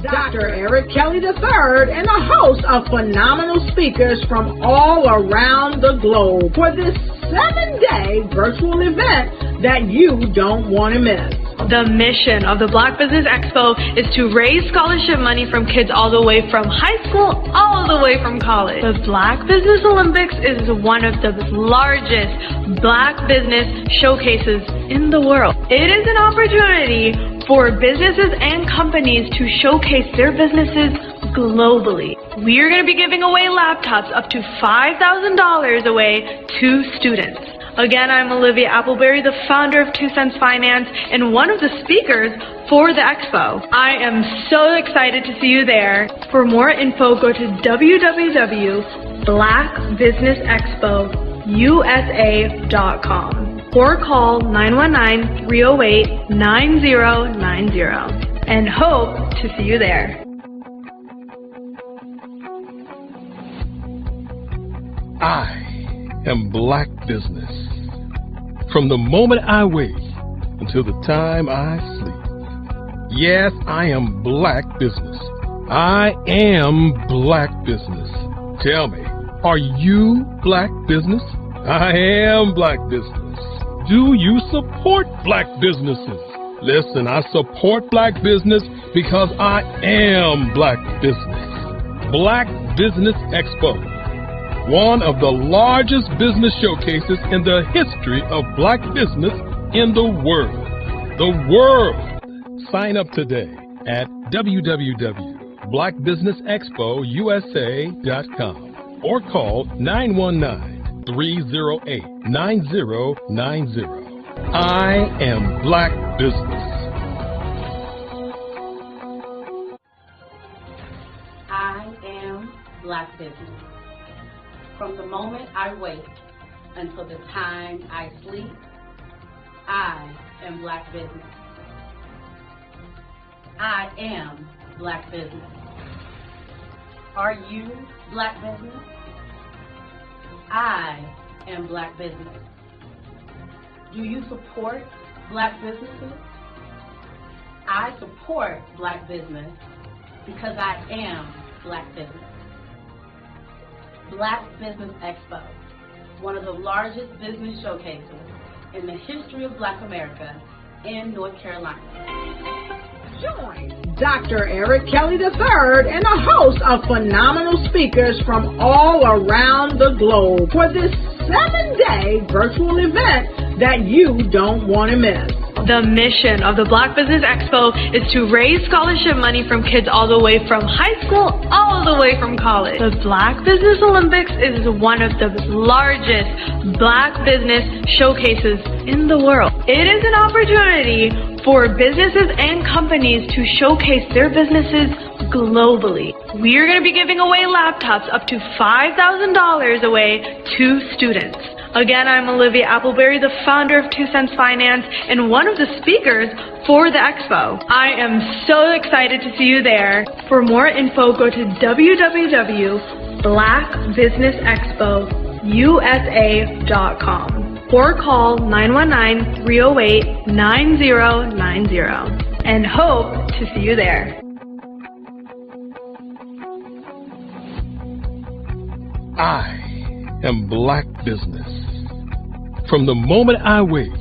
Dr. Eric Kelly III and a host of phenomenal speakers from all around the globe for this 7-day virtual event that you don't want to miss. The mission of the Black Business Expo is to raise scholarship money from kids all the way from high school all the way from college. The Black Business Olympics is one of the largest Black business showcases in the world. It is an opportunity for businesses and companies to showcase their businesses globally. We are going to be giving away laptops up to $5,000 away to students. Again, I'm Olivia Appleberry, the founder of 2 Cents Finance and one of the speakers for the expo. I am so excited to see you there. For more info, go to www.blackbusinessexpousa.com or call 919-308-9090 and hope to see you there. I am Black Business. From the moment I wake until the time I sleep. Yes, I am Black Business. I am Black Business. Tell me, are you Black Business? I am Black Business. Do you support Black businesses? Listen, I support Black business because I am Black Business. Black Business Expo, one of the largest business showcases in the history of Black business in the world. The world! Sign up today at www.blackbusinessexpousa.com or call 919-308-9090. I am Black Business. I am Black Business. From the moment I wake until the time I sleep, I am Black Business. I am Black Business. Are you Black Business? I am Black Business. Do you support Black businesses? I support Black business because I am Black Business. Black Business Expo, one of the largest business showcases in the history of Black America in North Carolina. Join Dr. Eric Kelly III and a host of phenomenal speakers from all around the globe for this 7-day virtual event that you don't want to miss. The mission of the Black Business Expo is to raise scholarship money from kids all the way from high school all the way from college. The Black Business Olympics is one of the largest Black business showcases in the world. It is an opportunity for businesses and companies to showcase their businesses globally. We are going to be giving away laptops up to $5,000 away to students. Again, I'm Olivia Appleberry, the founder of 2 Cents Finance and one of the speakers for the expo. I am so excited to see you there. For more info, go to www.blackbusinessexpousa.com or call 919-308-9090 and hope to see you there. I am Black Business. From the moment I wake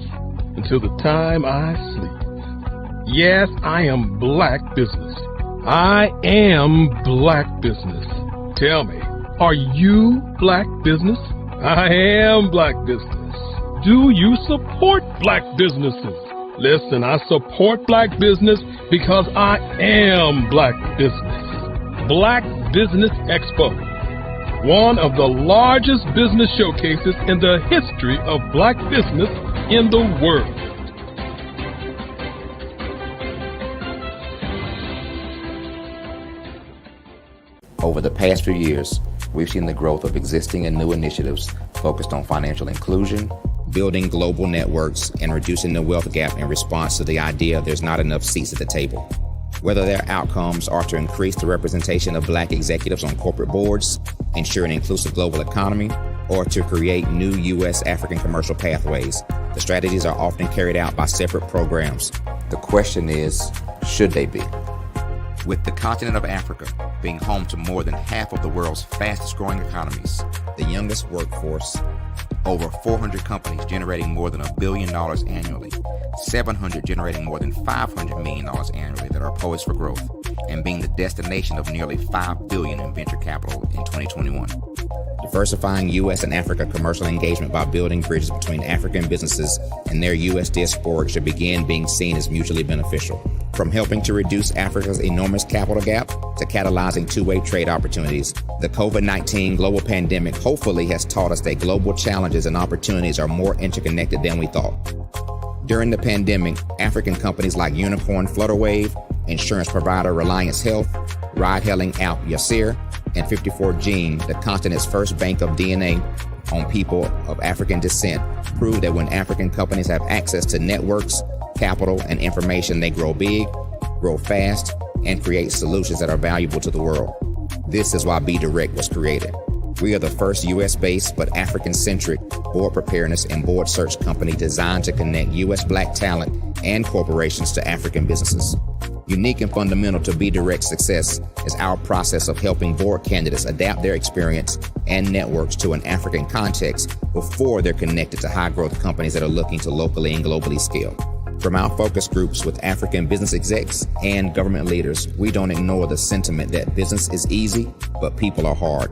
until the time I sleep. Yes, I am Black Business. I am Black Business. Tell me, are you Black Business? I am Black Business. Do you support Black businesses? Listen, I support Black business because I am Black Business. Black Business Expo, one of the largest business showcases in the history of Black business in the world. Over the past few years, we've seen the growth of existing and new initiatives focused on financial inclusion, building global networks, and reducing the wealth gap in response to the idea there's not enough seats at the table. Whether their outcomes are to increase the representation of Black executives on corporate boards, ensure an inclusive global economy, or to create new U.S. African commercial pathways, the strategies are often carried out by separate programs. The question is, should they be? With the continent of Africa being home to more than half of the world's fastest growing economies, the youngest workforce, over 400 companies generating more than $1 billion annually, 700 generating more than $500 million annually that are poised for growth, and being the destination of nearly $5 billion in venture capital in 2021. Diversifying U.S. and Africa commercial engagement by building bridges between African businesses and their U.S. diaspora should begin being seen as mutually beneficial. From helping to reduce Africa's enormous capital gap to catalyzing two-way trade opportunities, the COVID-19 global pandemic hopefully has taught us that global challenges and opportunities are more interconnected than we thought. During the pandemic, African companies like Unicorn Flutterwave, insurance provider Reliance Health, ride-hailing app Yasir, and 54Gene, the continent's first bank of DNA on people of African descent, proved that when African companies have access to networks, capital, and information, they grow big, grow fast, and create solutions that are valuable to the world. This is why Be Direct was created. We are the first U.S.-based but African-centric board preparedness and board search company designed to connect U.S. Black talent and corporations to African businesses. Unique and fundamental to Be Direct's success is our process of helping board candidates adapt their experience and networks to an African context before they're connected to high-growth companies that are looking to locally and globally scale. From our focus groups with African business execs and government leaders, we don't ignore the sentiment that business is easy, but people are hard.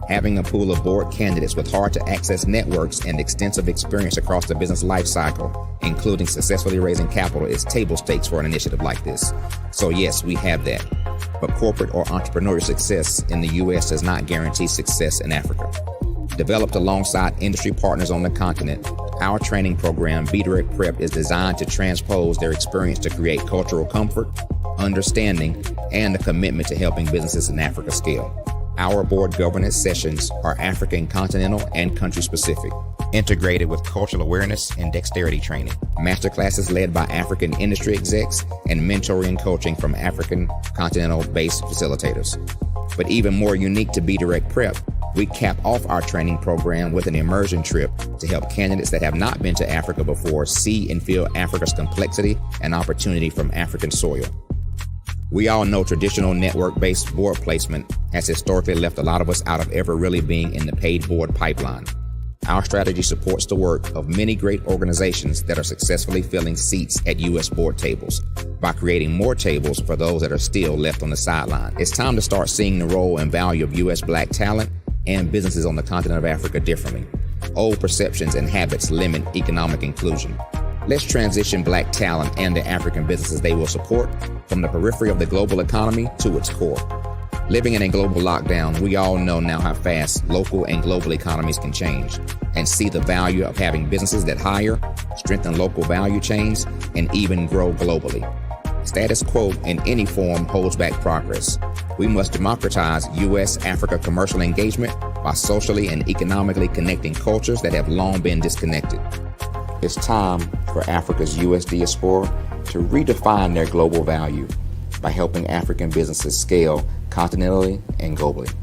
Having a pool of board candidates with hard-to-access networks and extensive experience across the business lifecycle, including successfully raising capital, is table stakes for an initiative like this. So yes, we have that. But corporate or entrepreneurial success in the U.S. does not guarantee success in Africa. Developed alongside industry partners on the continent, our training program, Be Direct Prep, is designed to transpose their experience to create cultural comfort, understanding, and a commitment to helping businesses in Africa scale. Our board governance sessions are African continental and country specific, integrated with cultural awareness and dexterity training, masterclasses led by African industry execs, and mentoring and coaching from African continental-based facilitators. But even more unique to Be Direct Prep, we cap off our training program with an immersion trip to help candidates that have not been to Africa before see and feel Africa's complexity and opportunity from African soil. We all know traditional network-based board placement has historically left a lot of us out of ever really being in the paid board pipeline. Our strategy supports the work of many great organizations that are successfully filling seats at U.S. board tables by creating more tables for those that are still left on the sideline. It's time to start seeing the role and value of U.S. Black talent and businesses on the continent of Africa differently. Old perceptions and habits limit economic inclusion. Let's transition Black talent and the African businesses they will support from the periphery of the global economy to its core. Living in a global lockdown, we all know now how fast local and global economies can change, and see the value of having businesses that hire, strengthen local value chains, and even grow globally. Status quo in any form holds back progress. We must democratize U.S.-Africa commercial engagement by socially and economically connecting cultures that have long been disconnected. It's time for Africa's U.S. diaspora to redefine their global value by helping African businesses scale continentally and globally.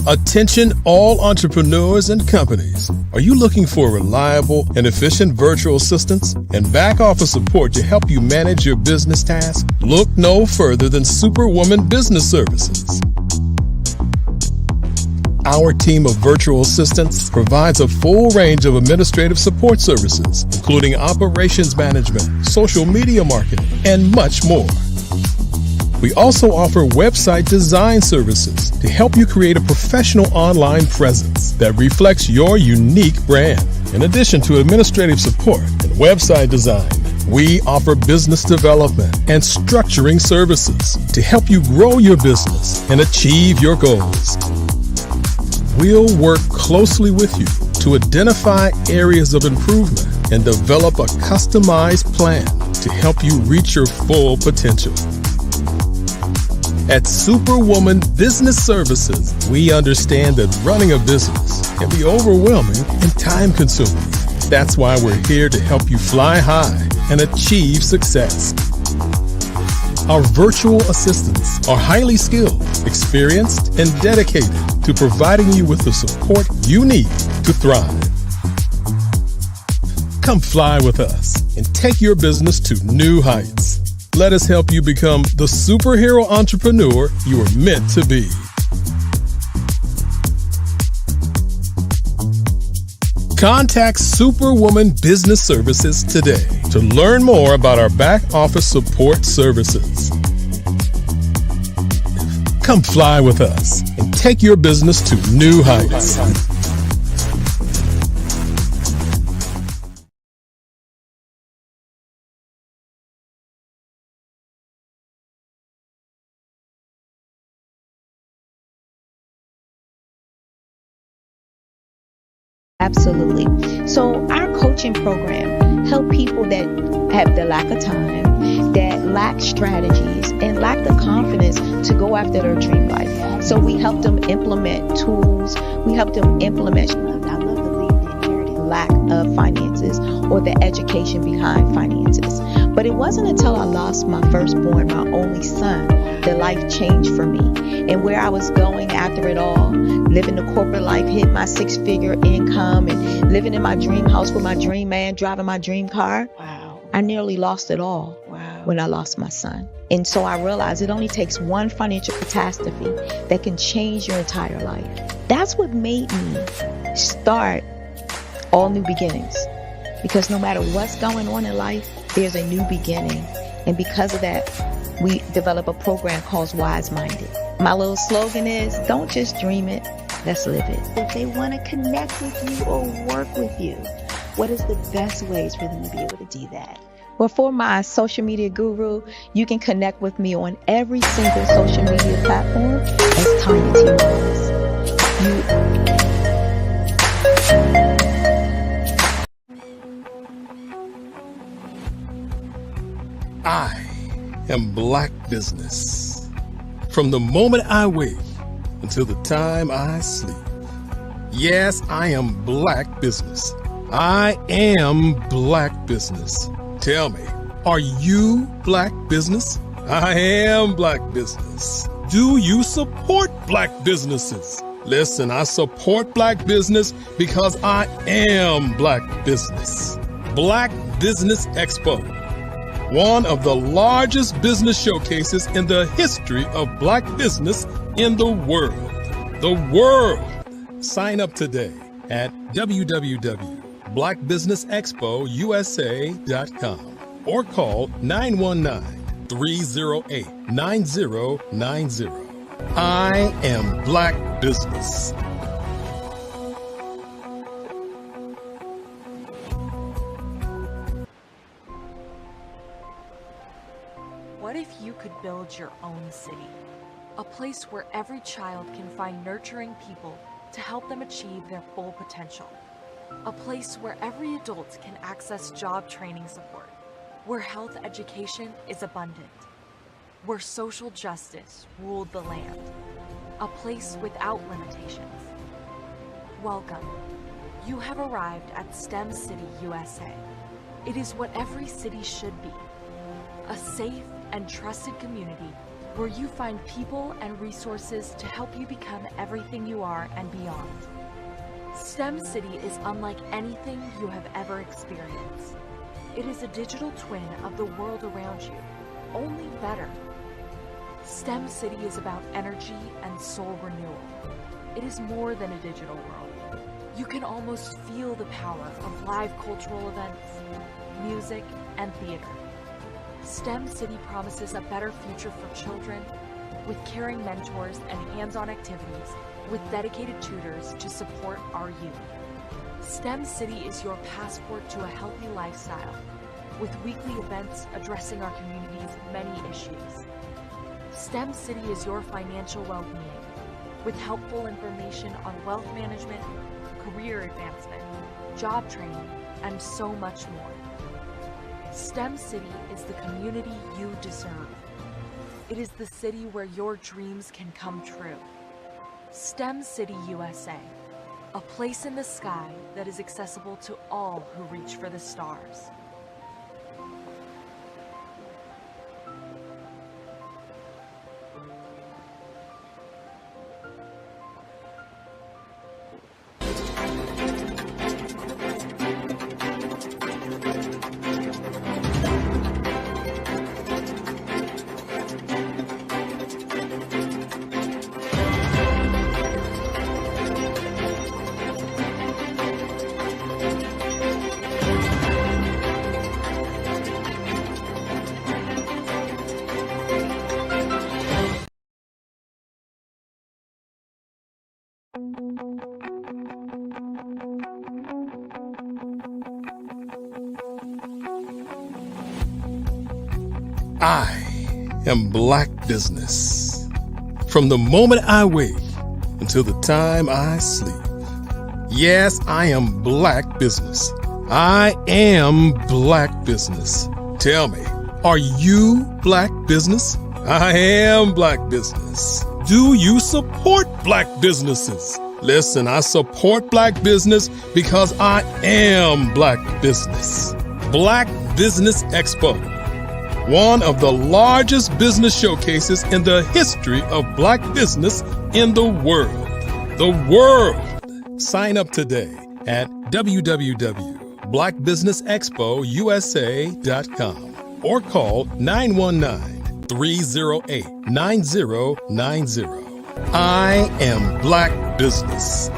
Attention all entrepreneurs and companies. Are you looking for reliable and efficient virtual assistants and back office support to help you manage your business tasks? Look no further than Superwoman Business Services. Our team of virtual assistants provides a full range of administrative support services, including operations management, social media marketing, and much more. We also offer website design services to help you create a professional online presence that reflects your unique brand. In addition to administrative support and website design, we offer business development and structuring services to help you grow your business and achieve your goals. We'll work closely with you to identify areas of improvement and develop a customized plan to help you reach your full potential. At Superwoman Business Services, we understand that running a business can be overwhelming and time-consuming. That's why we're here to help you fly high and achieve success. Our virtual assistants are highly skilled, experienced, and dedicated to providing you with the support you need to thrive. Come fly with us and take your business to new heights. Let us help you become the superhero entrepreneur you are meant to be. Contact Superwoman Business Services today to learn more about our back office support services. Come fly with us and take your business to new heights. Absolutely. So our coaching program help people that have the lack of time, that lack strategies, and lack the confidence to go after their dream life. So we help them implement tools. We help them implement, I love to leave the inherited lack of finances or the education behind finances. But it wasn't until I lost my firstborn, my only son, that life changed for me. And where I was going after it all, living the corporate life, hit my 6-figure income, and living in my dream house with my dream man, driving my dream car. Wow. I nearly lost it all. Wow. When I lost my son. And so I realized it only takes one financial catastrophe that can change your entire life. That's what made me start All New Beginnings. Because no matter what's going on in life, there's a new beginning. And because of that, we develop a program called Wise Minded. My little slogan is, don't just dream it, let's live it. If they want to connect with you or work with you, what is the best ways for them to be able to do that? Well, for my social media guru, you can connect with me on every single social media platform as Tanya T. Rose. I am Black Business. From the moment I wake until the time I sleep. Yes, I am Black Business. I am Black Business. Tell me, are you Black Business? I am Black Business. Do you support Black businesses? Listen, I support Black business because I am Black Business. Black Business Expo, one of the largest business showcases in the history of Black business in the world. The world. Sign up today at www.blackbusinessexpousa.com or call 919-308-9090. I am Black Business. What if you could build your own city? A place where every child can find nurturing people to help them achieve their full potential. A place where every adult can access job training support, where health education is abundant, where social justice ruled the land. A place without limitations. Welcome. You have arrived at STEM City USA. It is what every city should be. A safe and trusted community where you find people and resources to help you become everything you are and beyond. STEM City is unlike anything you have ever experienced. It is a digital twin of the world around you, only better. STEM City is about energy and soul renewal. It is more than a digital world. You can almost feel the power of live cultural events, music, and theater. STEM City promises a better future for children with caring mentors and hands-on activities with dedicated tutors to support our youth. STEM City is your passport to a healthy lifestyle with weekly events addressing our community's many issues. STEM City is your financial well-being with helpful information on wealth management, career advancement, job training, and so much more. STEM City is the community you deserve. It is the city where your dreams can come true. STEM City USA, a place in the sky that is accessible to all who reach for the stars. I am Black Business. From the moment I wake until the time I sleep. Yes, I am Black Business. I am Black Business. Tell me, are you Black Business? I am Black Business. Do you support Black businesses? Listen, I support Black business because I am Black Business. Black Business Expo, one of the largest business showcases in the history of Black business in the world. The world! Sign up today at www.blackbusinessexpousa.com or call 919-308-9090. I am Black Business.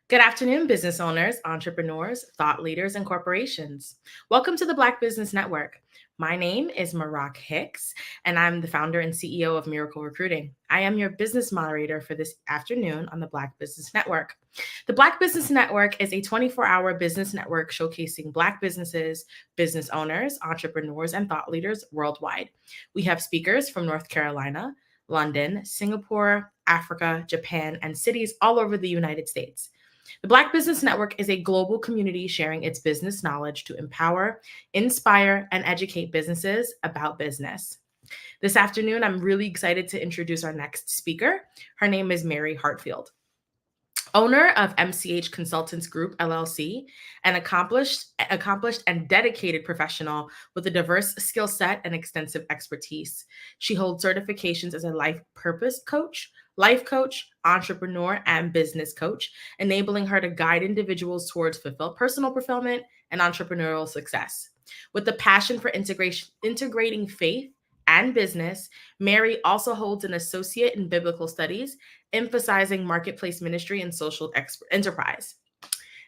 Good afternoon, business owners, entrepreneurs, thought leaders, and corporations. Welcome to the Black Business Network. My name is Marak Hicks, and I'm the founder and CEO of Miracle Recruiting. I am your business moderator for this afternoon on the Black Business Network. The Black Business Network is a 24-hour business network showcasing Black businesses, business owners, entrepreneurs, and thought leaders worldwide. We have speakers from North Carolina, London, Singapore, Africa, Japan, and cities all over the United States. The Black Business Network is a global community sharing its business knowledge to empower, inspire, and educate businesses about business. This afternoon, I'm really excited to introduce our next speaker. Her name is Mary Hartfield. Owner of MCH Consultants Group, LLC, an accomplished and dedicated professional with a diverse skill set and extensive expertise. She holds certifications as a life purpose coach, life coach, entrepreneur, and business coach, enabling her to guide individuals towards personal fulfillment and entrepreneurial success. With a passion for integrating faith and business, Mary also holds an associate in biblical studies, emphasizing marketplace ministry and social enterprise.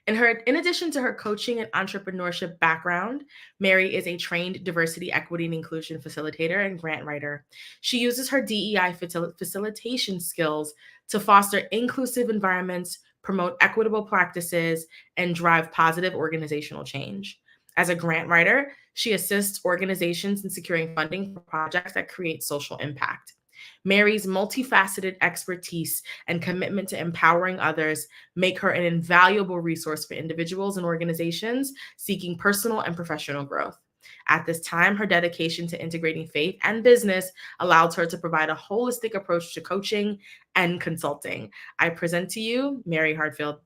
In addition to her coaching and entrepreneurship background, Mary is a trained diversity, equity, and inclusion facilitator and grant writer. She uses her DEI facilitation skills to foster inclusive environments, promote equitable practices, and drive positive organizational change. As a grant writer, she assists organizations in securing funding for projects that create social impact. Mary's multifaceted expertise and commitment to empowering others make her an invaluable resource for individuals and organizations seeking personal and professional growth. At this time, her dedication to integrating faith and business allows her to provide a holistic approach to coaching and consulting. I present to you Mary Hartfield.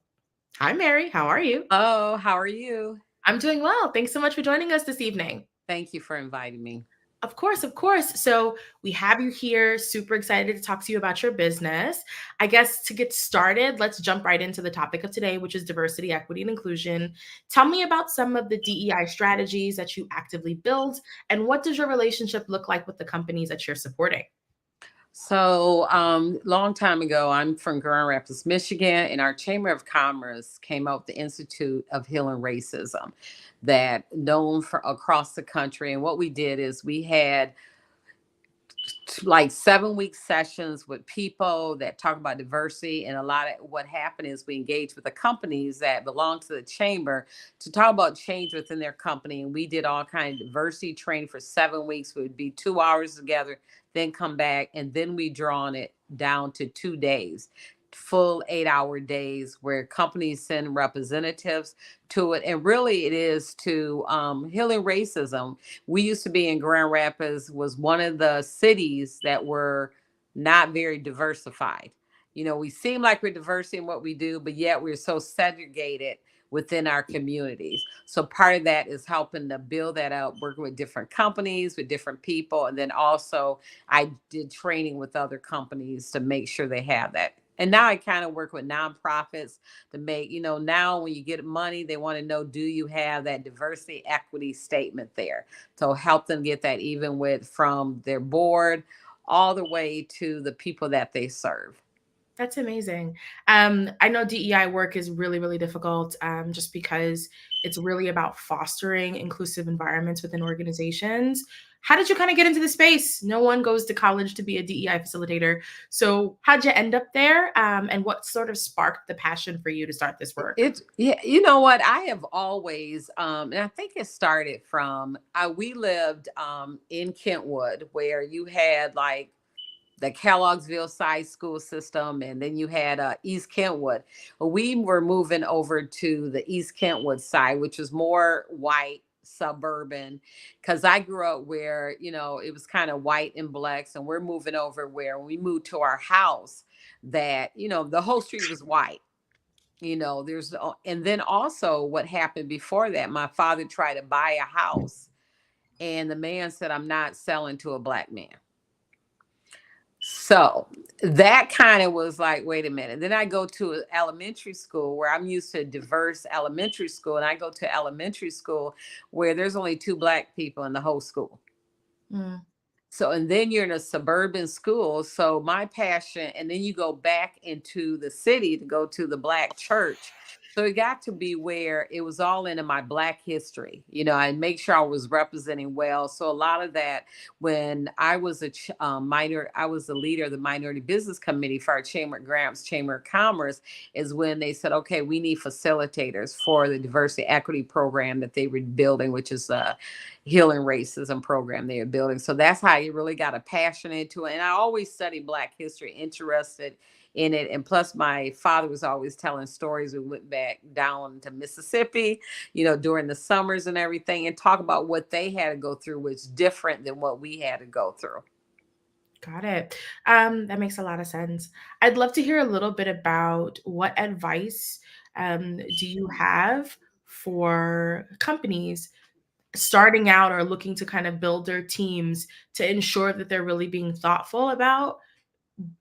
Hi, Mary. How are you? Oh, how are you? I'm doing well. Thanks so much for joining us this evening. Thank you for inviting me. Of course, of course. So we have you here, super excited to talk to you about your business. I guess to get started, let's jump right into the topic of today, which is diversity, equity, and inclusion. Tell me about some of the DEI strategies that you actively build, and what does your relationship look like with the companies that you're supporting? So long time ago, I'm from Grand Rapids, Michigan, and our Chamber of Commerce came out with the Institute of Healing Racism, that known for across the country. And what we did is we had like 7-week sessions with people that talk about diversity. And a lot of what happened is we engaged with the companies that belong to the chamber to talk about change within their company. And we did all kinds of diversity training for 7 weeks. It would be 2 hours together, then come back. And then we drawn it down to 2 days, full 8-hour days, where companies send representatives to it. And really it is to healing racism. We used to be in Grand Rapids, was one of the cities that were not very diversified. You know, we seem like we're diverse in what we do, but yet we're so segregated within our communities. So part of that is helping to build that out, working with different companies, with different people. And then also I did training with other companies to make sure they have that. And now I kind of work with nonprofits to make, you know, now when you get money, they want to know, do you have that diversity equity statement there? So help them get that, even with from their board all the way to the people that they serve. That's amazing. I know DEI work is really, really difficult just because it's really about fostering inclusive environments within organizations. How did you kind of get into the space? No one goes to college to be a DEI facilitator. So how'd you end up there? And what sort of sparked the passion for you to start this work? Yeah, you know what? I have always, and I think it started from, we lived in Kentwood where you had like the Kellogg'sville side school system, and then you had East Kentwood. Well, we were moving over to the East Kentwood side, which was more white, suburban, because I grew up where, you know, it was kind of white and blacks, and we're moving over where when we moved to our house that, you know, the whole street was white. You know, and then also what happened before that, my father tried to buy a house, and the man said, I'm not selling to a black man. So that kind of was like, wait a minute. Then I go to elementary school where I'm used to diverse elementary school. And I go to elementary school where there's only 2 black people in the whole school. Mm. So, and then you're in a suburban school. So my passion, and then you go back into the city to go to the black church. So it got to be where it was all into my black history, you know, and make sure I was representing well. So a lot of that, when I was I was the leader of the Minority Business Committee for our Chamber of Grants, Chamber of Commerce, is when they said, okay, we need facilitators for the diversity equity program that they were building, which is a healing racism program they are building. So that's how you really got a passion into it. And I always studied Black history, interested in it. And plus my father was always telling stories. We went back down to Mississippi, you know, during the summers and everything, and talk about what they had to go through, which is different than what we had to go through. Got it. That makes a lot of sense. I'd love to hear a little bit about what advice do you have for companies starting out or looking to kind of build their teams to ensure that they're really being thoughtful about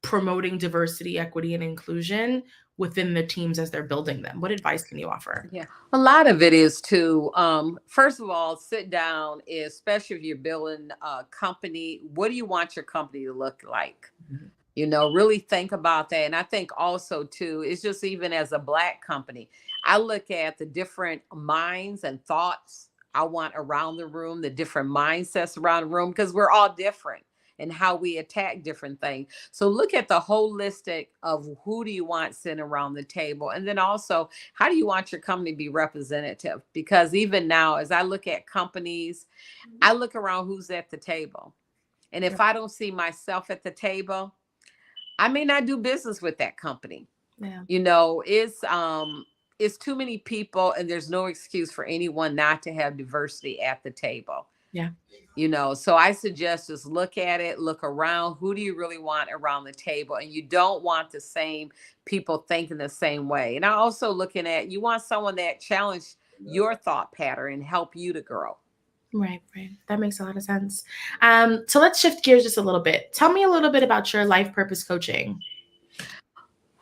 promoting diversity, equity, and inclusion within the teams as they're building them? What advice can you offer? Yeah, a lot of it is to, first of all, sit down, especially if you're building a company. What do you want your company to look like? Mm-hmm. You know, really think about that. And I think also too, it's just even as a Black company, I look at the different minds and thoughts I want around the room, the different mindsets around the room, because we're all different and how we attack different things. So look at the holistic of who do you want sitting around the table? And then also, how do you want your company to be representative? Because even now, as I look at companies, I look around who's at the table. And if I don't see myself at the table, I may not do business with that company. Yeah. You know, it's too many people, and there's no excuse for anyone not to have diversity at the table. Yeah. You know, so I suggest just look at it, look around. Who do you really want around the table? And you don't want the same people thinking the same way. And I also looking at, you want someone that challenge your thought pattern and help you to grow. Right. That makes a lot of sense. So let's shift gears just a little bit. Tell me a little bit about your life purpose coaching.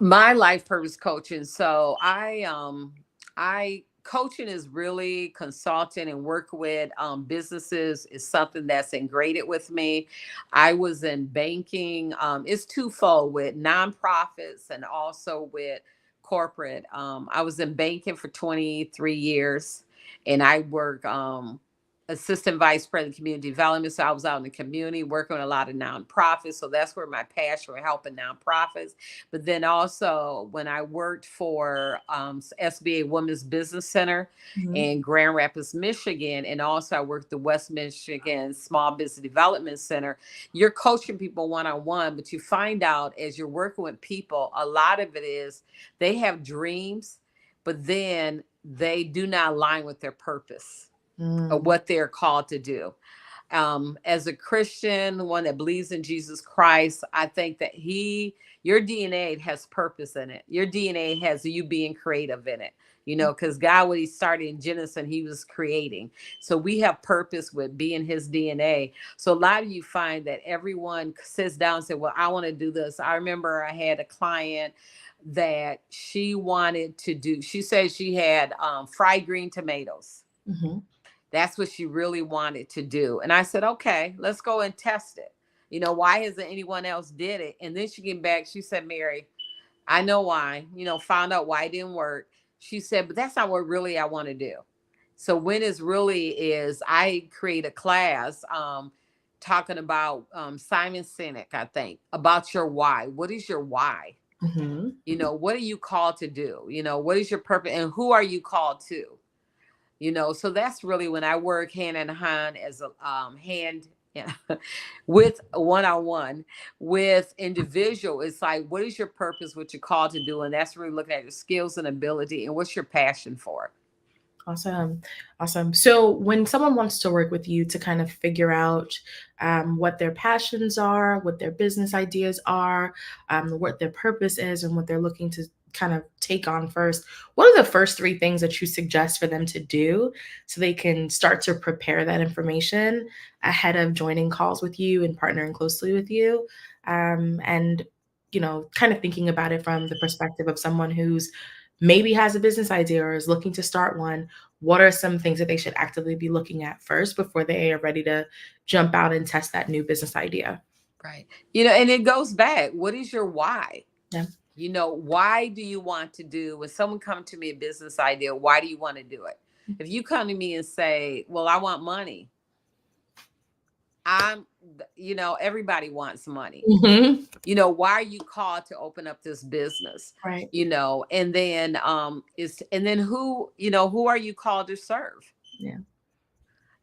My life purpose coaching. So I coaching is really consulting and work with businesses is something that's ingrained with me. I was in banking. It's twofold with nonprofits and also with corporate. I was in banking for 23 years, and I work assistant vice president community development. So I was out in the community working with a lot of nonprofits. So that's where my passion for helping nonprofits. But then also when I worked for SBA Women's Business Center in Grand Rapids, Michigan, and also I worked the West Michigan Small Business Development Center, you're coaching people one-on-one, but you find out as you're working with people, a lot of it is they have dreams, but then they do not align with their purpose. Or what they're called to do. As a Christian, one that believes in Jesus Christ, I think that your DNA has purpose in it. Your DNA has you being creative in it, you know, because God, when he started in Genesis, he was creating. So we have purpose with being his DNA. So a lot of you find that everyone sits down and says, well, I want to do this. I remember I had a client that she said she had fried green tomatoes. Mm-hmm. That's what she really wanted to do. And I said, okay, let's go and test it. You know, why hasn't anyone else did it? And then she came back, she said, Mary, I know why, found out why it didn't work. She said, but that's not what really I want to do. So when it's really is, I create a class talking about Simon Sinek, I think, about your why. What is your why? What are you called to do? What is your purpose and who are you called to? So that's really when I work hand in hand as a hand yeah, with one-on-one with individual. It's like, what is your purpose, what you're called to do? And that's really looking at your skills and ability and what's your passion for. Awesome. Awesome. So when someone wants to work with you to kind of figure out what their passions are, what their business ideas are, what their purpose is, and what they're looking to kind of take on first, what are the first 3 things that you suggest for them to do so they can start to prepare that information ahead of joining calls with you and partnering closely with you? And, kind of thinking about it from the perspective of someone who's maybe has a business idea or is looking to start one. What are some things that they should actively be looking at first before they are ready to jump out and test that new business idea? Right. And it goes back. What is your why? Yeah. Why do you want to do, when someone comes to me a business idea, why do you want to do it? If you come to me and say, well, I want money. Everybody wants money. Why are you called to open up this business? Right. And then who are you called to serve? Yeah.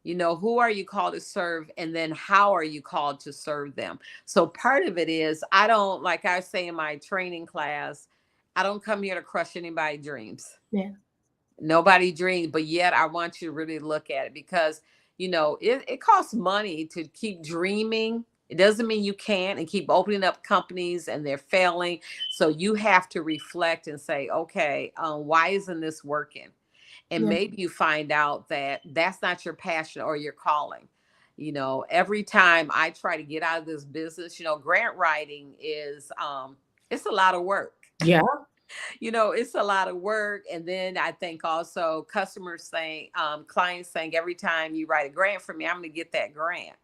Who are you called to serve? And then how are you called to serve them? So part of it is, I don't, like I say in my training class, I don't come here to crush anybody's dreams. Yeah. Nobody dreams, but yet I want you to really look at it because, it costs money to keep dreaming. It doesn't mean you can't, and keep opening up companies and they're failing. So you have to reflect and say, okay, why isn't this working? And maybe you find out that that's not your passion or your calling. Every time I try to get out of this business, grant writing is, it's a lot of work. Yeah. It's a lot of work. And then I think also customers saying, clients saying, every time you write a grant for me, I'm going to get that grant.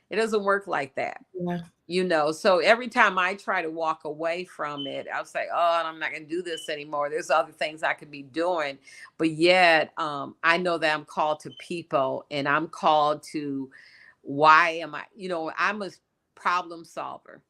It doesn't work like that. Yeah. So every time I try to walk away from it, I'll say, oh, I'm not going to do this anymore. There's other things I could be doing. But yet I know that I'm called to people, and I'm called to, why am I, I'm a problem solver.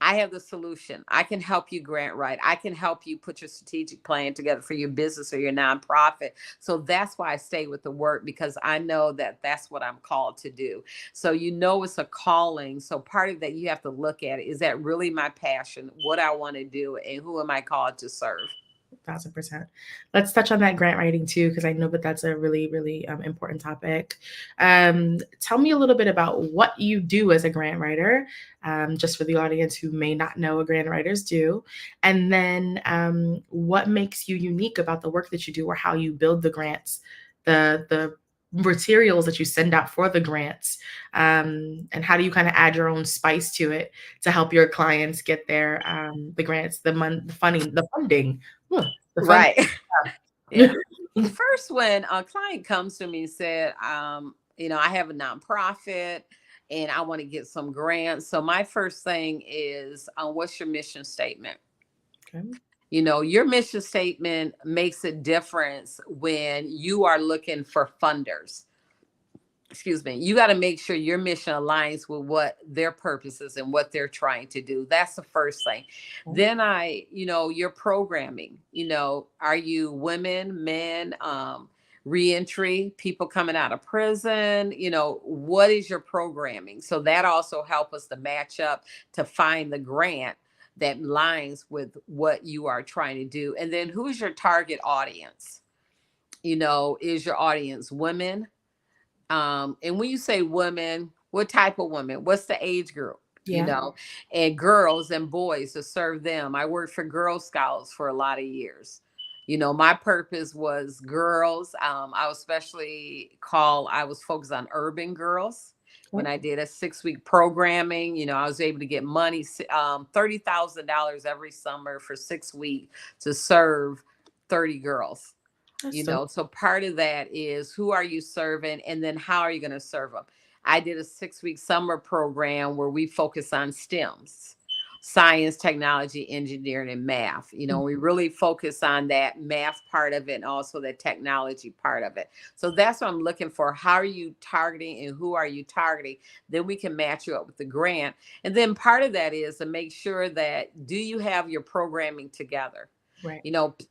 I have the solution. I can help you grant write. I can help you put your strategic plan together for your business or your nonprofit. So that's why I stay with the work, because I know that that's what I'm called to do. So it's a calling. So part of that, you have to look at it. Is that really my passion? What I want to do, and who am I called to serve? 1,000%. Let's touch on that grant writing too, because I know that that's a really, really important topic. Tell me a little bit about what you do as a grant writer, just for the audience who may not know what grant writers do, and then what makes you unique about the work that you do, or how you build the grants, the materials that you send out for the grants, and how do you kind of add your own spice to it to help your clients get their the grants, the funding. Right. Yeah. First, when a client comes to me and said, I have a nonprofit and I want to get some grants. So my first thing is, what's your mission statement? Okay. Your mission statement makes a difference when you are looking for funders. Excuse me. You got to make sure your mission aligns with what their purpose is and what they're trying to do. That's the first thing. Then your programming, are you women, men, reentry, people coming out of prison? What is your programming? So that also helps us to match up to find the grant that aligns with what you are trying to do. And then who's your target audience? Is your audience women? And when you say women, what type of women? What's the age group? Yeah. And girls and boys, to serve them. I worked for Girl Scouts for a lot of years. My purpose was girls. I was focused on urban girls. When I did a 6-week programming, I was able to get money, $30,000 every summer for 6 weeks to serve 30 girls. So part of that is, who are you serving, and then how are you going to serve them? I did a 6-week summer program where we focus on STEMs. science, technology, engineering, and math. We really focus on that math part of it and also the technology part of it. So that's what I'm looking for. How are you targeting and who are you targeting? Then we can match you up with the grant. And then part of that is to make sure that, do you have your programming together? Right.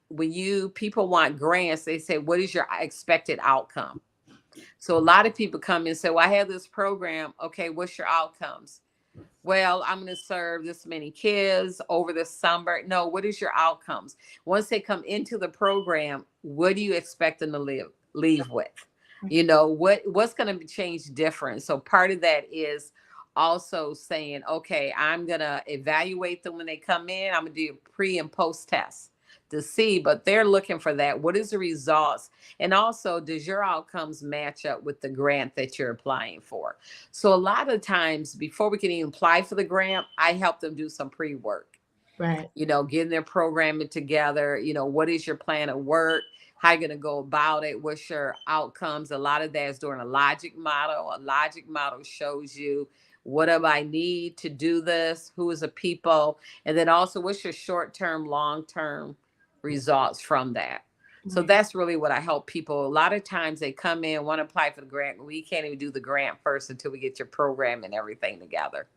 When people want grants, they say, what is your expected outcome? So a lot of people come and say, well, I have this program. Okay, what's your outcomes? Well, I'm going to serve this many kids over the summer. No, what is your outcomes? Once they come into the program, what do you expect them to leave with? What's going to change different? So part of that is also saying, okay, I'm going to evaluate them when they come in. I'm going to do a pre and post test to see, but they're looking for that. What is the results? And also, does your outcomes match up with the grant that you're applying for? So a lot of times before we can even apply for the grant, I help them do some pre-work. Right. Getting their programming together. What is your plan of work? How you going to go about it? What's your outcomes? A lot of that is doing a logic model. A logic model shows you, what do I need to do this? Who is the people? And then also, what's your short-term, long-term results from that? So that's really what I help people. A lot of times they come in, want to apply for the grant. We can't even do the grant first until we get your program and everything together.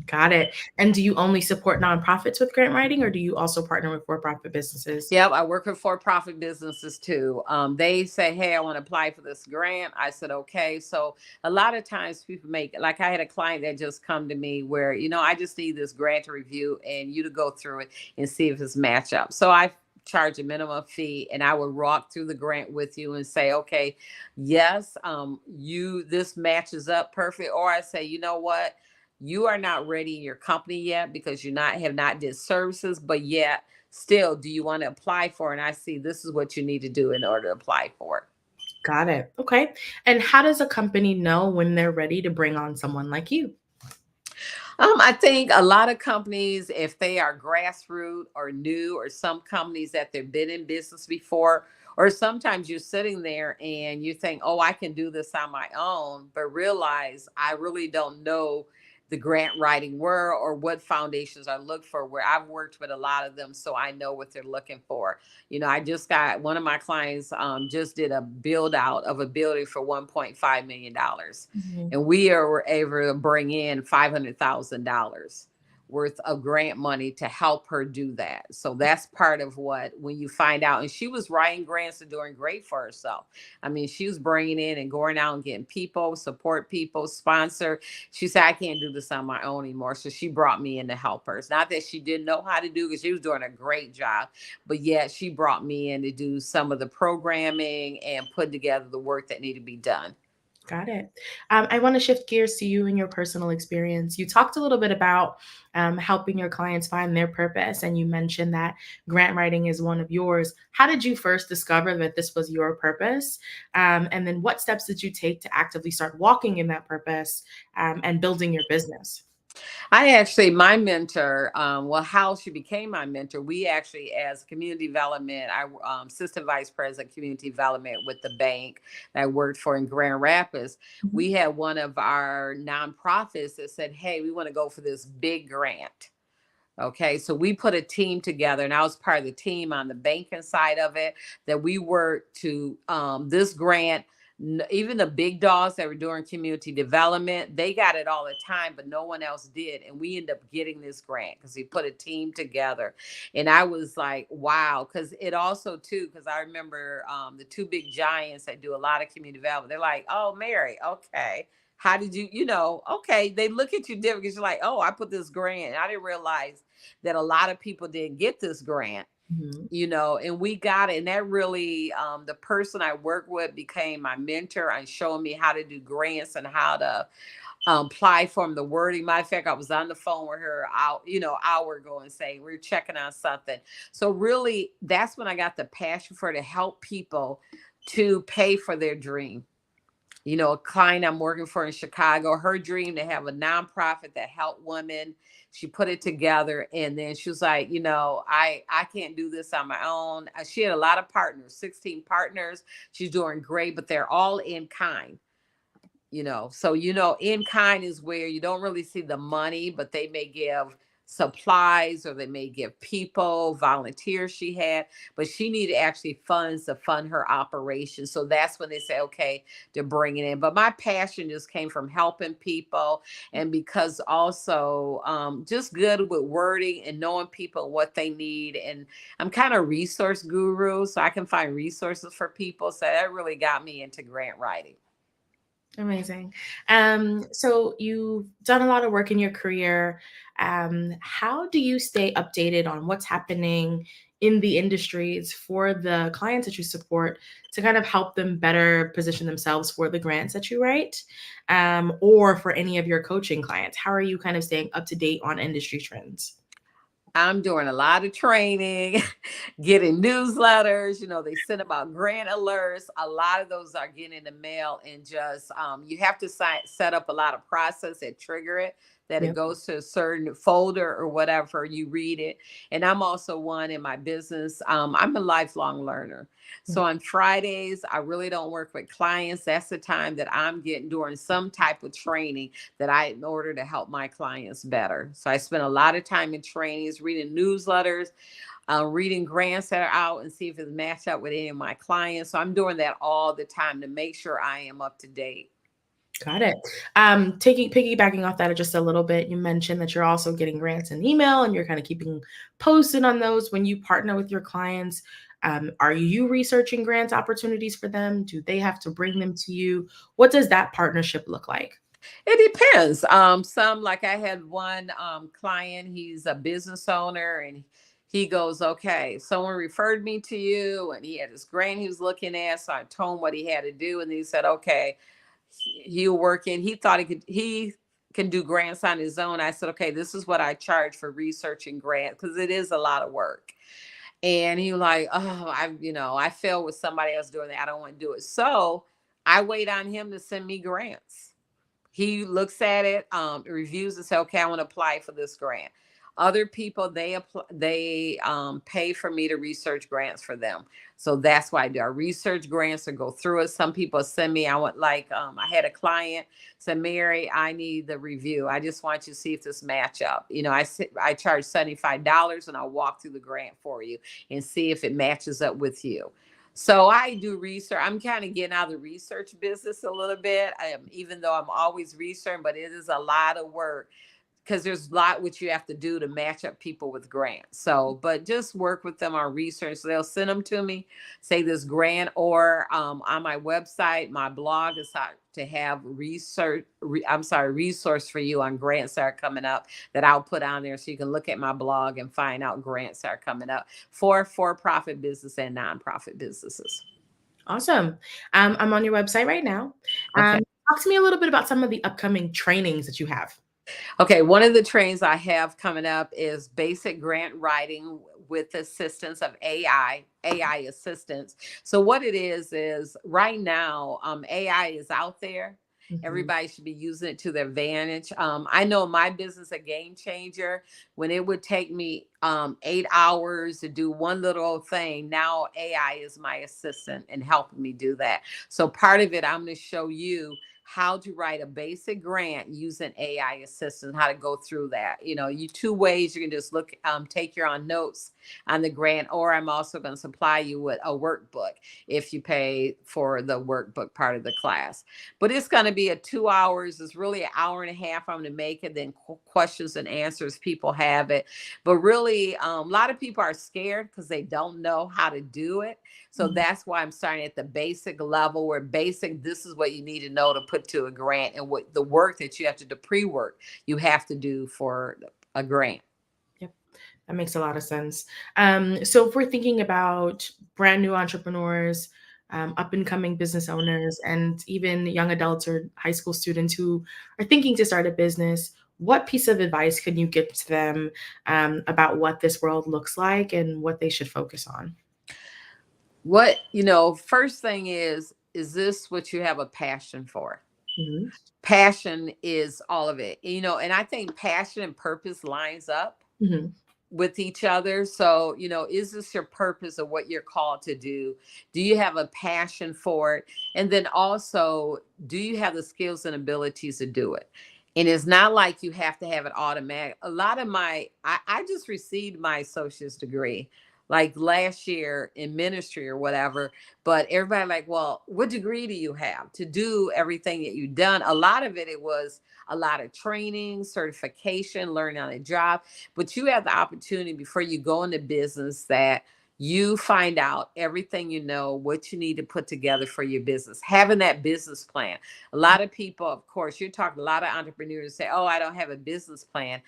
Got it. And do you only support nonprofits with grant writing, or do you also partner with for-profit businesses? Yep, I work with for-profit businesses too. They say, hey, I want to apply for this grant. I said, okay. So a lot of times people like I had a client that just come to me where, I just need this grant to review and you to go through it and see if it's match up. So I charge a minimum fee and I would walk through the grant with you and say, okay, yes, this matches up perfect. Or I say, you know what? You are not ready in your company yet because you have not did services, but yet still, do you want to apply for it? And I see this is what you need to do in order to apply for it. Got it. Okay. And how does a company know when they're ready to bring on someone like you? I think a lot of companies, if they are grassroots or new, or some companies that they've been in business before, or sometimes you're sitting there and you think, oh, I can do this on my own, but realize I really don't know the grant writing word or what foundations I look for, where I've worked with a lot of them. So I know what they're looking for. I just got one of my clients just did a build out of a building for $1.5 million. And we were able to bring in $500,000 worth of grant money to help her do that. So that's part of when you find out. And she was writing grants and doing great for herself. I mean, she was bringing in and going out and getting people, support people, sponsor. She said, I can't do this on my own anymore. So she brought me in to help her. It's not that she didn't know how to do, because she was doing a great job, but yet she brought me in to do some of the programming and put together the work that needed to be done. Got it. I want to shift gears to you and your personal experience. You talked a little bit about helping your clients find their purpose, and you mentioned that grant writing is one of yours. How did you first discover that this was your purpose? And then what steps did you take to actively start walking in that purpose and building your business? My mentor, how she became my mentor, we actually, as community development, I assistant vice president community development with the bank that I worked for in Grand Rapids. We had one of our nonprofits that said, hey, we want to go for this big grant. Okay, so we put a team together, and I was part of the team on the banking side of it, that we worked to this grant. Even the big dogs that were doing community development, they got it all the time, but no one else did. And we ended up getting this grant because we put a team together. And I was like, wow. Because it also, too, because I remember the two big giants that do a lot of community development, they're like, oh, Mary, okay. How did you, okay, they look at you different because you're like, oh, I put this grant. And I didn't realize that a lot of people didn't get this grant. And we got it. And that really, the person I work with became my mentor and showing me how to do grants and how to apply for the wording. Matter of fact, I was on the phone with her hour ago and saying, we're checking on something. So really, that's when I got the passion for it, to help people to pay for their dream. A client I'm working for in Chicago, her dream to have a nonprofit that helped women. She put it together, and then she was like, I can't do this on my own. She had a lot of partners, 16 partners. She's doing great, but they're all in kind. So in kind is where you don't really see the money, but they may give supplies, or they may give people volunteers she had, but she needed actually funds to fund her operation. So that's when they say, okay, to bring it in. But my passion just came from helping people, and because also just good with wording and knowing people what they need. And I'm kind of resource guru, so I can find resources for people. So that really got me into grant writing. Amazing. So you've done a lot of work in your career. How do you stay updated on what's happening in the industries for the clients that you support to kind of help them better position themselves for the grants that you write, or for any of your coaching clients? How are you kind of staying up to date on industry trends? I'm doing a lot of training, getting newsletters. They send about grant alerts. A lot of those are getting in the mail, and just you have to set up a lot of process that trigger it, that it goes to a certain folder or whatever, you read it. And I'm also one in my business. I'm a lifelong learner. So on Fridays, I really don't work with clients. That's the time that I'm getting during some type of training in order to help my clients better. So I spend a lot of time in trainings, reading newsletters, reading grants that are out, and see if it's matched up with any of my clients. So I'm doing that all the time to make sure I am up to date. Got it. Piggybacking off that just a little bit, you mentioned that you're also getting grants in email and you're kind of keeping posted on those. When you partner with your clients, are you researching grants opportunities for them? Do they have to bring them to you? What does that partnership look like? It depends. Some, like I had one client, he's a business owner, and he goes, okay, someone referred me to you, and he had this grant he was looking at. So I told him what he had to do, and he said, okay, he'll work in. He thought he can do grants on his own. I said, okay, this is what I charge for researching grants, because it is a lot of work. And he was like, oh, I failed with somebody else doing that. I don't want to do it. So I wait on him to send me grants. He looks at it, reviews, and say, okay, I want to apply for this grant. Other people, they pay for me to research grants for them. So that's why I do our research grants to go through it. Some people send me, I had a client said, Mary, I need the review. I just want you to see if this match up. I charge $75 and I'll walk through the grant for you and see if it matches up with you. So I do research. I'm kind of getting out of the research business a little bit, even though I'm always researching, but it is a lot of work, because there's a lot which you have to do to match up people with grants. So, but just work with them on research. So they'll send them to me, say this grant, or on my website, my blog is how to have resource for you on grants that are coming up that I'll put on there. So you can look at my blog and find out grants that are coming up for for-profit business and nonprofit businesses. Awesome. I'm on your website right now. Okay. Talk to me a little bit about some of the upcoming trainings that you have. Okay, one of the trainings I have coming up is basic grant writing with assistance of AI assistance. So what it is right now, AI is out there. Mm-hmm. Everybody should be using it to their advantage. I know my business, A Game Changer, when it would take me 8 hours to do one little thing, now AI is my assistant and helping me do that. So part of it, I'm going to show you how to write a basic grant using AI assistance, how to go through that. Two ways. You can just look, take your own notes on the grant, or I'm also going to supply you with a workbook if you pay for the workbook part of the class. But it's going to be 2 hours. It's really an hour and a half. I'm going to make it. Then questions and answers, people have it. But really, a lot of people are scared because they don't know how to do it. So that's why I'm starting at the basic level, where this is what you need to know to put to a grant, and what the work that you have to do, pre-work you have to do for a grant. Yep, that makes a lot of sense. So if we're thinking about brand new entrepreneurs, up and coming business owners, and even young adults or high school students who are thinking to start a business, what piece of advice can you give to them about what this world looks like and what they should focus on? First thing is this what you have a passion for? Mm-hmm. Passion is all of it, and I think passion and purpose lines up with each other. So, is this your purpose or what you're called to do? Do you have a passion for it? And then also, do you have the skills and abilities to do it? And it's not like you have to have it automatic. A lot of I just received my associate's degree like last year in ministry or whatever. But everybody like, well, what degree do you have to do everything that you've done? A lot of it was a lot of training, certification, learning on a job. But you have the opportunity before you go into business that you find out everything you know, what you need to put together for your business, having that business plan. A lot of people, of course, you're talking, a lot of entrepreneurs say, oh, I don't have a business plan.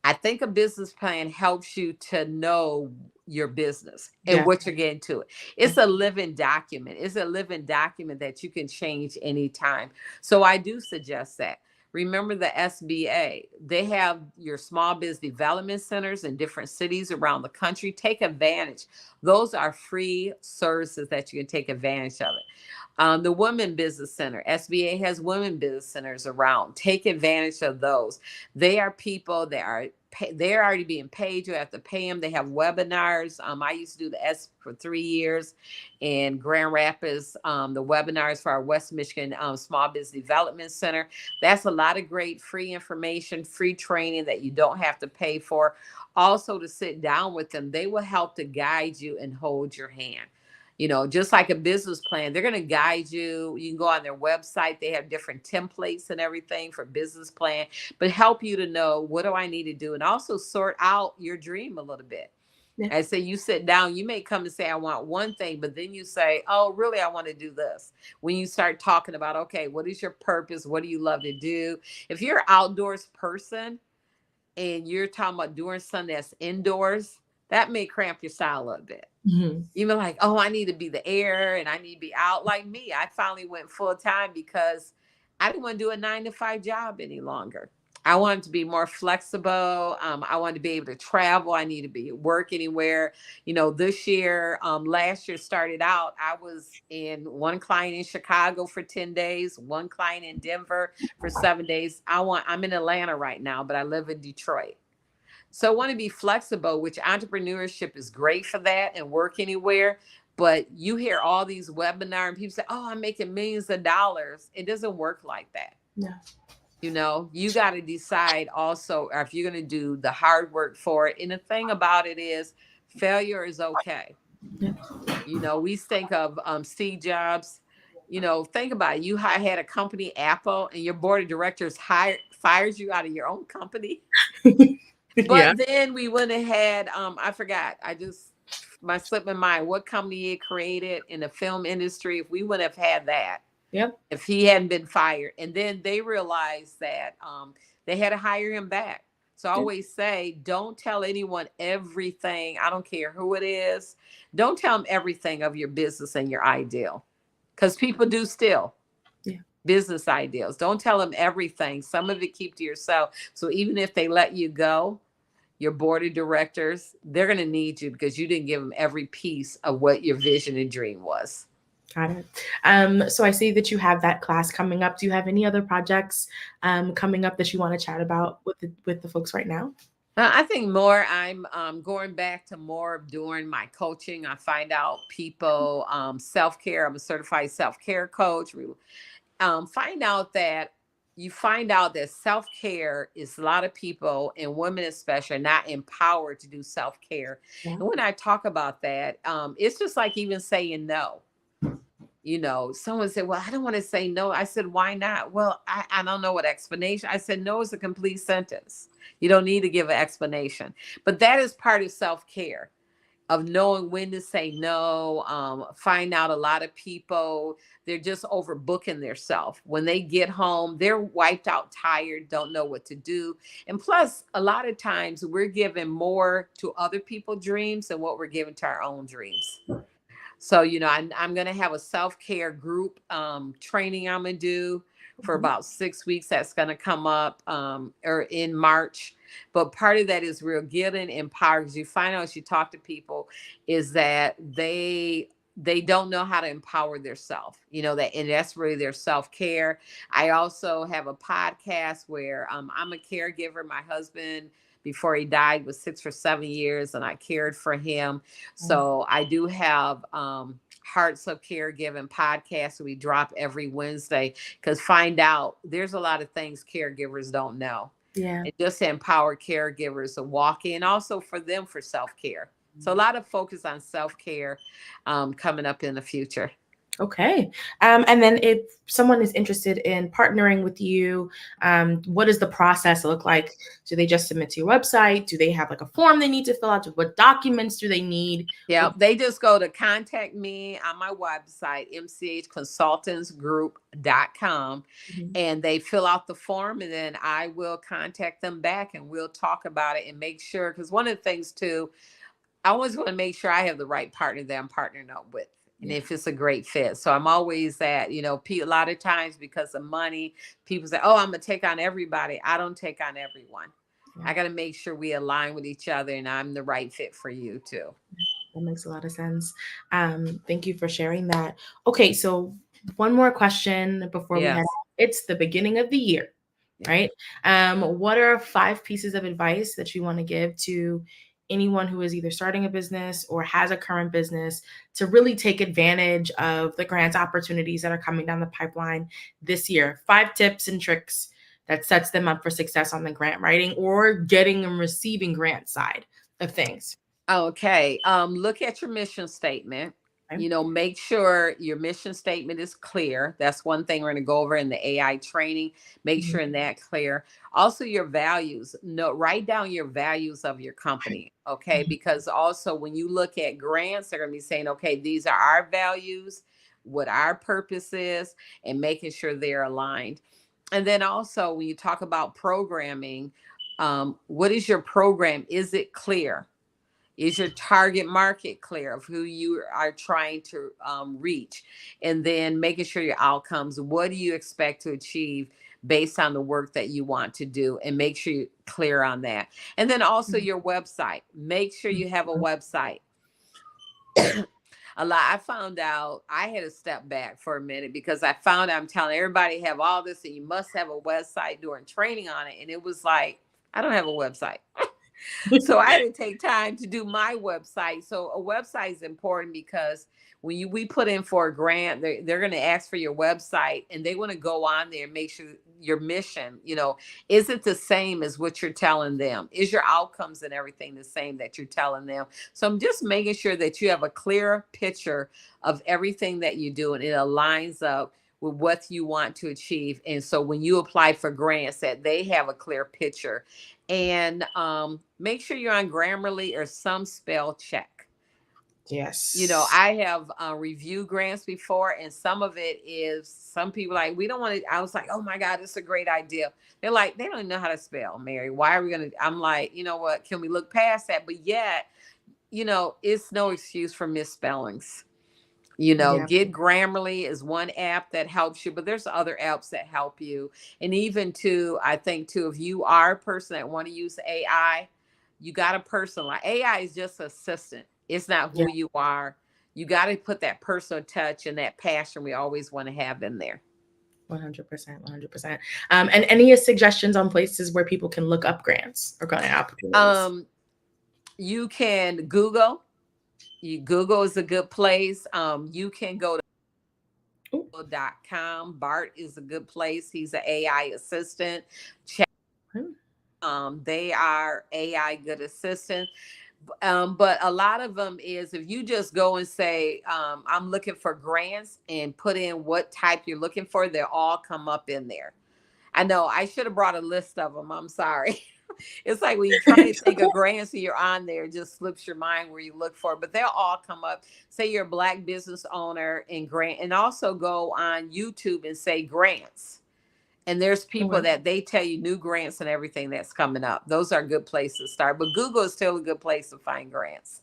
I think a business plan helps you to know your business and what you're getting to. It's a living document. It's a living document that you can change anytime. So I do suggest that. Remember the SBA. They have your small business development centers in different cities around the country. Take advantage. Those are free services that you can take advantage of it. The Women Business Center, SBA has women business centers around. Take advantage of those. They are people that are they're already being paid. You have to pay them. They have webinars. I used to do the S for 3 years in Grand Rapids. The webinars for our West Michigan Small Business Development Center. That's a lot of great free information, free training that you don't have to pay for. Also, to sit down with them, they will help to guide you and hold your hand. You know, just like a business plan, they're going to guide you. You can go on their website. They have different templates and everything for business plan, but help you to know, what do I need to do? And also sort out your dream a little bit. Yeah. I say, you sit down, you may come and say, I want one thing, but then you say, oh, really, I want to do this. When you start talking about, okay, what is your purpose? What do you love to do? If you're an outdoors person and you're talking about doing something that's indoors, that may cramp your style a little bit. Mm-hmm. You're like, oh, I need to be the air and I need to be out. Like me, I finally went full time because I didn't want to do a 9-to-5 job any longer. I wanted to be more flexible. I wanted to be able to travel. I need to be at work anywhere. You know, this year, last year started out, I was in one client in Chicago for 10 days, one client in Denver for 7 days. I'm in Atlanta right now, but I live in Detroit. So I want to be flexible, which entrepreneurship is great for that, and work anywhere. But you hear all these webinars and people say, oh, I'm making millions of dollars. It doesn't work like that. No. You know, you got to decide also if you're going to do the hard work for it. And the thing about it is, failure is okay. Yeah. You know, we think of Steve Jobs. You know, think about it. You had a company, Apple, and your board of directors fires you out of your own company. But then we went ahead. I forgot. My slip my mind. What company he created in the film industry? If we would have had that, if he hadn't been fired, and then they realized that they had to hire him back. So I always say, don't tell anyone everything. I don't care who it is. Don't tell them everything of your business and your ideal, because people do still. Business ideals. Don't tell them everything. Some of it keep to yourself. So even if they let you go, your board of directors, they're going to need you because you didn't give them every piece of what your vision and dream was. Got it. So I see that you have that class coming up. Do you have any other projects coming up that you want to chat about with the folks right now? I think more, I'm going back to more of doing my coaching. I find out people, self-care. I'm a certified self-care coach. Find out that self-care is a lot of people, and women especially, are not empowered to do self-care. Yeah. And when I talk about that, it's just like even saying no. You know, someone said, well, I don't want to say no. I said, why not? Well, I don't know what explanation. I said, no is a complete sentence. You don't need to give an explanation. But that is part of self-care, of knowing when to say no. Find out a lot of people, they're just overbooking themselves. When they get home, they're wiped out, tired, don't know what to do. And plus, a lot of times we're giving more to other people's dreams than what we're giving to our own dreams. So, you know, I'm going to have a self-care group training I'm going to do for about 6 weeks. That's going to come up or in March. But part of that is real getting empowered, because you find out as you talk to people is that they don't know how to empower themselves, you know, and that's really their self-care. I also have a podcast where I'm a caregiver. My husband, before he died, was 6 or 7 years, and I cared for him. So I do have Hearts of Caregiving podcast we drop every Wednesday, because find out there's a lot of things caregivers don't know. Yeah. And just to empower caregivers to walk in, also for them for self-care. So a lot of focus on self-care coming up in the future. Okay. And then if someone is interested in partnering with you, what does the process look like? Do they just submit to your website? Do they have like a form they need to fill out? What documents do they need? Yeah, they just go to contact me on my website, mchconsultantsgroup.com, and they fill out the form, and then I will contact them back and we'll talk about it and make sure, because one of the things too, I always want to make sure I have the right partner that I'm partnering up with. And if it's a great fit. So I'm always at, a lot of times because of money, people say, oh, I'm going to take on everybody. I don't take on everyone. I got to make sure we align with each other and I'm the right fit for you too. That makes a lot of sense. Thank you for sharing that. Okay. So one more question before we head out. It's the beginning of the year, right? What are 5 pieces of advice that you want to give to anyone who is either starting a business or has a current business to really take advantage of the grants opportunities that are coming down the pipeline this year? 5 tips and tricks that sets them up for success on the grant writing or getting and receiving grant side of things. Okay. Look at your mission statement. Make sure your mission statement is clear. That's one thing we're going to go over in the AI training. Make sure in that clear. Also your values. Write down your values of your company. Okay. Because also when you look at grants, they're going to be saying, okay, these are our values, what our purpose is, and making sure they're aligned. And then also when you talk about programming, what is your program? Is it clear? Is your target market clear of who you are trying to reach? And then making sure your outcomes, what do you expect to achieve based on the work that you want to do? And make sure you're clear on that. And then also your website. Make sure you have a website. I found out I had to step back for a minute because I found I'm telling everybody have all this and you must have a website, doing training on it. And it was like, I don't have a website. So I had to take time to do my website. So a website is important because when we put in for a grant, they're going to ask for your website and they want to go on there and make sure your mission, is it the same as what you're telling them? Is your outcomes and everything the same that you're telling them? So I'm just making sure that you have a clear picture of everything that you do and it aligns up with what you want to achieve. And so when you apply for grants, that they have a clear picture. And make sure you're on Grammarly or some spell check. Yes. I have reviewed grants before, and some of it is some people like, we don't want to. I was like, oh my God, it's a great idea. They're like, they don't even know how to spell, Mary. Why are we going to? I'm like, you know what? Can we look past that? But yet, it's no excuse for misspellings. Get Grammarly is one app that helps you, but there's other apps that help you. And even I think if you are a person that want to use AI, you got to personalize. AI is just assistant. It's not who you are. You got to put that personal touch and that passion we always want to have in there. 100%, 100%. And any suggestions on places where people can look up grants or grant opportunities? You can Google. Google is a good place. You can go to Google.com. Bart is a good place. He's an AI assistant. They are AI good assistant. But a lot of them is if you just go and say, I'm looking for grants and put in what type you're looking for, they'll all come up in there. I know I should have brought a list of them. I'm sorry. It's like when you're trying to think of grants and you're on there, it just slips your mind where you look for it. But they'll all come up. Say you're a Black business owner and grant, and also go on YouTube and say grants. And there's people that they tell you new grants and everything that's coming up. Those are good places to start. But Google is still a good place to find grants.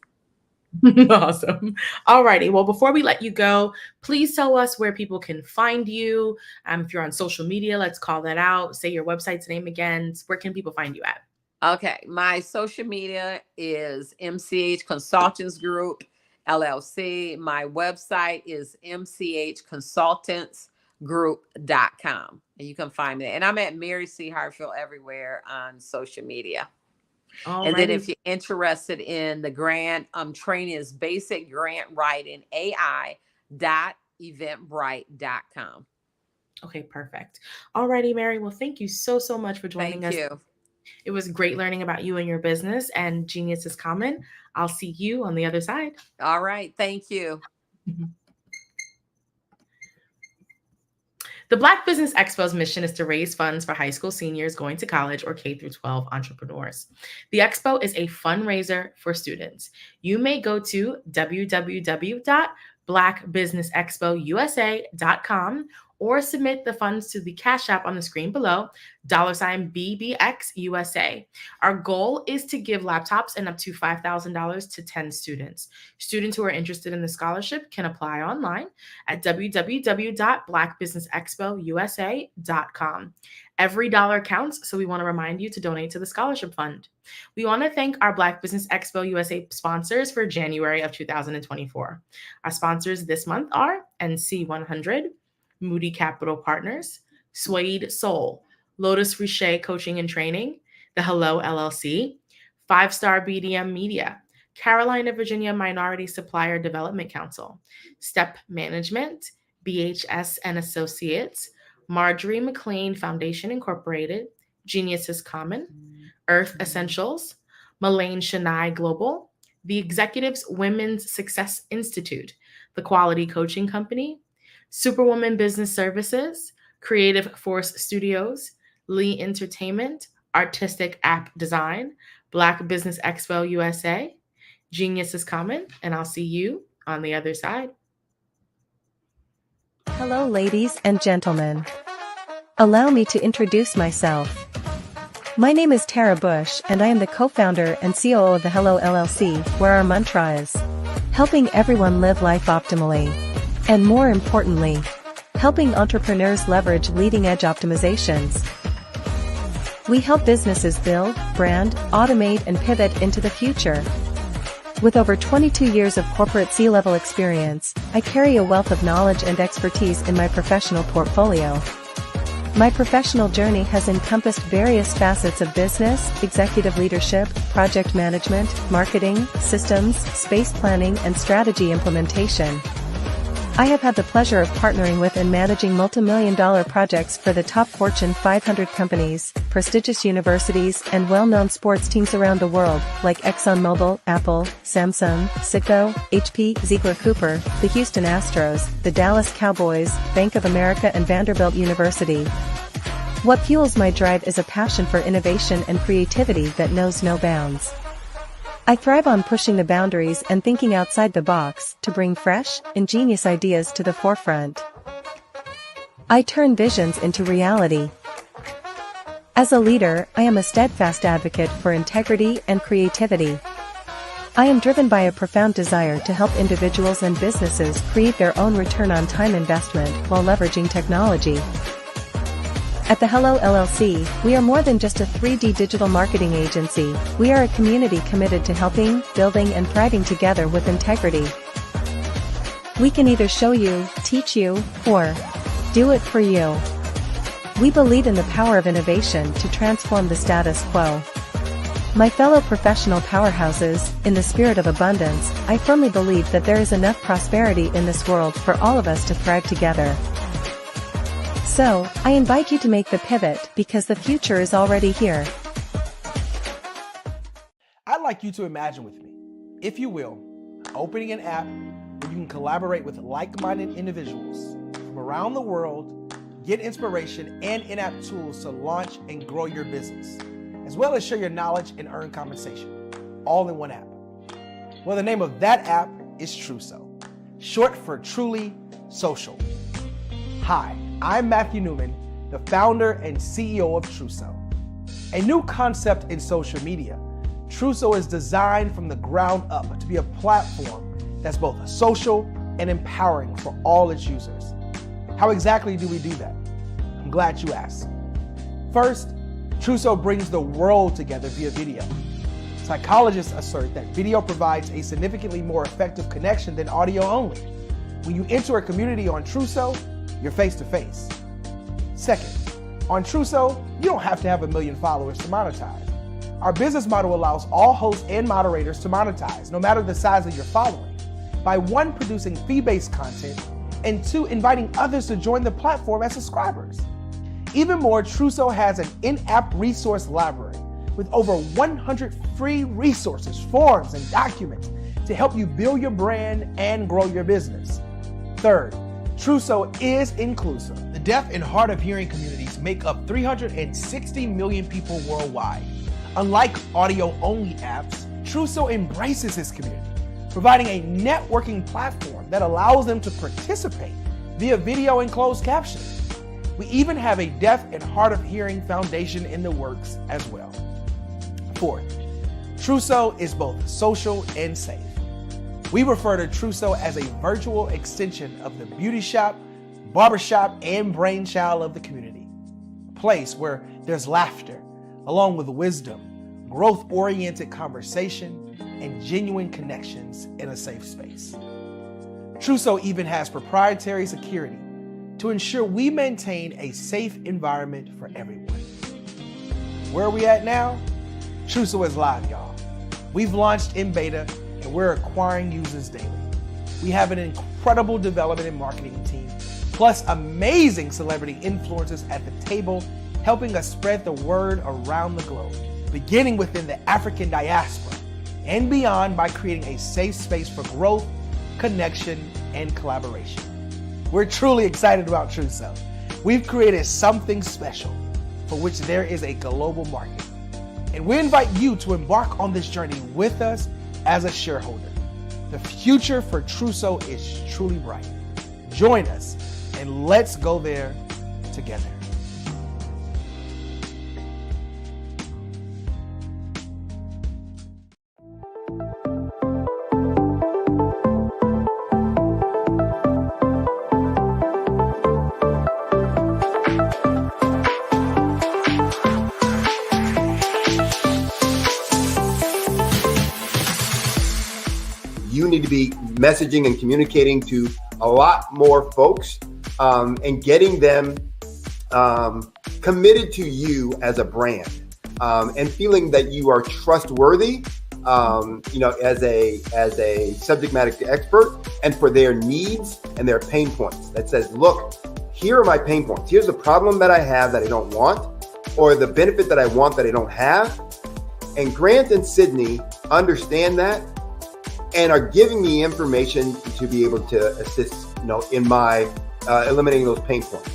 Awesome. All righty. Well, before we let you go, please tell us where people can find you. If you're on social media, let's call that out. Say your website's name again. Where can people find you at? Okay. My social media is MCH Consultants Group, LLC. My website is mchconsultantsgroup.com. And you can find me. And I'm at Mary C. Hartfield everywhere on social media. And then if you're interested in the grant, training is basic grant writing, AI, www.eventbrite.com. Okay, perfect. Alrighty, Mary. Well, thank you so much for joining us. Thank you. It was great learning about you and your business, and genius is common. I'll see you on the other side. All right. Thank you. The Black Business Expo's mission is to raise funds for high school seniors going to college or K-12 entrepreneurs. The expo is a fundraiser for students. You may go to www.blackbusinessexpousa.com or submit the funds to the Cash App on the screen below, $BBXUSA. Our goal is to give laptops and up to $5,000 to 10 students. Students who are interested in the scholarship can apply online at www.blackbusinessexpousa.com. Every dollar counts, so we want to remind you to donate to the scholarship fund. We want to thank our Black Business Expo USA sponsors for January of 2024. Our sponsors this month are NC100, Moody Capital Partners, Suede Soul, Lotus Riche Coaching and Training, The Hello LLC, 5-Star BDM Media, Carolina, Virginia Minority Supplier Development Council, Step Management, BHS and Associates, Marjorie McLean Foundation Incorporated, Genius is Common, Earth Essentials, Malane Shania Global, The Executives Women's Success Institute, The Quality Coaching Company, Superwoman Business Services, Creative Force Studios, Lee Entertainment, Artistic App Design, Black Business Expo USA, Genius is Common, and I'll see you on the other side. Hello, ladies and gentlemen. Allow me to introduce myself. My name is Tara Bush, and I am the co-founder and COO of the Hello LLC, where our mantra is helping everyone live life optimally. And more importantly, helping entrepreneurs leverage leading-edge optimizations. We help businesses build, brand, automate, and pivot into the future. With over 22 years of corporate C-level experience, I carry a wealth of knowledge and expertise in my professional portfolio. My professional journey has encompassed various facets of business, executive leadership, project management, marketing, systems, space planning, and strategy implementation. I have had the pleasure of partnering with and managing multi-million-dollar projects for the top Fortune 500 companies, prestigious universities, and well-known sports teams around the world, like ExxonMobil, Apple, Samsung, Citgo, HP, Ziegler Cooper, the Houston Astros, the Dallas Cowboys, Bank of America, and Vanderbilt University. What fuels my drive is a passion for innovation and creativity that knows no bounds. I thrive on pushing the boundaries and thinking outside the box to bring fresh, ingenious ideas to the forefront. I turn visions into reality. As a leader, I am a steadfast advocate for integrity and creativity. I am driven by a profound desire to help individuals and businesses create their own return on time investment while leveraging technology. At the Hello LLC, we are more than just a 3D digital marketing agency. We are a community committed to helping, building, and thriving together with integrity. We can either show you, teach you, or do it for you. We believe in the power of innovation to transform the status quo. My fellow professional powerhouses, in the spirit of abundance, I firmly believe that there is enough prosperity in this world for all of us to thrive together. So, I invite you to make the pivot because the future is already here. I'd like you to imagine with me, if you will, opening an app where you can collaborate with like-minded individuals from around the world, get inspiration and in-app tools to launch and grow your business, as well as share your knowledge and earn compensation, all in one app. Well, the name of that app is Truso, short for Truly Social. Hi, I'm Matthew Newman, the founder and CEO of Truso. A new concept in social media, Truso is designed from the ground up to be a platform that's both social and empowering for all its users. How exactly do we do that? I'm glad you asked. First, Truso brings the world together via video. Psychologists assert that video provides a significantly more effective connection than audio only. When you enter a community on Truso, you're face-to-face. Second, on Truso, you don't have to have 1 million followers to monetize. Our business model allows all hosts and moderators to monetize, no matter the size of your following. by one, producing fee-based content, and two, inviting others to join the platform as subscribers. Even more, Truso has an in-app resource library with over 100 free resources, forms, and documents to help you build your brand and grow your business. Third, Truso is inclusive. The deaf and hard of hearing communities make up 360 million people worldwide. Unlike audio-only apps, Truso embraces this community, providing a networking platform that allows them to participate via video and closed captioning. We even have a deaf and hard of hearing foundation in the works as well. Fourth, Truso is both social and safe. We refer to Truso as a virtual extension of the beauty shop, barbershop, and brainchild of the community. A place where there's laughter, along with wisdom, growth-oriented conversation, and genuine connections in a safe space. Truso even has proprietary security to ensure we maintain a safe environment for everyone. Where are we at now? Truso is live, y'all. We've launched in beta and we're acquiring users daily. We have an incredible development and marketing team, plus amazing celebrity influencers at the table, helping us spread the word around the globe, beginning within the African diaspora and beyond by creating a safe space for growth, connection, and collaboration. We're truly excited about Truso. We've created something special for which there is a global market. And we invite you to embark on this journey with us as a shareholder. The future for Truso is truly bright. Join us and let's go there together. You need to be messaging and communicating to a lot more folks and getting them committed to you as a brand and feeling that you are trustworthy, as a subject matter expert, and for their needs and their pain points. That says, look, here are my pain points. Here's the problem that I have that I don't want, or the benefit that I want that I don't have. And Grant and Sydney understand that and are giving me information to be able to assist, in my eliminating those pain points.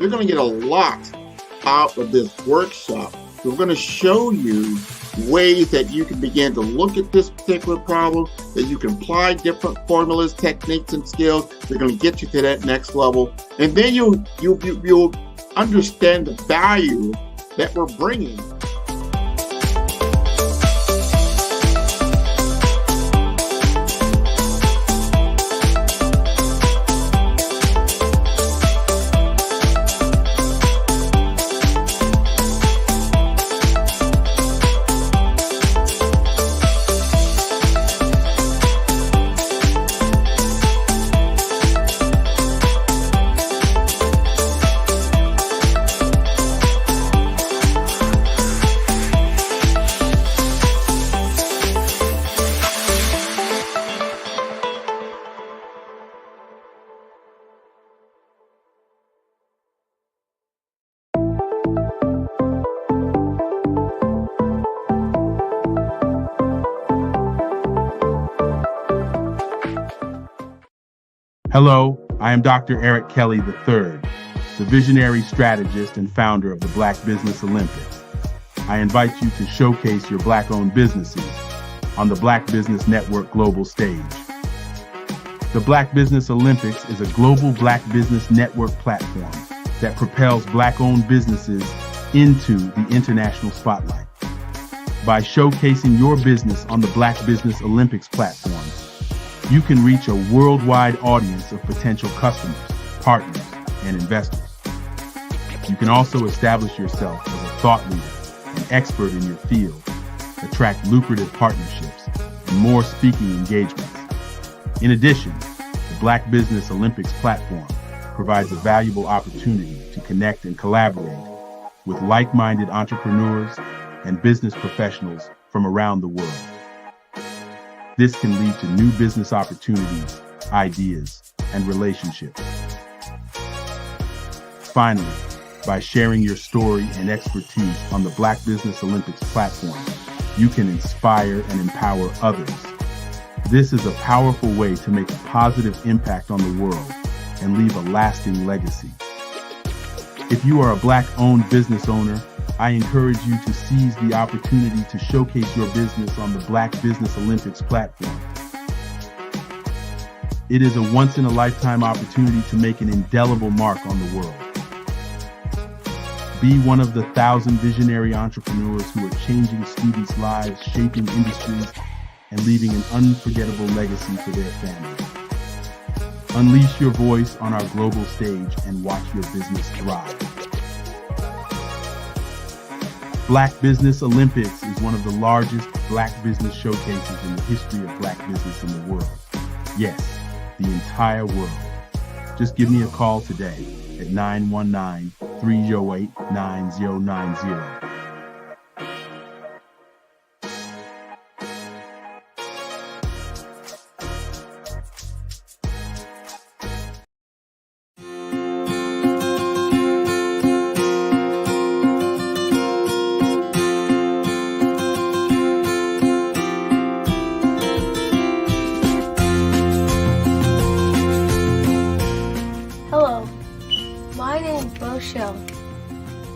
You're going to get a lot out of this workshop. We're going to show you ways that you can begin to look at this particular problem, that you can apply different formulas, techniques, and skills. They're going to get you to that next level. And then you'll understand the value that we're bringing. Hello, I am Dr. Eric Kelly III, the visionary strategist and founder of the Black Business Olympics. I invite you to showcase your Black-owned businesses on the Black Business Network global stage. The Black Business Olympics is a global Black Business Network platform that propels Black-owned businesses into the international spotlight. By showcasing your business on the Black Business Olympics platform, you can reach a worldwide audience of potential customers, partners, and investors. You can also establish yourself as a thought leader expert in your field, attract lucrative partnerships, and more speaking engagements. In addition, the Black Business Olympics platform provides a valuable opportunity to connect and collaborate with like-minded entrepreneurs and business professionals from around the world. This can lead to new business opportunities, ideas, and relationships. Finally, by sharing your story and expertise on the Black Business Olympics platform, you can inspire and empower others. This is a powerful way to make a positive impact on the world and leave a lasting legacy. If you are a Black-owned business owner, I encourage you to seize the opportunity to showcase your business on the Black Business Olympics platform. It is a once-in-a-lifetime opportunity to make an indelible mark on the world. Be one of the 1,000 visionary entrepreneurs who are changing students' lives, shaping industries, and leaving an unforgettable legacy for their families. Unleash your voice on our global stage and watch your business thrive. Black Business Olympics is one of the largest Black business showcases in the history of Black business in the world. Yes, the entire world. Just give me a call today at 919-308-9090.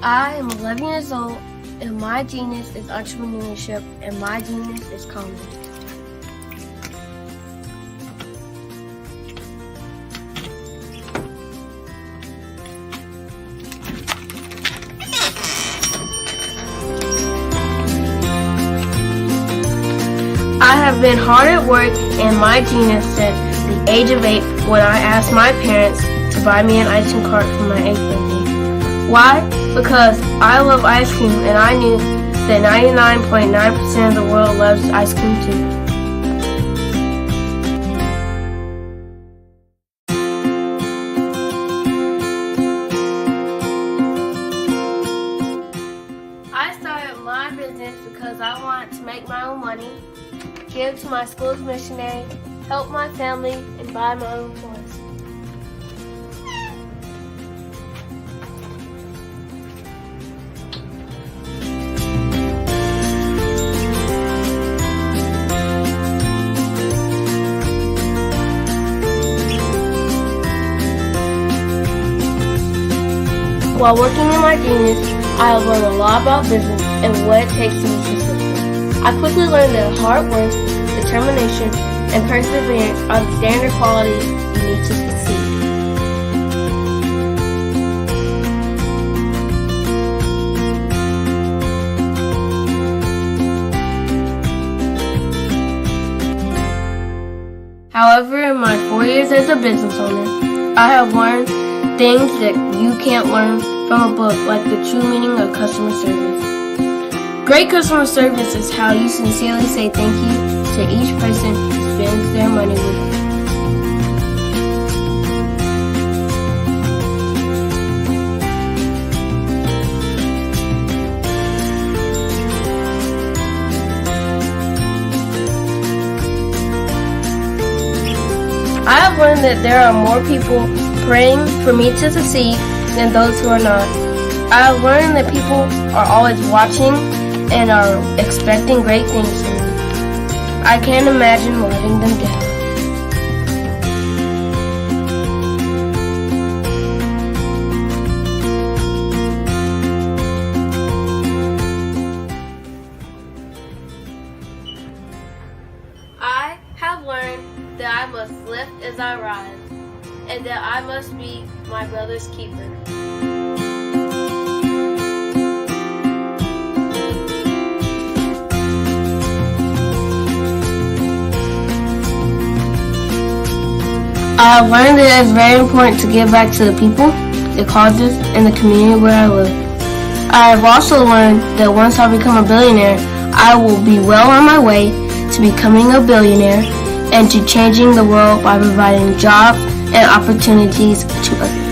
I am 11 years old, and my genius is entrepreneurship, and my genius is calmness. I have been hard at work, and my genius said at the age of 8 when I asked my parents to buy me an ice cream cart for my 8th birthday. Why? Because I love ice cream, and I knew that 99.9% of the world loves ice cream too. I started my business because I wanted to make my own money, give to my school's missionary, help my family, and buy my own toys. While working in my genius, I have learned a lot about business and what it takes to be successful. I quickly learned that hard work, determination, and perseverance are the standard qualities you need to succeed. However, in my 4 years as a business owner, I have learned things that you can't learn from a book, like the true meaning of customer service. Great customer service is how you sincerely say thank you to each person who spends their money with you. I have learned that there are more people praying for me to succeed than those who are not. I have learned that people are always watching and are expecting great things from me. I can't imagine letting them down. I have learned that I must lift as I rise, and that I must be my brother's keeper. I have learned that it is very important to give back to the people, the causes, and the community where I live. I I have also learned that once I become a billionaire, I will be well on my way to becoming a billionaire and to changing the world by providing jobs and opportunities to others.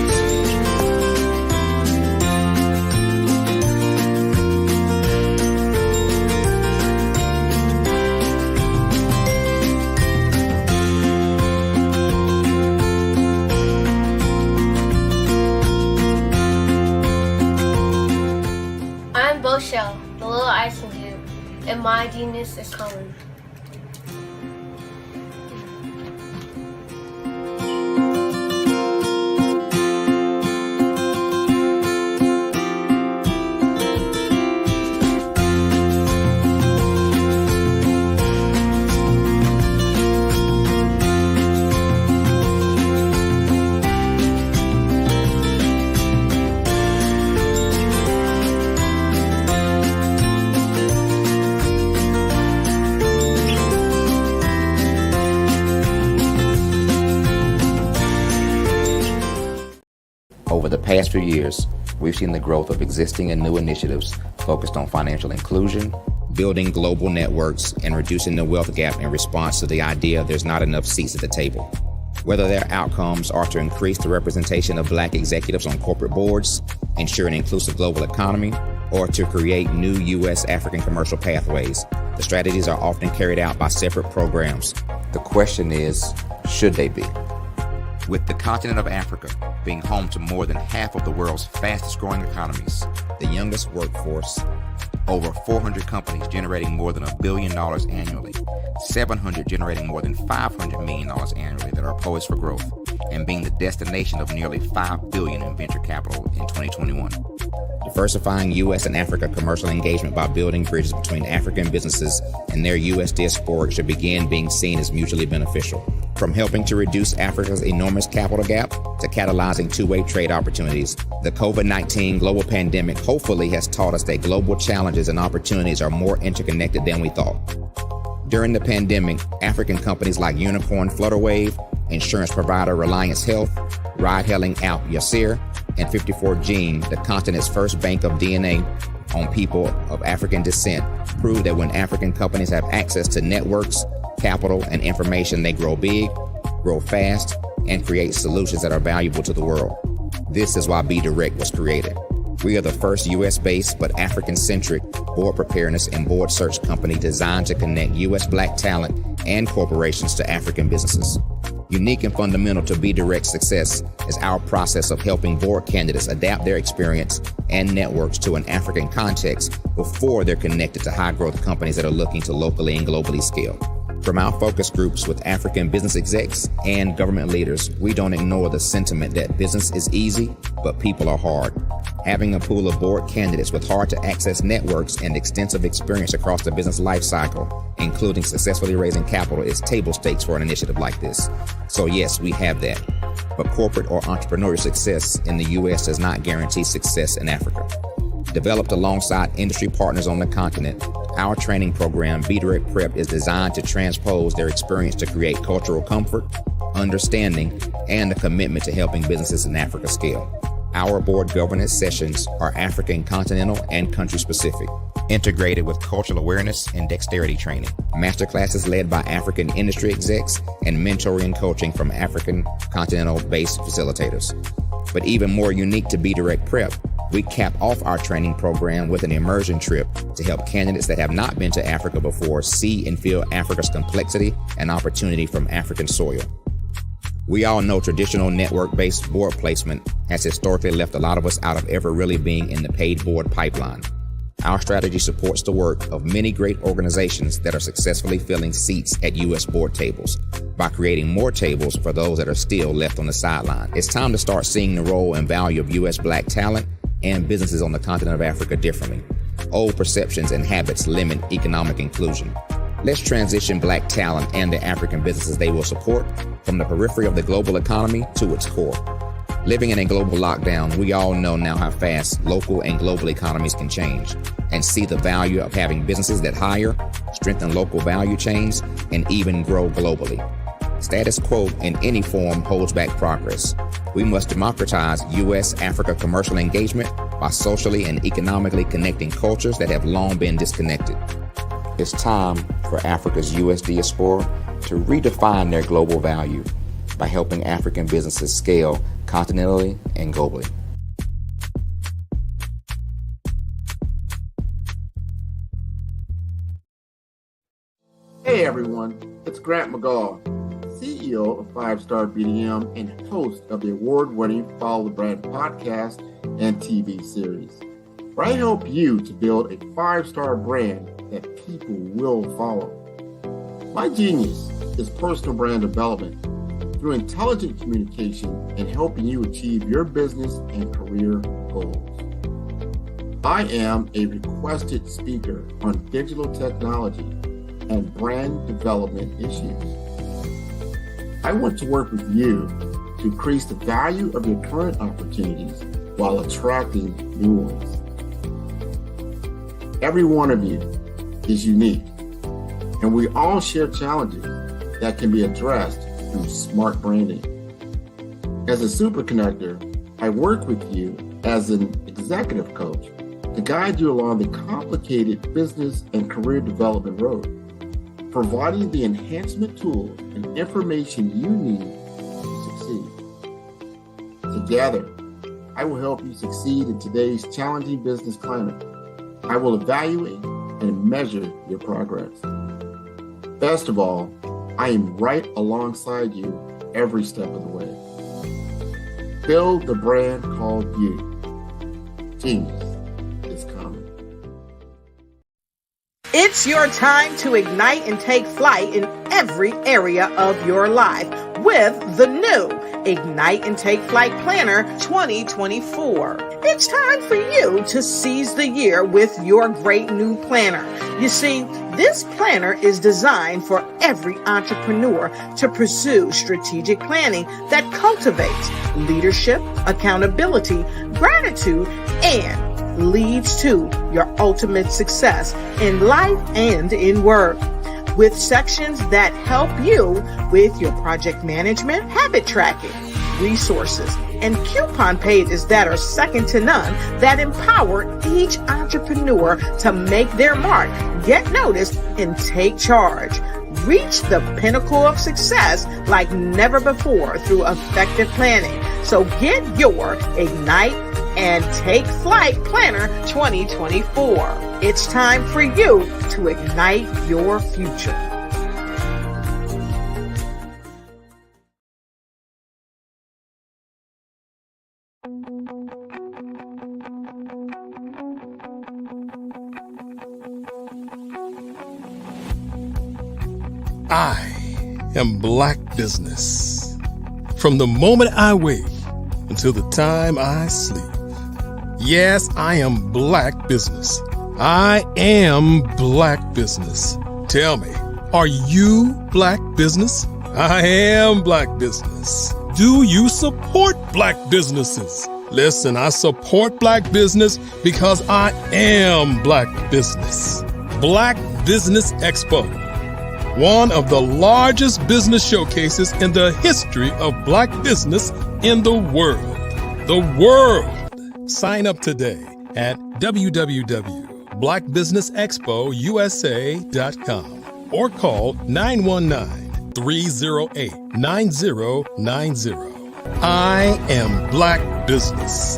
I'm Boshell, the little icing cube, and my genius is coming. Over the past few years, we've seen the growth of existing and new initiatives focused on financial inclusion, building global networks, and reducing the wealth gap in response to the idea there's not enough seats at the table. Whether their outcomes are to increase the representation of Black executives on corporate boards, ensure an inclusive global economy, or to create new U.S. African commercial pathways, the strategies are often carried out by separate programs. The question is, should they be? With the continent of Africa being home to more than half of the world's fastest growing economies, the youngest workforce, over 400 companies generating more than $1 billion annually, 700 generating more than $500 million annually that are poised for growth, and being the destination of nearly $5 billion in venture capital in 2021. Diversifying U.S. and Africa commercial engagement by building bridges between African businesses and their U.S. diaspora should begin being seen as mutually beneficial. From helping to reduce Africa's enormous capital gap to catalyzing two-way trade opportunities, the COVID-19 global pandemic hopefully has taught us that global challenges and opportunities are more interconnected than we thought. During the pandemic, African companies like Unicorn Flutterwave, insurance provider Reliance Health, ride-hailing app Yasir, and 54Gene, the continent's first bank of DNA on people of African descent, prove that when African companies have access to networks, capital, and information, they grow big, grow fast, and create solutions that are valuable to the world. This is why Be Direct was created. We are the first U.S.-based but African-centric board preparedness and board search company designed to connect U.S. Black talent and corporations to African businesses. Unique and fundamental to Be Direct's success is our process of helping board candidates adapt their experience and networks to an African context before they're connected to high-growth companies that are looking to locally and globally scale. From our focus groups with African business execs and government leaders, we don't ignore the sentiment that business is easy, but people are hard. Having a pool of board candidates with hard-to-access networks and extensive experience across the business life cycle, including successfully raising capital, is table stakes for an initiative like this. So yes, we have that. But corporate or entrepreneurial success in the U.S. does not guarantee success in Africa. Developed alongside industry partners on the continent, our training program, Be Direct Prep, is designed to transpose their experience to create cultural comfort, understanding, and a commitment to helping businesses in Africa scale. Our board governance sessions are African, continental, and country-specific, integrated with cultural awareness and dexterity training, masterclasses led by African industry execs, and mentoring and coaching from African continental-based facilitators. But even more unique to Be Direct Prep, we cap off our training program with an immersion trip to help candidates that have not been to Africa before see and feel Africa's complexity and opportunity from African soil. We all know traditional network-based board placement has historically left a lot of us out of ever really being in the paid board pipeline. Our strategy supports the work of many great organizations that are successfully filling seats at U.S. board tables by creating more tables for those that are still left on the sideline. It's time to start seeing the role and value of U.S. Black talent and businesses on the continent of Africa differently. Old perceptions and habits limit economic inclusion. Let's transition Black talent and the African businesses they will support from the periphery of the global economy to its core. Living in a global lockdown, we all know now how fast local and global economies can change, and see the value of having businesses that hire, strengthen local value chains, and even grow globally. Status quo in any form holds back progress. We must democratize U.S.-Africa commercial engagement by socially and economically connecting cultures that have long been disconnected. It's time for Africa's U.S. diaspora to redefine their global value by helping African businesses scale continentally and globally. Hey everyone, it's Grant McGaw, CEO of 5-Star BDM and host of the award-winning Follow the Brand podcast and TV series, where I help you to build a 5-star brand that people will follow. My genius is personal brand development through intelligent communication and helping you achieve your business and career goals. I am a requested speaker on digital technology and brand development issues. I want to work with you to increase the value of your current opportunities while attracting new ones. Every one of you is unique, and we all share challenges that can be addressed through smart branding. As a super connector, I work with you as an executive coach to guide you along the complicated business and career development road, providing the enhancement tools and information you need to succeed. Together, I will help you succeed in today's challenging business climate. I will evaluate and measure your progress. Best of all, I am right alongside you every step of the way. Build the brand called you. Genius is coming. It's your time to ignite and take flight in every area of your life with the new Ignite and Take Flight Planner 2024. It's time for you to seize the year with your great new planner. You see, this planner is designed for every entrepreneur to pursue strategic planning that cultivates leadership, accountability, gratitude, and leads to your ultimate success in life and in work, with sections that help you with your project management, habit tracking, resources, and coupon pages that are second to none that empower each entrepreneur to make their mark, get noticed, and take charge. Reach the pinnacle of success like never before through effective planning. So get your Ignite and Take Flight Planner 2024. It's time for you to ignite your future. I am Black Business. From the moment I wake until the time I sleep. Yes, I am Black Business. I am Black Business. Tell me, are you Black Business? I am Black Business. Do you support Black businesses? Listen, I support Black business because I am Black Business. Black Business Expo, one of the largest business showcases in the history of Black business in the world. The world! Sign up today at www.blackbusinessexpousa.com or call 919-308-9090. I am Black Business.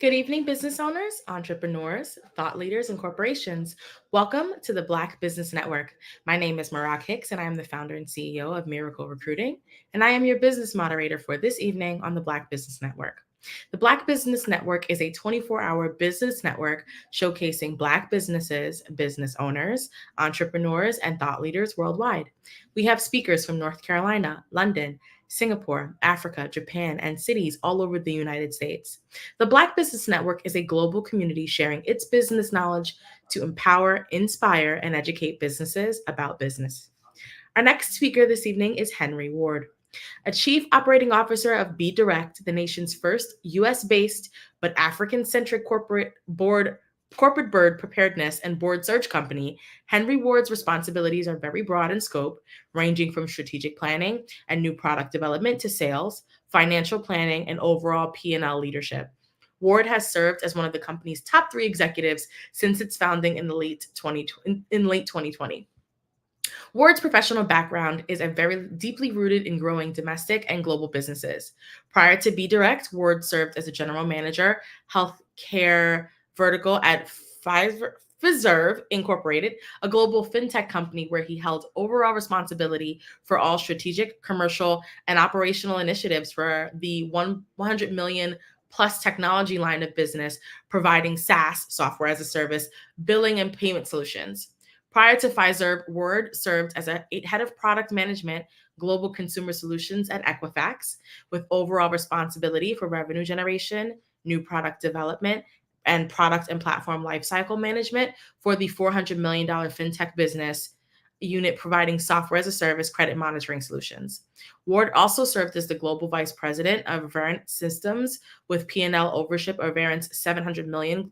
Good evening, business owners, entrepreneurs, thought leaders, and corporations. Welcome to the Black Business Network. My name is Marak Hicks, and I am the founder and CEO of Miracle Recruiting, and I am your business moderator for this evening on the Black Business Network. The Black Business Network is a 24-hour business network showcasing Black businesses, business owners, entrepreneurs, and thought leaders worldwide. We have speakers from North Carolina, London, Singapore, Africa, Japan, and cities all over the United States. The Black Business Network is a global community sharing its business knowledge to empower, inspire, and educate businesses about business. Our next speaker this evening is Henry Ward. a Chief Operating Officer of Be Direct, the nation's first US-based but African-centric corporate bird preparedness and board search company. Henry Ward's responsibilities are very broad in scope, ranging from strategic planning and new product development to sales, financial planning, and overall P&L leadership. Ward has served as one of the company's top 3 executives since its founding in late 2020. Ward's professional background is very deeply rooted in growing domestic and global businesses. Prior to Be Direct, Ward served as a general manager, healthcare vertical at Fiserv Incorporated, a global fintech company where he held overall responsibility for all strategic, commercial, and operational initiatives for the 100 million plus technology line of business, providing SaaS, software as a service, billing and payment solutions. Prior to Fiserv, Ward served as a head of product management, global consumer solutions at Equifax, with overall responsibility for revenue generation, new product development, and product and platform lifecycle management for the $400 million fintech business unit providing software as a service credit monitoring solutions. Ward also served as the global vice president of Verint Systems with P&L ownership of Verint's $700 million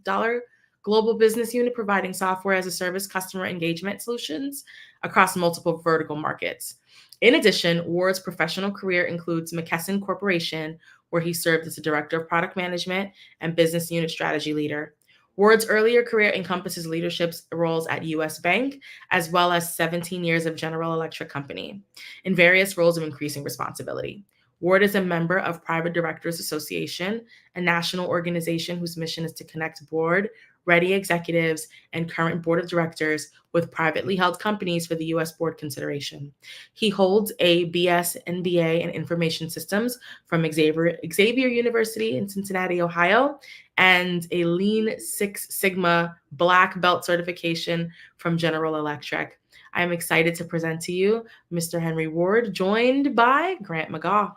global business unit providing software as a service customer engagement solutions across multiple vertical markets. In addition, Ward's professional career includes McKesson Corporation, where he served as a director of product management and business unit strategy leader. Ward's earlier career encompasses leadership roles at U.S. Bank, as well as 17 years of General Electric Company, in various roles of increasing responsibility. Ward is a member of Private Directors Association, a national organization whose mission is to connect board-ready executives and current board of directors with privately held companies for the U.S. board consideration. He holds a BS MBA in Information Systems from Xavier University in Cincinnati, Ohio, and a Lean Six Sigma Black Belt certification from General Electric. I am excited to present to you Mr. Henry Ward, joined by Grant McGaugh.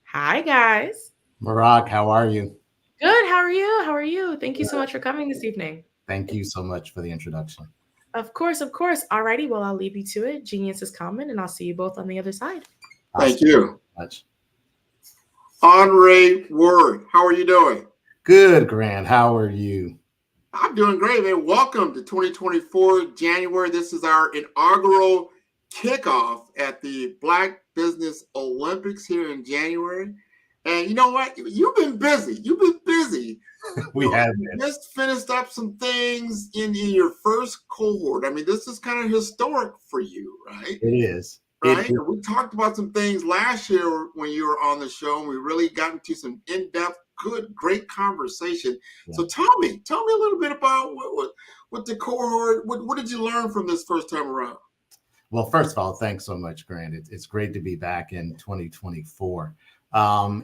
Hi, guys. Marak, how are you? Good. How are you? How are you? Thank you so much for coming this evening. Thank you so much for the introduction. Of course, of course. Alrighty, well, I'll leave you to it. Genius is common, and I'll see you both on the other side. Thank you. Much. Henry Ward, how are you doing? Good, Grant. How are you? I'm doing great, man. Welcome to 2024 January. This is our inaugural kickoff at the Black Business Olympics here in January. And you know what? You've been busy. We have been. Just finished up some things in your first cohort. I mean, this is kind of historic for you, right? It is. Right? We talked about some things last year when you were on the show, and we really got into some in-depth, great conversation. Yeah. So tell me a little bit about what the cohort, what did you learn from this first time around? Well, first of all, thanks so much, Grant. It's great to be back in 2024.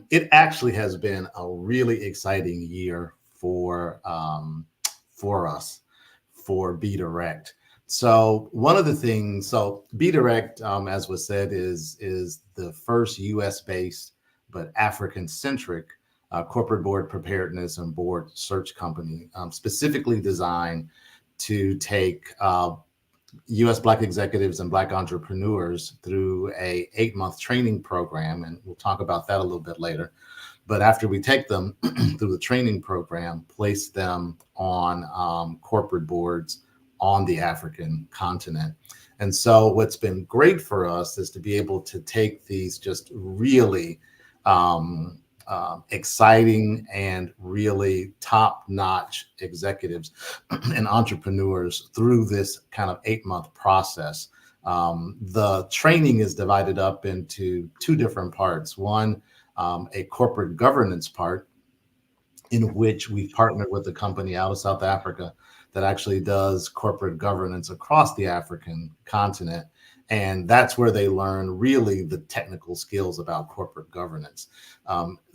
It actually has been a really exciting year for us, for Be Direct. So one of the things, Be Direct, as was said, is the first U.S.-based but African-centric corporate board preparedness and board search company, specifically designed to take U.S. Black executives and Black entrepreneurs through a 8-month training program, and we'll talk about that a little bit later. But after we take them through the training program, place them on corporate boards on the African continent. And so what's been great for us is to be able to take these just really exciting and really top-notch executives and entrepreneurs through this kind of 8-month process. The training is divided up into 2 different parts. One, a corporate governance part, in which we've partnered with a company out of South Africa that actually does corporate governance across the African continent. And that's where they learn really the technical skills about corporate governance.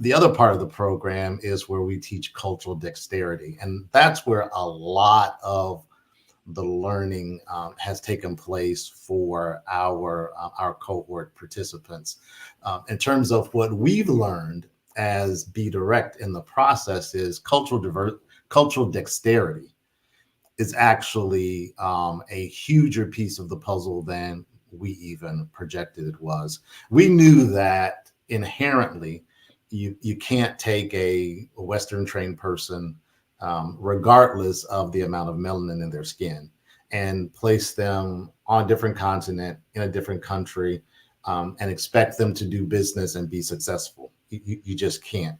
The other part of the program is where we teach cultural dexterity. And that's where a lot of the learning has taken place for our cohort participants. In terms of what we've learned as Be Direct in the process is cultural dexterity is actually a huger piece of the puzzle than we even projected it was. We knew that inherently you can't take a Western trained person, regardless of the amount of melanin in their skin, and place them on a different continent, in a different country, and expect them to do business and be successful. You just can't.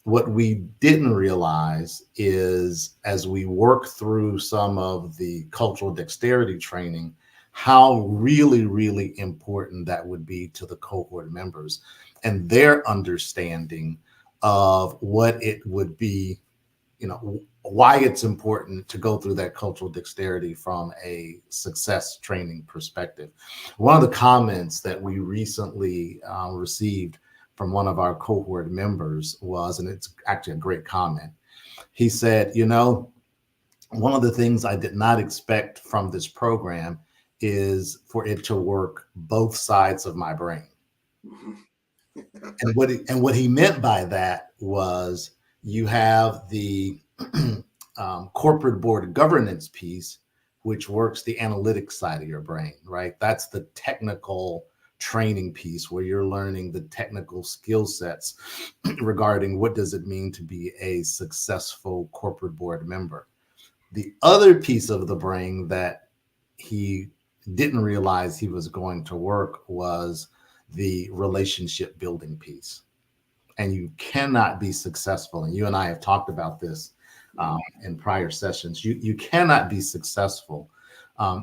What we didn't realize is, as we work through some of the cultural dexterity training, how really, really important that would be to the cohort members and their understanding of what it would be, why it's important to go through that cultural dexterity from a success training perspective. One of the comments that we recently received from one of our cohort members was, and it's actually a great comment, he said, one of the things I did not expect from this program is for it to work both sides of my brain. And what he meant by that was, you have the corporate board governance piece, which works the analytic side of your brain, right? That's the technical training piece where you're learning the technical skill sets regarding what does it mean to be a successful corporate board member. The other piece of the brain that he didn't realize he was going to work was the relationship building piece. And you cannot be successful, and you and I have talked about this in prior sessions, you cannot be successful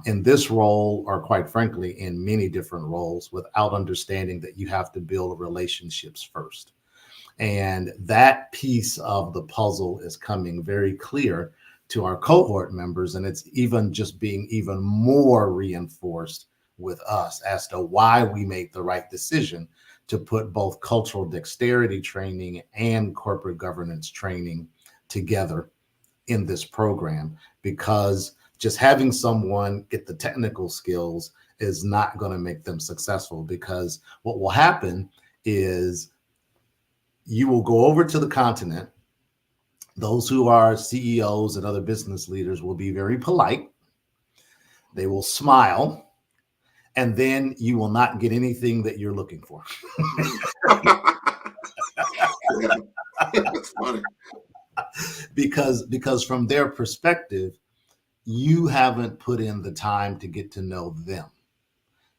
in this role, or quite frankly, in many different roles, without understanding that you have to build relationships first. And that piece of the puzzle is coming very clear to our cohort members, and it's even just being even more reinforced with us as to why we made the right decision to put both cultural dexterity training and corporate governance training together in this program, because just having someone get the technical skills is not going to make them successful. Because what will happen is you will go over to the continent. Those who are CEOs and other business leaders will be very polite. They will smile, and then you will not get anything that you're looking for. That's funny. Because from their perspective, you haven't put in the time to get to know them.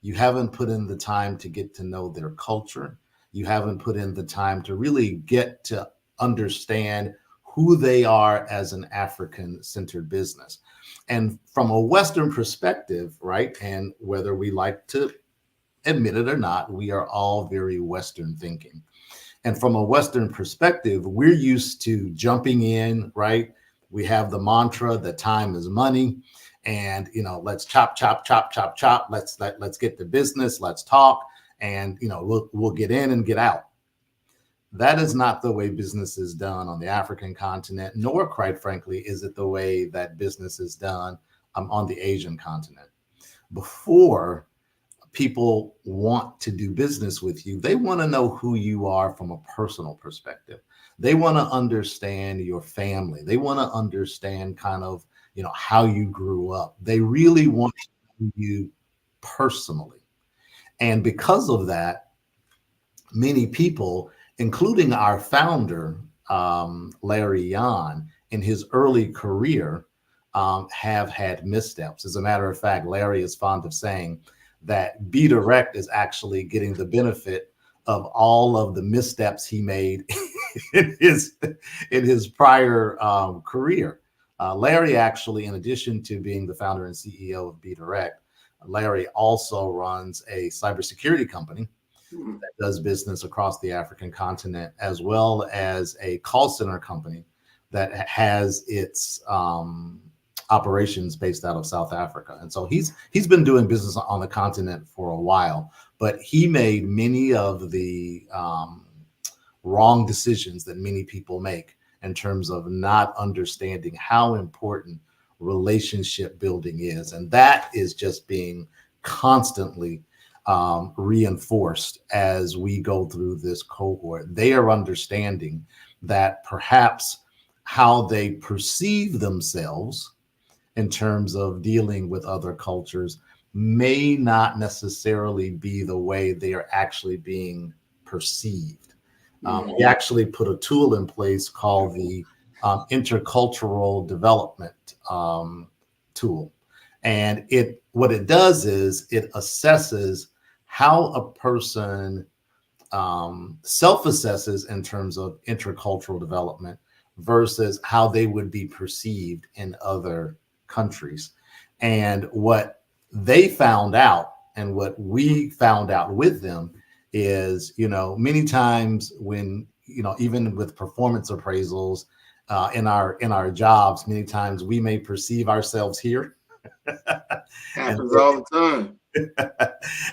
You haven't put in the time to get to know their culture. You haven't put in the time to really get to understand who they are as an African-centered business. And from a Western perspective, right, and whether we like to admit it or not, we are all very Western thinking. And from a Western perspective, we're used to jumping in, right? We have the mantra that time is money, and let's chop, chop, chop, chop, chop. Let's get to business. Let's talk, and we'll get in and get out. That is not the way business is done on the African continent, nor, quite frankly, is it the way that business is done on the Asian continent. Before people want to do business with you, they want to know who you are from a personal perspective. They want to understand your family. They want to understand kind of, how you grew up. They really want to know you personally. And because of that, many people, including our founder, Larry Yan, in his early career, have had missteps. As a matter of fact, Larry is fond of saying that Be Direct is actually getting the benefit of all of the missteps he made in his prior career. Larry actually, in addition to being the founder and CEO of Be Direct, Larry also runs a cybersecurity company that does business across the African continent, as well as a call center company that has its operations based out of South Africa. And so he's been doing business on the continent for a while, but he made many of the wrong decisions that many people make in terms of not understanding how important relationship building is. And that is just being constantly reinforced as we go through this cohort. They are understanding that perhaps how they perceive themselves in terms of dealing with other cultures may not necessarily be the way they are actually being perceived. We actually put a tool in place called the intercultural development tool. And what it does is it assesses how a person self-assesses in terms of intercultural development versus how they would be perceived in other countries. And what they found out and what we found out with them is, many times when, even with performance appraisals in our jobs, many times we may perceive ourselves here. Happens all the time.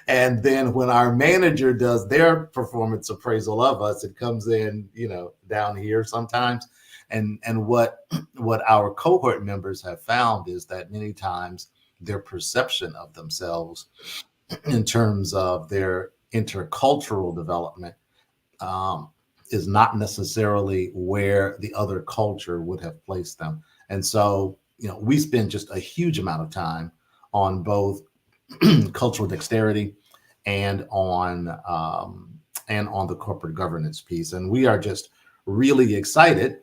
And then when our manager does their performance appraisal of us, it comes in, down here sometimes. And what our cohort members have found is that many times their perception of themselves in terms of their intercultural development is not necessarily where the other culture would have placed them. And so, we spend just a huge amount of time on both cultural dexterity and on the corporate governance piece. And we are just really excited,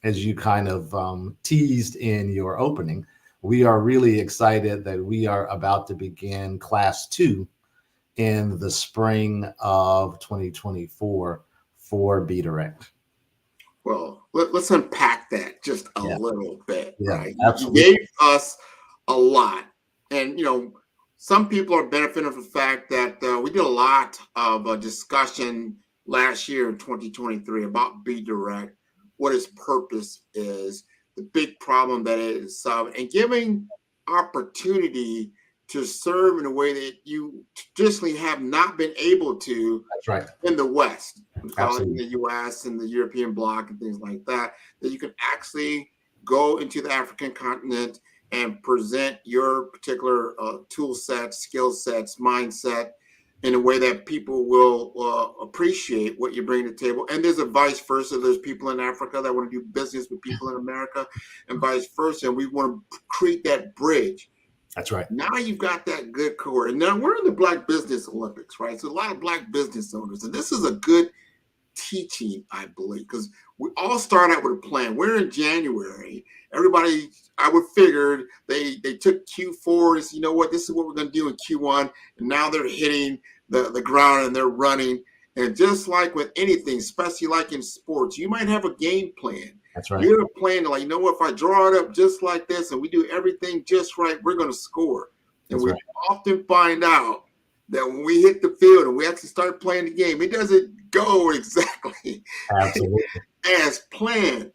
as you kind of teased in your opening. We are really excited that we are about to begin class 2 in the spring of 2024 for Be Direct. Well, let's unpack that just a little bit. Yeah, right? absolutely. You gave us a lot. And, some people are benefiting from the fact that we did a lot of discussion last year in 2023 about Be Direct, what its purpose is, the big problem that it is solving, and giving opportunity to serve in a way that you traditionally have not been able to. That's right. In the West, Absolutely. in the US and the European bloc and things like that, that you can actually go into the African continent and present your particular tool sets, skill sets, mindset in a way that people will appreciate what you bring to the table. And there's a vice versa. There's people in Africa that want to do business with people in America and vice versa. And we want to create that bridge. That's right. Now you've got that good cohort. And now we're in the Black Business Olympics, right? So a lot of Black business owners. And this is a good teaching, I believe, because we all start out with a plan. We're in January. Everybody, I would figured they took Q4 as, this is what we're going to do in Q1. And now they're hitting the ground and they're running. And just like with anything, especially like in sports, you might have a game plan. That's right. You're planning like, if I draw it up just like this and we do everything just right, we're going to score. And we often find out that when we hit the field and we actually start playing the game, it doesn't go exactly as planned.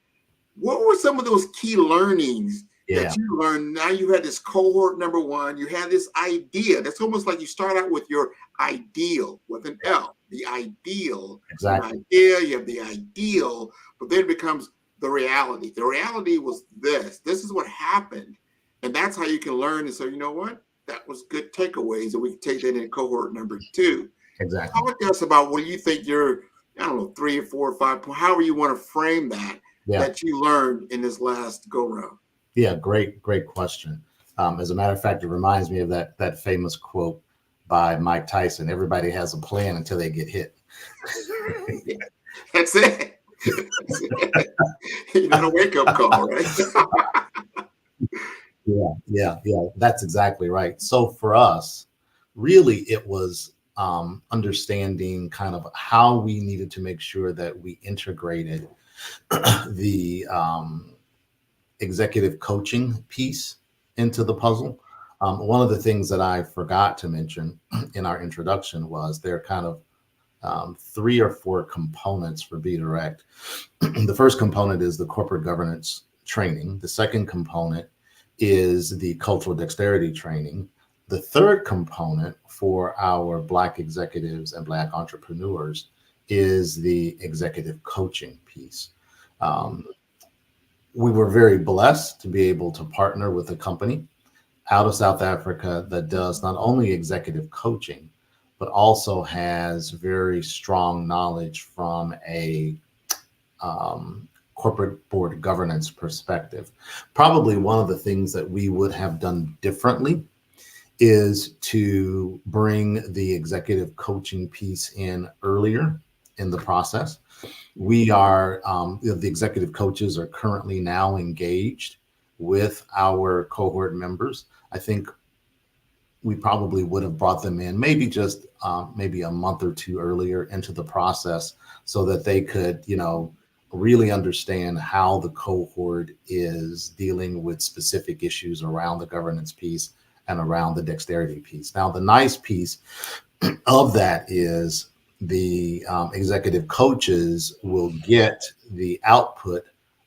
What were some of those key learnings that you learned? Now you had this cohort number 1, you had this idea. That's almost like you start out with your ideal with an L, the ideal. Exactly. The idea, you have the ideal, but then it becomes the reality. The reality was this is what happened. And that's how you can learn. And so, you know what? That was good takeaways, and we can take that in cohort number 2. Exactly. Talk to us about what you think your, 3 or 4 or 5, however you want to frame that, that you learned in this last go round. Yeah, great question. As a matter of fact, it reminds me of that famous quote by Mike Tyson: "Everybody has a plan until they get hit." That's it. You got a wake-up call, right? Yeah. That's exactly right. So for us, really, it was understanding kind of how we needed to make sure that we integrated the executive coaching piece into the puzzle. One of the things that I forgot to mention in our introduction was there are kind of 3 or 4 components for Be Direct. The first component is the corporate governance training. The second component is the cultural dexterity training. The third component for our Black executives and Black entrepreneurs is the executive coaching piece. We were very blessed to be able to partner with a company out of South Africa that does not only executive coaching, but also has very strong knowledge from a corporate board governance perspective. Probably one of the things that we would have done differently is to bring the executive coaching piece in earlier in the process. We are, the executive coaches are currently now engaged with our cohort members. I think we probably would have brought them in maybe just maybe a month or two earlier into the process so that they could, really understand how the cohort is dealing with specific issues around the governance piece and around the dexterity piece. Now, the nice piece of that is the executive coaches will get the output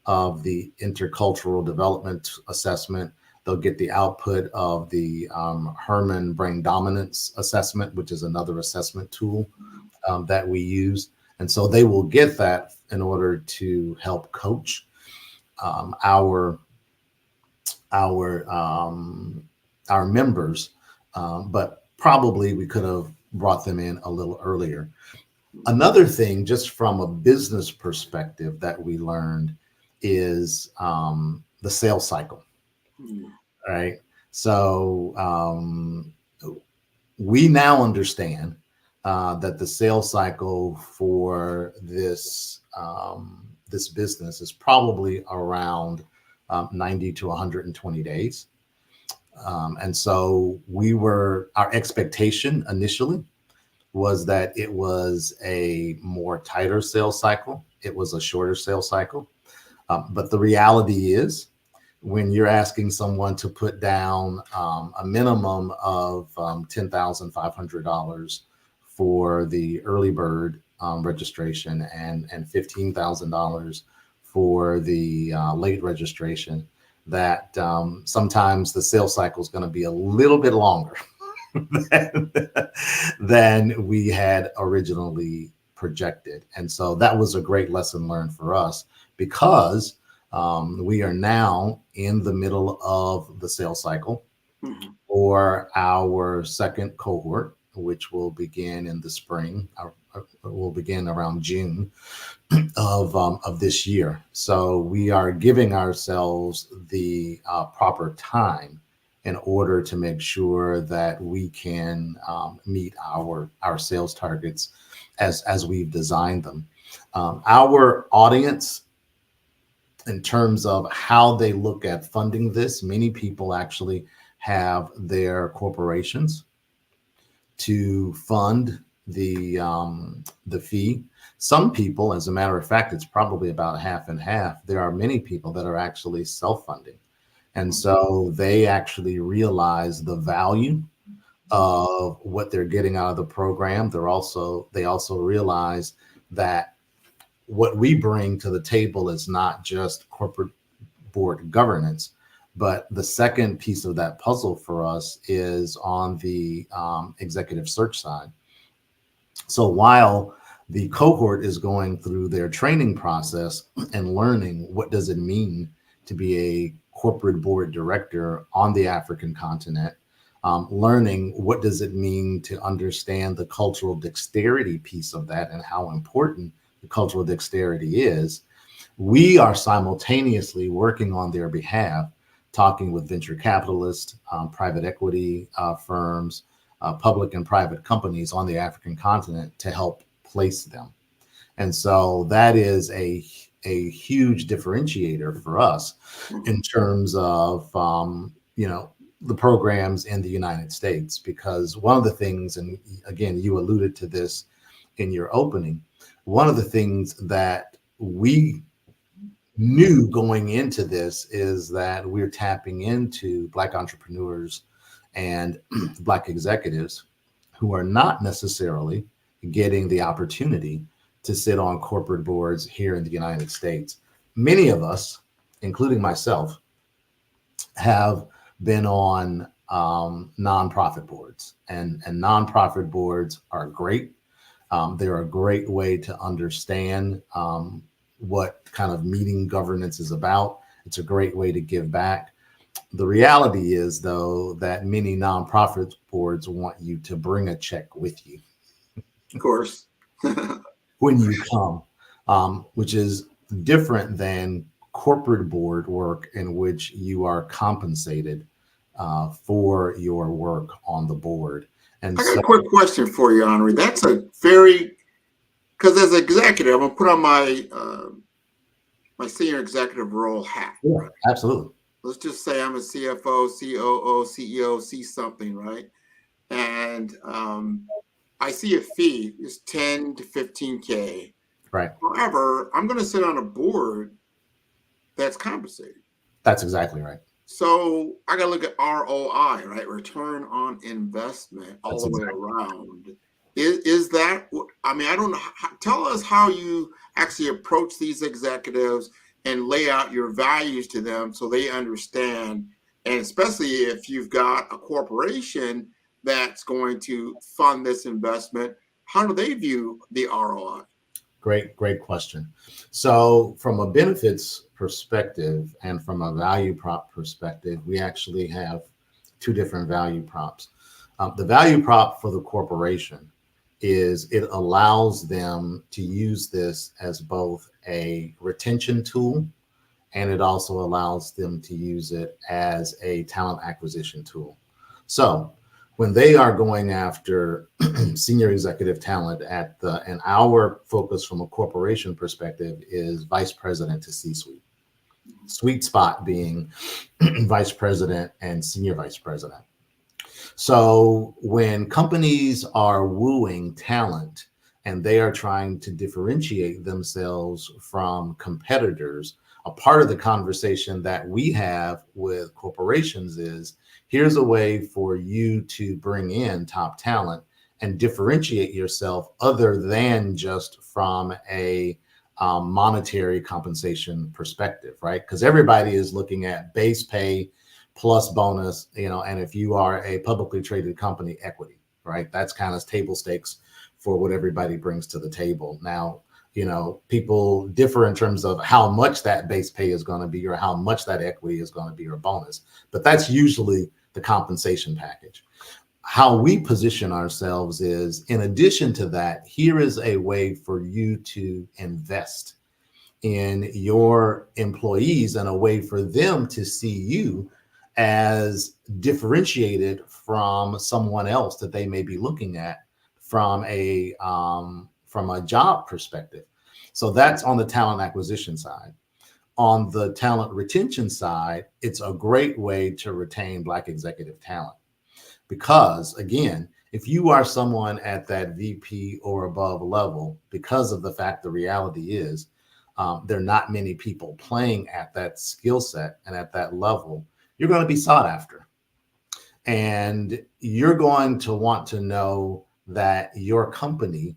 of the intercultural development assessment. They'll get the output of the Herman Brain Dominance Assessment, which is another assessment tool that we use. And so they will get that in order to help coach our members, but probably we could have brought them in a little earlier. Another thing, just from a business perspective, that we learned is the sales cycle. Right. So we now understand that the sales cycle for this this business is probably around 90 to 120 days. And so our expectation initially was that it was a more tighter sales cycle. It was a shorter sales cycle. But the reality is, when you're asking someone to put down a minimum of $10,500 for the early bird registration and $15,000 for the late registration, that sometimes the sales cycle is going to be a little bit longer than we had originally projected. And so that was a great lesson learned for us, because we are now in the middle of the sales cycle for our second cohort, which will begin in the spring. Will begin around June of this year. So we are giving ourselves the proper time in order to make sure that we can meet our sales targets as we've designed them. Our audience, in terms of how they look at funding this, many people actually have their corporations to fund the fee. Some people, as a matter of fact, it's probably about half and half. There are many people that are actually self-funding. And so they actually realize the value of what they're getting out of the program. They also realize that what we bring to the table is not just corporate board governance, but the second piece of that puzzle for us is on the executive search side. So while the cohort is going through their training process and learning what does it mean to be a corporate board director on the African continent, learning what does it mean to understand the cultural dexterity piece of that and how important the cultural dexterity is, we are simultaneously working on their behalf, talking with venture capitalists, private equity firms, public and private companies on the African continent to help place them. And so that is a huge differentiator for us in terms of, the programs in the United States, because one of the things, and again, you alluded to this in your opening, one of the things that we knew going into this is that we're tapping into Black entrepreneurs and Black executives who are not necessarily getting the opportunity to sit on corporate boards here in the United States. Many of us, including myself, have been on nonprofit boards, and nonprofit boards are great. They're a great way to understand what kind of meeting governance is about. It's a great way to give back. The reality is, though, that many nonprofit boards want you to bring a check with you. Of course. When you come, which is different than corporate board work in which you are compensated for your work on the board. And I got a quick question for you, Henri. That's a very, because as an executive, I'm gonna put on my my senior executive role hat. Yeah, right? absolutely. Let's just say I'm a CFO, COO, CEO, C something, right? And I see a fee is 10 to 15K. Right. However, I'm going to sit on a board that's compensated. That's exactly right. So I got to look at ROI, right? Return on investment all That's the way exactly around. Is that, I mean, I don't know. Tell us how you actually approach these executives and lay out your values to them so they understand. And especially if you've got a corporation that's going to fund this investment, how do they view the ROI? Great question. So from a benefits perspective and from a value prop perspective, we actually have two different value props. The value prop for the corporation is it allows them to use this as both a retention tool, and it also allows them to use it as a talent acquisition tool. So when they are going after senior executive talent and our focus from a corporation perspective is vice president to C-suite. Sweet spot being vice president and senior vice president. So when companies are wooing talent and they are trying to differentiate themselves from competitors, a part of the conversation that we have with corporations is, here's a way for you to bring in top talent and differentiate yourself other than just from a monetary compensation perspective, right? Because everybody is looking at base pay plus bonus, and if you are a publicly traded company, equity, right? That's kind of table stakes for what everybody brings to the table. Now, people differ in terms of how much that base pay is going to be or how much that equity is going to be or bonus, but that's usually the compensation package. How we position ourselves is, in addition to that, here is a way for you to invest in your employees and a way for them to see you as differentiated from someone else that they may be looking at from a job perspective. So that's on the talent acquisition side. On the talent retention side, it's a great way to retain Black executive talent. Because again, if you are someone at that VP or above level, because of the fact the reality is there are not many people playing at that skill set and at that level, you're going to be sought after. And you're going to want to know that your company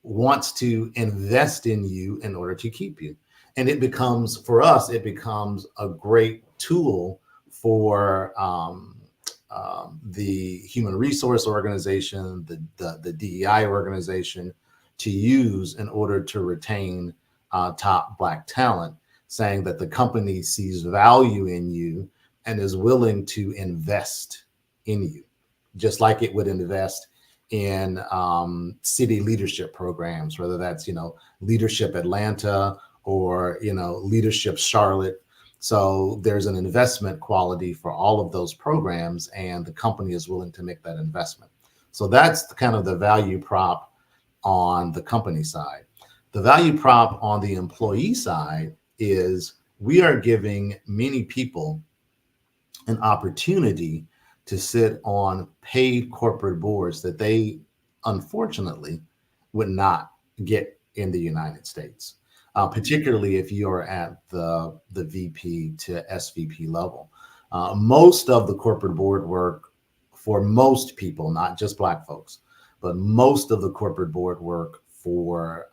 wants to invest in you in order to keep you. And it becomes, for us, it becomes a great tool for the human resource organization, the DEI organization to use in order to retain top Black talent, saying that the company sees value in you and is willing to invest in you, just like it would invest in city leadership programs, whether that's, Leadership Atlanta or, Leadership Charlotte. So there's an investment quality for all of those programs, and the company is willing to make that investment. So that's kind of the value prop on the company side. The value prop on the employee side is we are giving many people an opportunity to sit on paid corporate boards that they unfortunately would not get in the United States, particularly if you're at the VP to SVP level. Most of the corporate board work for most people, not just Black folks, but most of the corporate board work for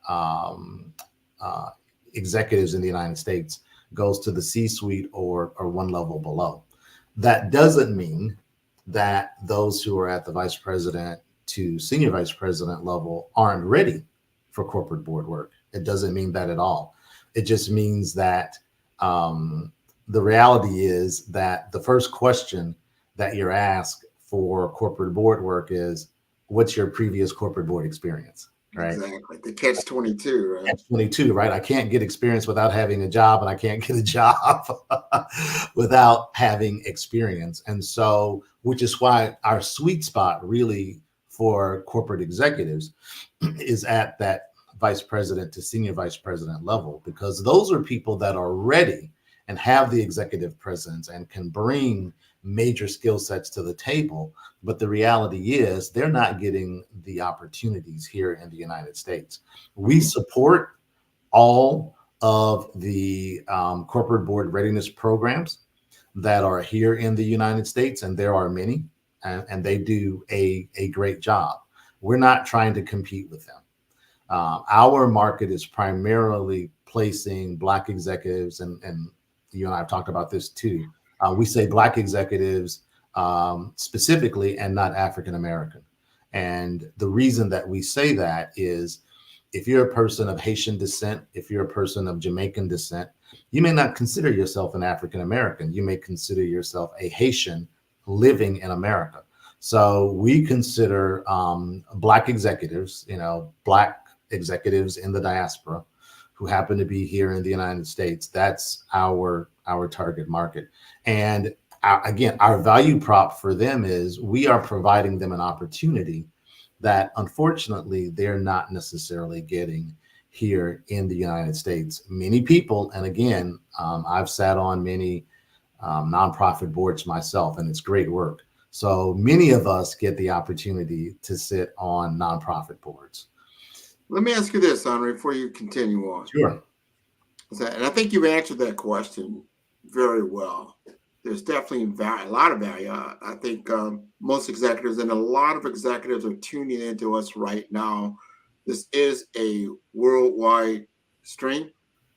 executives in the United States goes to the C-suite or one level below. That doesn't mean that those who are at the vice president to senior vice president level aren't ready for corporate board work. It doesn't mean that at all. It just means that the reality is that the first question that you're asked for corporate board work is, what's your previous corporate board experience? right? Exactly. The catch 22, right? Catch 22, right? I can't get experience without having a job, and I can't get a job without having experience. And so, which is why our sweet spot really for corporate executives is at that vice president to senior vice president level, because those are people that are ready and have the executive presence and can bring major skill sets to the table. But the reality is they're not getting the opportunities here in the United States. We support all of the corporate board readiness programs that are here in the United States, and there are many, and they do a great job. We're not trying to compete with them. Our market is primarily placing Black executives, and you and I have talked about this too. We say Black executives specifically, and not African American. And the reason that we say that is, if you're a person of Haitian descent, if you're a person of Jamaican descent, you may not consider yourself an African American. You may consider yourself a Haitian living in America. So we consider Black executives, Black executives in the diaspora who happen to be here in the United States. That's our target market. And again, our value prop for them is we are providing them an opportunity that unfortunately they're not necessarily getting here in the United States. Many people, and again, I've sat on many nonprofit boards myself, and it's great work. So many of us get the opportunity to sit on nonprofit boards. Let me ask you this, Andre, before you continue on. Sure. And I think you've answered that question very well. There's definitely a lot of value. I think most executives and a lot of executives are tuning into us right now. This is a worldwide stream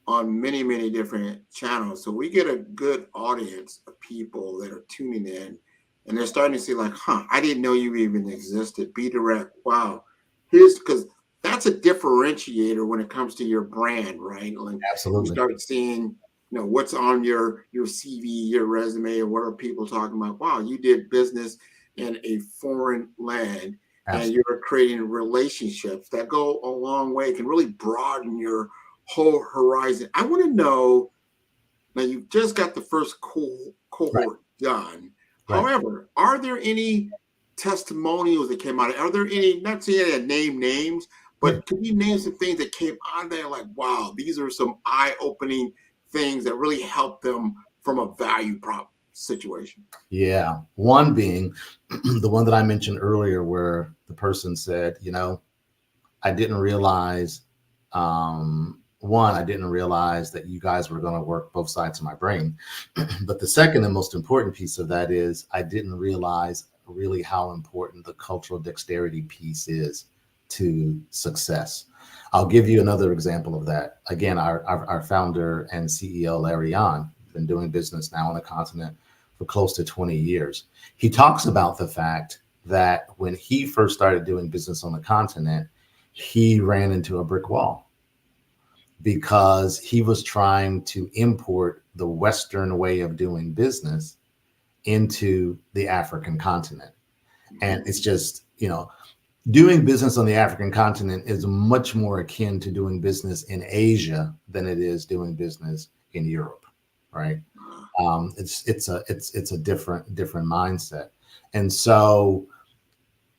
on many, many different channels. So we get a good audience of people that are tuning in, and they're starting to see like, I didn't know you even existed. Be direct. Wow. Because that's a differentiator when it comes to your brand, right? Like, absolutely. You start seeing, what's on your CV, your resume, and what are people talking about? Wow, you did business in a foreign land. Absolutely. And you're creating relationships that go a long way, can really broaden your whole horizon. I want to know, now you've just got the first cohort done. Right. However, are there any testimonials that came out of it? Are there any, not saying that name names, but can you name some things that came out of there like, wow, these are some eye-opening things that really help them from a value prop situation? Yeah. One being the one that I mentioned earlier, where the person said, I didn't realize, I didn't realize that you guys were going to work both sides of my brain. But the second and most important piece of that is I didn't realize really how important the cultural dexterity piece is to success. I'll give you another example of that. Again, our founder and CEO, Larry Yan, been doing business now on the continent for close to 20 years. He talks about the fact that when he first started doing business on the continent, he ran into a brick wall because he was trying to import the Western way of doing business into the African continent. And it's just, doing business on the African continent is much more akin to doing business in Asia than it is doing business in Europe, right? It's a different mindset. And so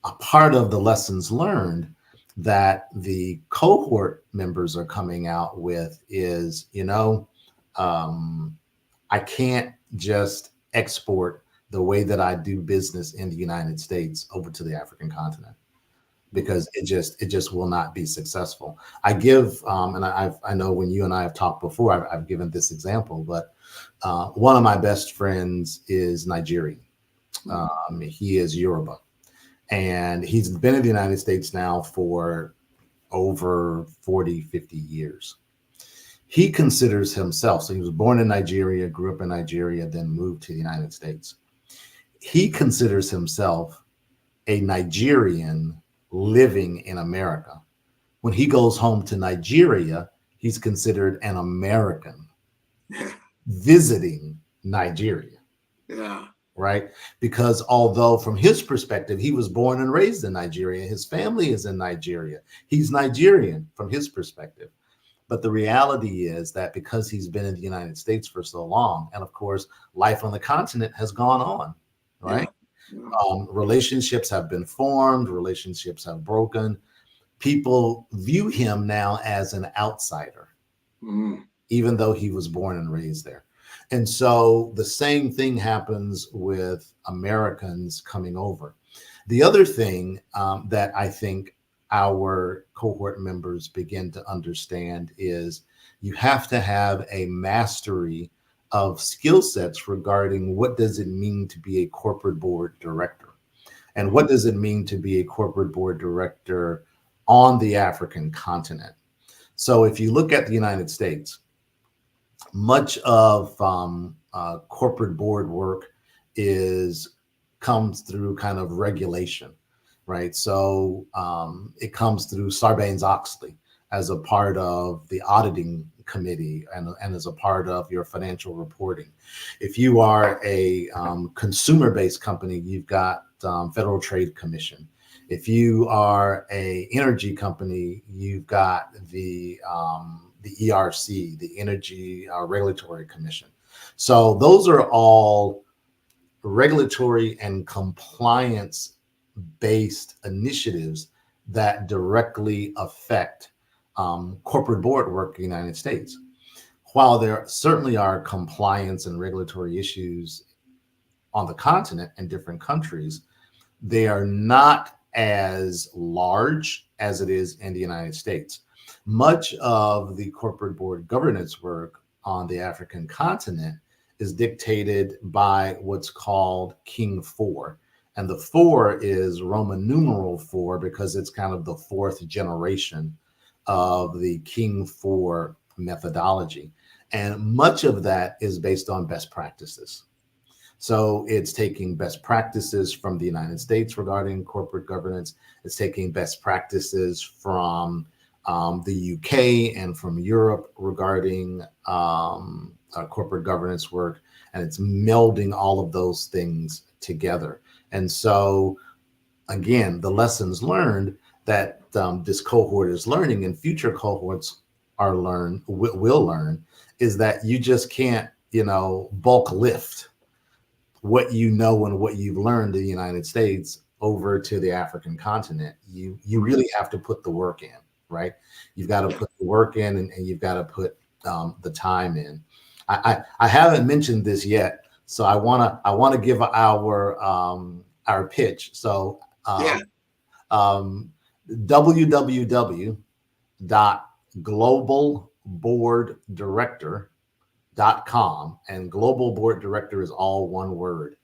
a part of the lessons learned that the cohort members are coming out with is, I can't just export the way that I do business in the United States over to the African continent, because it just will not be successful. I give, and I know when you and I have talked before, I've given this example, but one of my best friends is Nigerian. He is Yoruba, and he's been in the United States now for over 40, 50 years. He considers himself, so he was born in Nigeria, grew up in Nigeria, then moved to the United States. He considers himself a Nigerian living in America. When he goes home to Nigeria, he's considered an American visiting Nigeria. Yeah. right? Because although from his perspective, he was born and raised in Nigeria, his family is in Nigeria. He's Nigerian from his perspective. But the reality is that because he's been in the United States for so long, and of course, life on the continent has gone on, right? Relationships have been formed, relationships have broken. People view him now as an outsider, even though he was born and raised there. And so the same thing happens with Americans coming over. The other thing that I think our cohort members begin to understand is you have to have a mastery of skill sets regarding what does it mean to be a corporate board director, and what does it mean to be a corporate board director on the African continent. So if you look at the United States, much of corporate board work comes through kind of regulation, right? So it comes through Sarbanes-Oxley as a part of the auditing committee and as a part of your financial reporting. If you are a consumer-based company, you've got Federal Trade Commission. If you are a energy company, you've got the ERC, the Energy Regulatory Commission. So those are all regulatory and compliance-based initiatives that directly affect corporate board work in the United States. While there certainly are compliance and regulatory issues on the continent in different countries, they are not as large as it is in the United States. Much of the corporate board governance work on the African continent is dictated by what's called King 4. And the 4 is Roman numeral 4 because it's kind of the fourth generation of the King 4 methodology. And much of that is based on best practices. So it's taking best practices from the United States regarding corporate governance. It's taking best practices from the UK and from Europe regarding corporate governance work. And it's melding all of those things together. And so, again, the lessons learned that this cohort is learning and future cohorts will learn is that you just can't, bulk lift what you know and what you've learned in the United States over to the African continent. You really have to put the work in, right? You've got to put the work in and you've got to put the time in. I haven't mentioned this yet, so I wanna give our pitch. So www.globalboarddirector.com, and global board director is all one word.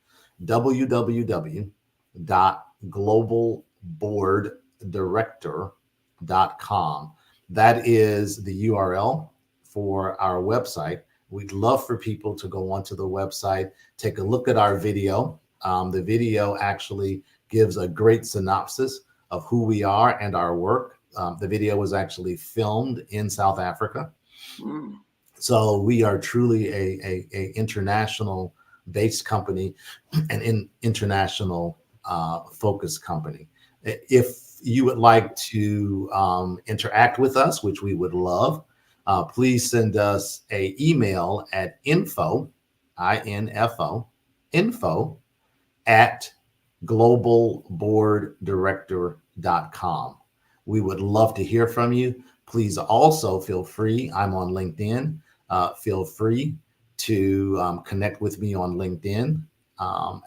www.globalboarddirector.com. That is the URL for our website. We'd love for people to go onto the website, take a look at our video. The video actually gives a great synopsis of who we are and our work. The video was actually filmed in South Africa. So we are truly a international based company and an international focused company. If you would like to interact with us, which we would love, please send us an email at info at globalboarddirector.com. We would love to hear from you. Please also feel free, I'm on LinkedIn, feel free to connect with me on LinkedIn.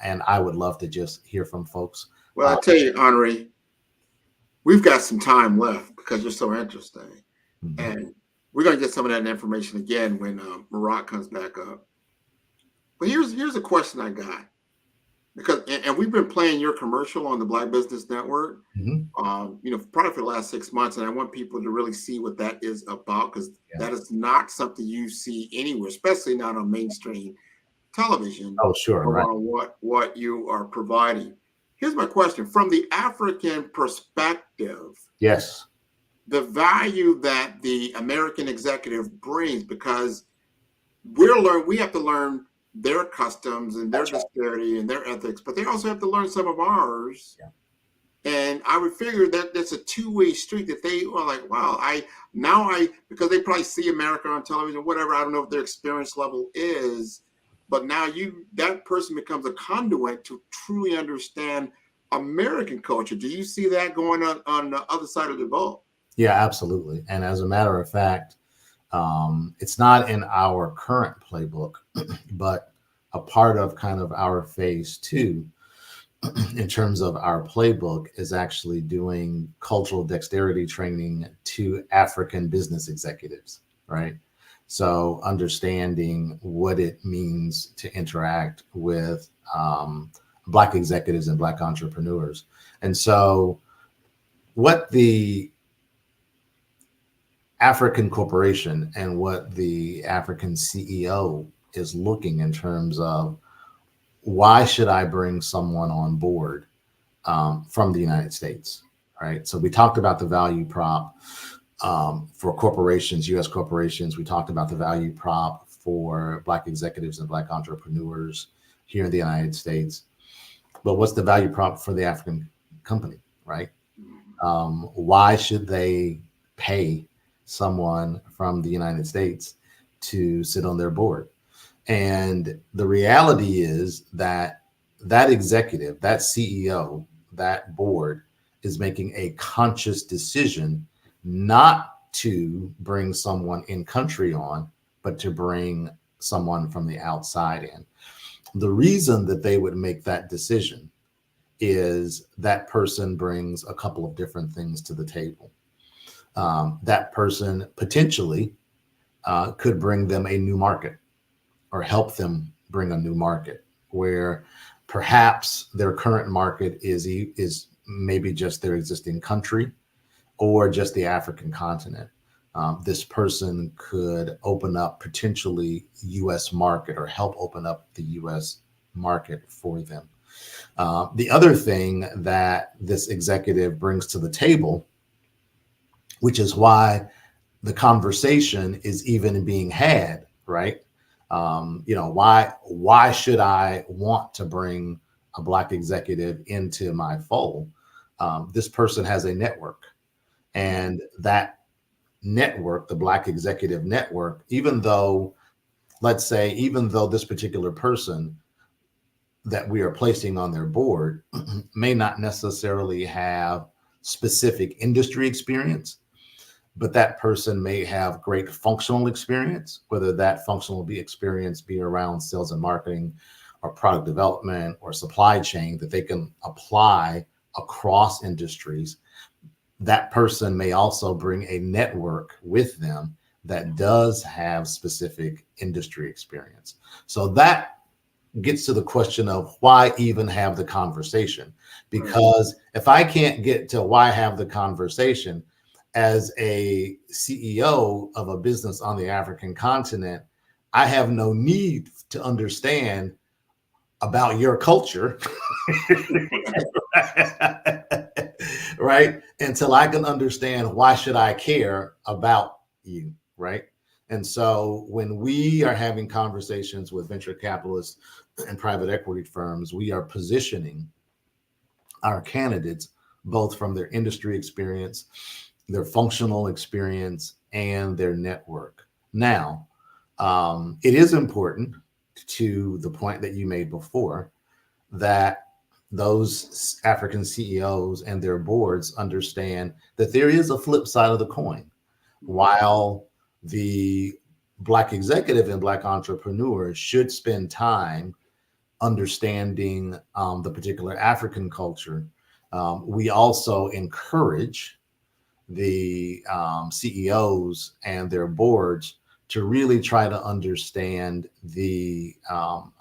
And I would love to just hear from folks. Well, I'll tell you, Henri, we've got some time left because you're so interesting. And we're going to get some of that information again when Marat comes back up. But here's a question I got. Because and we've been playing your commercial on the Black Business Network, probably for the last 6 months, and I want people to really see what that is about, because that is not something you see anywhere, especially not on mainstream television. Oh, sure, around what you are providing. Here's my question: from the African perspective, yes, the value that the American executive brings, because we have to learn their customs and their disparity and their ethics, but they also have to learn some of ours. Yeah. And I would figure that that's a two-way street, that they are like, wow, because they probably see America on television, whatever. I don't know what their experience level is, but now that person becomes a conduit to truly understand American culture. Do you see that going on the other side of the boat? Yeah, absolutely. And as a matter of fact, it's not in our current playbook, but a part of kind of our phase 2 in terms of our playbook is actually doing cultural dexterity training to African business executives, right? So understanding what it means to interact with Black executives and Black entrepreneurs. And so what the African corporation and what the African CEO is looking in terms of, why should I bring someone on board from the United States, right? So we talked about the value prop for corporations, U.S. corporations. We talked about the value prop for Black executives and Black entrepreneurs here in the United States. But what's the value prop for the African company, right? Why should they pay someone from the United States to sit on their board? And the reality is that executive, that CEO, that board is making a conscious decision not to bring someone in country on, but to bring someone from the outside in. The reason that they would make that decision is that person brings a couple of different things to the table. That person potentially could bring them a new market, or help them bring a new market, where perhaps their current market is maybe just their existing country or just the African continent. This person could open up potentially U.S. market, or help open up the U.S. market for them. The other thing that this executive brings to the table, which is why the conversation is even being had, right? Why should I want to bring a Black executive into my fold? This person has a network, and that network, the Black executive network, even though this particular person that we are placing on their board may not necessarily have specific industry experience, but that person may have great functional experience, whether that functional experience be around sales and marketing, or product development, or supply chain, that they can apply across industries. That person may also bring a network with them that does have specific industry experience. So that gets to the question of, why even have the conversation? Because if I can't get to why have the conversation, as a CEO of a business on the African continent, I have no need to understand about your culture, right? Until I can understand, why should I care about you, right? And so when we are having conversations with venture capitalists and private equity firms, we are positioning our candidates both from their industry experience, their functional experience, and their network. Now, it is important, to the point that you made before, that those African CEOs and their boards understand that there is a flip side of the coin. While the Black executive and Black entrepreneurs should spend time understanding the particular African culture, we also encourage the CEOs and their boards to really try to understand the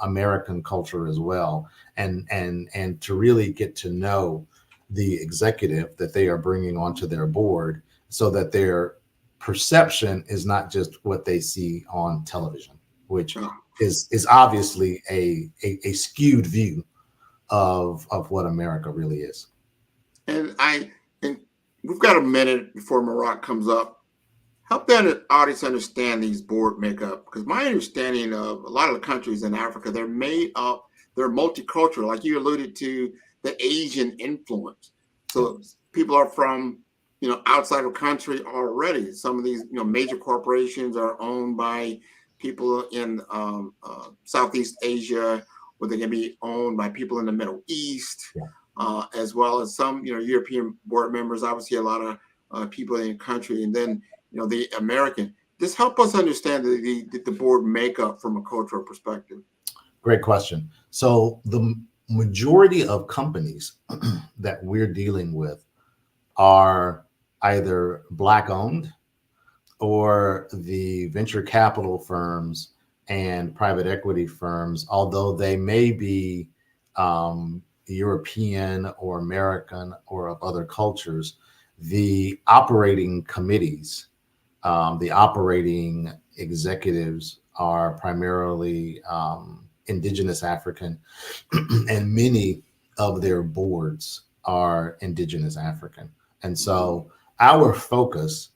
American culture as well, and to really get to know the executive that they are bringing onto their board, so that their perception is not just what they see on television, which is obviously a skewed view of what America really is. And we've got a minute before Maroc comes up. Help that audience understand these board makeup, because my understanding of a lot of the countries in Africa, they're multicultural, like you alluded to the Asian influence. So people are from, outside of country already. Some of these, major corporations are owned by people in Southeast Asia, or they can be owned by people in the Middle East, as well as some, European board members. Obviously, a lot of people in the country, and then the American. Just help us understand the board makeup from a cultural perspective. Great question. So the majority of companies that we're dealing with are either Black owned, or the venture capital firms and private equity firms, although they may be European or American or of other cultures, the operating committees, the operating executives are primarily Indigenous African, and many of their boards are Indigenous African. And so our focus,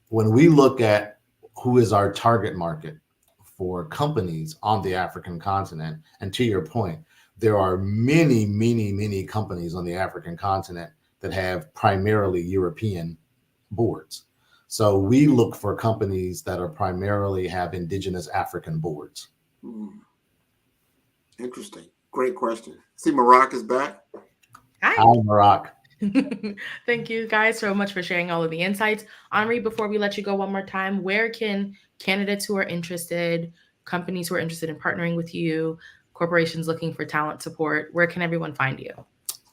when we look at who is our target market for companies on the African continent, and to your point, there are many, many, many companies on the African continent that have primarily European boards. So we look for companies that are primarily have Indigenous African boards. Interesting. Great question. See, Marak is back. Hi, Marak. Thank you guys so much for sharing all of the insights. Henri, before we let you go one more time, where can candidates who are interested, companies who are interested in partnering with you, corporations looking for talent support, where can everyone find you?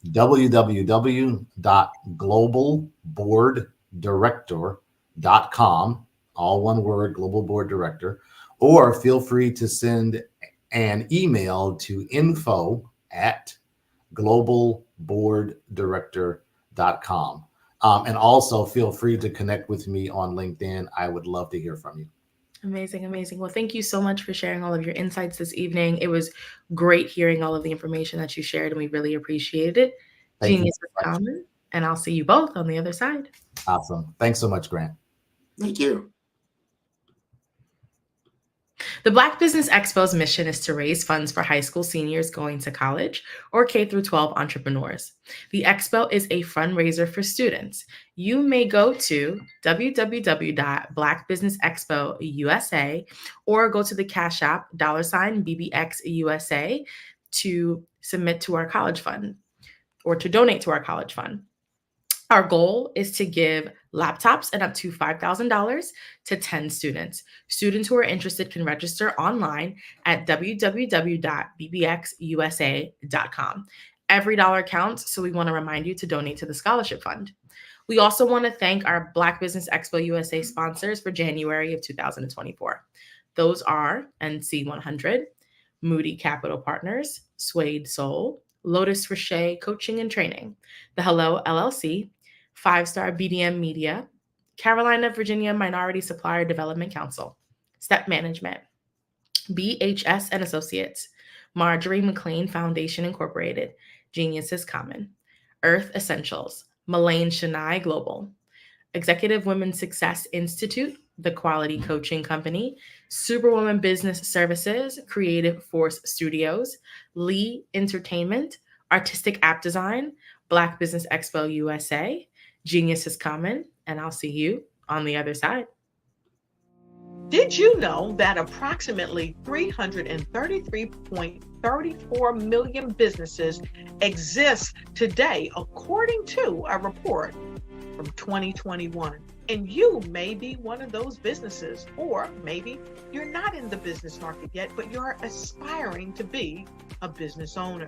www.globalboarddirector.com, all one word, Global Board Director, or feel free to send an email to info@globalboarddirector.com. And also feel free to connect with me on LinkedIn. I would love to hear from you. Amazing, amazing. Well, thank you so much for sharing all of your insights this evening. It was great hearing all of the information that you shared, and we really appreciated it. Genius is common, and I'll see you both on the other side. Awesome. Thanks so much, Grant. Thank you. The Black Business Expo's mission is to raise funds for high school seniors going to college or K-12 entrepreneurs. The Expo is a fundraiser for students. You may go to www.blackbusinessexpo USA or go to the Cash App $BBXUSA to submit to our college fund or to donate to our college fund. Our goal is to give laptops and up to $5,000 to 10 students. Students who are interested can register online at www.bbxusa.com. Every dollar counts, so we want to remind you to donate to the scholarship fund. We also want to thank our Black Business Expo USA sponsors for January of 2024. Those are NC100, Moody Capital Partners, Suede Soul, Lotus Rocher Coaching and Training, The Hello LLC, 5-Star BDM Media, Carolina, Virginia Minority Supplier Development Council, Step Management, BHS and Associates, Marjorie McLean Foundation Incorporated, Genius is Common, Earth Essentials, Mullane Shania Global, Executive Women's Success Institute, The Quality Coaching Company, Superwoman Business Services, Creative Force Studios, Lee Entertainment, Artistic App Design, Black Business Expo USA, Genius is Common, and I'll see you on the other side. Did you know that approximately 333.34 million businesses exist today, according to a report from 2021? And you may be one of those businesses, or maybe you're not in the business market yet, but you're aspiring to be a business owner.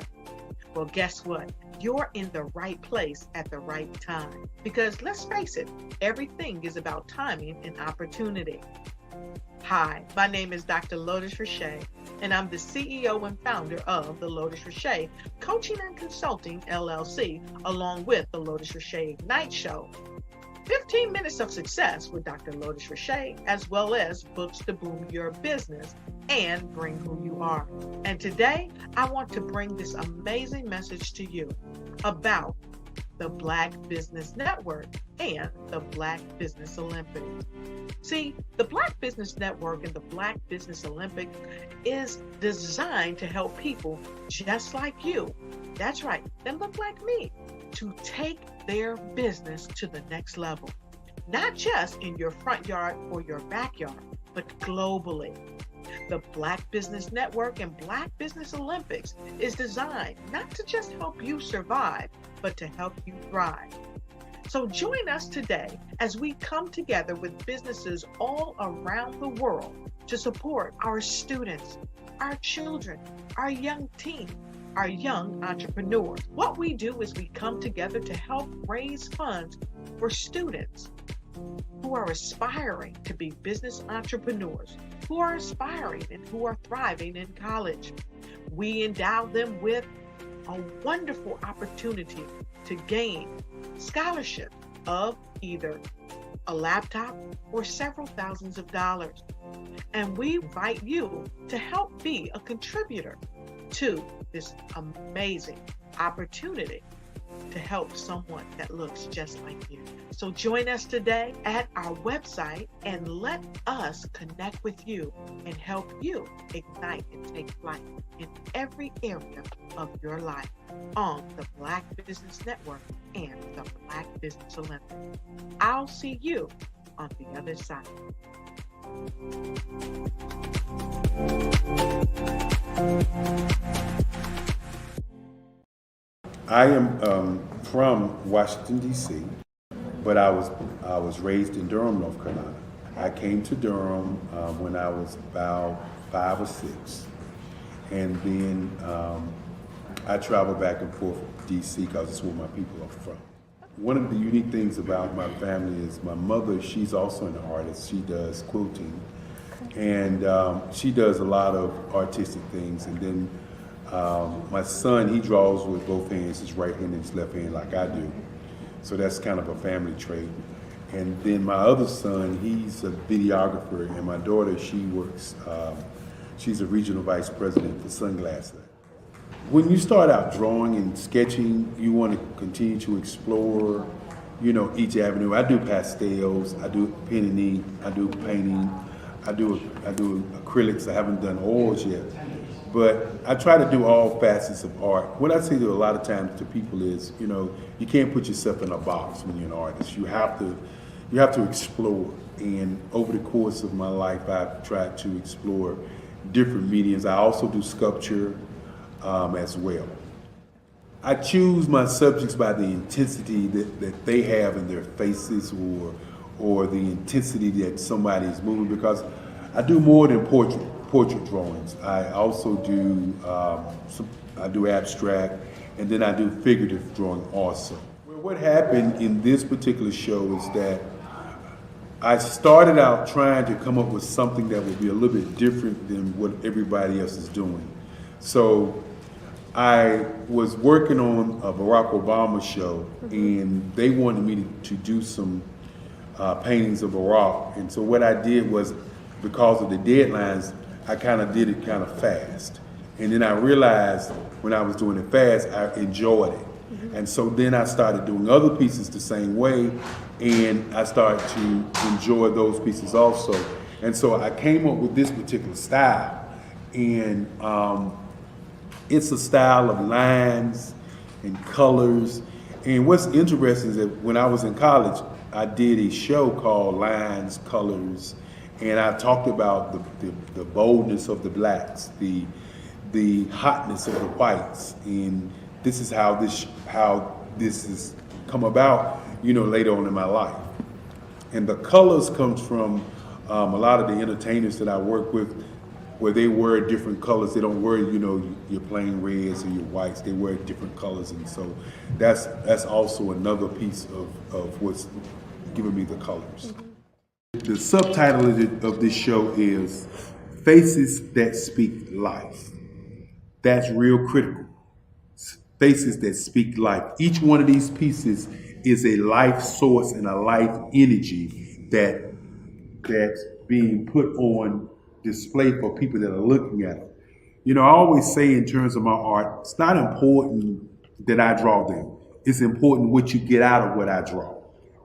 Well, guess what? You're in the right place at the right time. Because let's face it, everything is about timing and opportunity. Hi, my name is Dr. Lotus Rocher, and I'm the CEO and founder of the Lotus Rocher Coaching and Consulting LLC, along with the Lotus Rocher Ignite Show. 15 minutes of success with Dr. Lotus Rocher, as well as books to boom your business and bring who you are. And today, I want to bring this amazing message to you about the Black Business Network and the Black Business Olympics. See, the Black Business Network and the Black Business Olympics is designed to help people just like you, that's right, that look like me, to take their business to the next level. Not just in your front yard or your backyard, but globally. The Black Business Network and Black Business Olympics is designed not to just help you survive, but to help you thrive. So join us today as we come together with businesses all around the world to support our students, our children, our young teens, our young entrepreneurs. What we do is we come together to help raise funds for students who are aspiring to be business entrepreneurs, who are aspiring and who are thriving in college. We endow them with a wonderful opportunity to gain scholarship of either a laptop or several thousands of dollars. And we invite you to help be a contributor to this amazing opportunity to help someone that looks just like you. So join us today at our website and let us connect with you and help you ignite and take flight in every area of your life on the Black Business Network and the Black Business Olympics. I'll see you on the other side. I am from Washington, D.C., but I was raised in Durham, North Carolina. I came to Durham when I was about 5 or 6, and then I traveled back and forth to D.C. because it's where my people are from. One of the unique things about my family is my mother, she's also an artist. She does quilting, and she does a lot of artistic things. And then my son, he draws with both hands, his right hand and his left hand, like I do. So that's kind of a family trait. And then my other son, he's a videographer, and my daughter, she works, she's a regional vice president for Sunglasses. When you start out drawing and sketching, you want to continue to explore, you know, each avenue. I do pastels, I do pen and ink, I do painting, I do acrylics. I haven't done oils yet. But I try to do all facets of art. What I say to a lot of times to people is, you know, you can't put yourself in a box when you're an artist. You have to explore. And over the course of my life, I've tried to explore different mediums. I also do sculpture as well. I choose my subjects by the intensity that they have in their faces, or the intensity that somebody is moving, because I do more than portrait drawings. I also do I do abstract, and then I do figurative drawing also. Well, what happened in this particular show is that I started out trying to come up with something that would be a little bit different than what everybody else is doing. So I was working on a Barack Obama show, and they wanted me to do some paintings of Barack. And so what I did was, because of the deadlines, I kind of did it kind of fast. And then I realized when I was doing it fast, I enjoyed it. And so then I started doing other pieces the same way, and I started to enjoy those pieces also. And so I came up with this particular style. And it's a style of lines and colors. And what's interesting is that when I was in college, I did a show called Lines, Colors, and I talked about the boldness of the blacks, the hotness of the whites, and this is how this has come about, you know, later on in my life. And the colors comes from a lot of the entertainers that I work with, where they wear different colors. They don't wear, you know, your plain reds or your whites. They wear different colors, and so that's also another piece of what's giving me the colors. The subtitle of this show is Faces That Speak Life. That's real critical. Faces that speak life. Each one of these pieces is a life source and a life energy that's being put on display for people that are looking at it. You know, I always say in terms of my art, it's not important that I draw them. It's important what you get out of what I draw.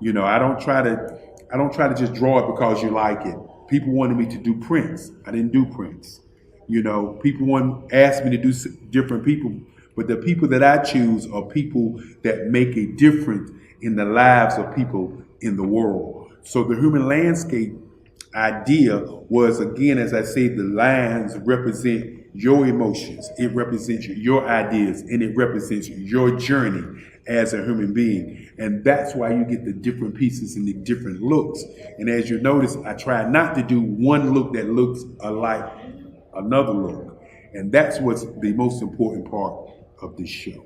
You know, I don't try to I don't try to just draw it because you like it. People wanted me to do prints. I didn't do prints. You know, people asked me to do different people, but the people that I choose are people that make a difference in the lives of people in the world. So the human landscape idea was, again, as I say, the lines represent your emotions, it represents your ideas, and it represents your journey as a human being. And that's why you get the different pieces and the different looks. And as you notice, I try not to do one look that looks alike another look. And that's what's the most important part of this show.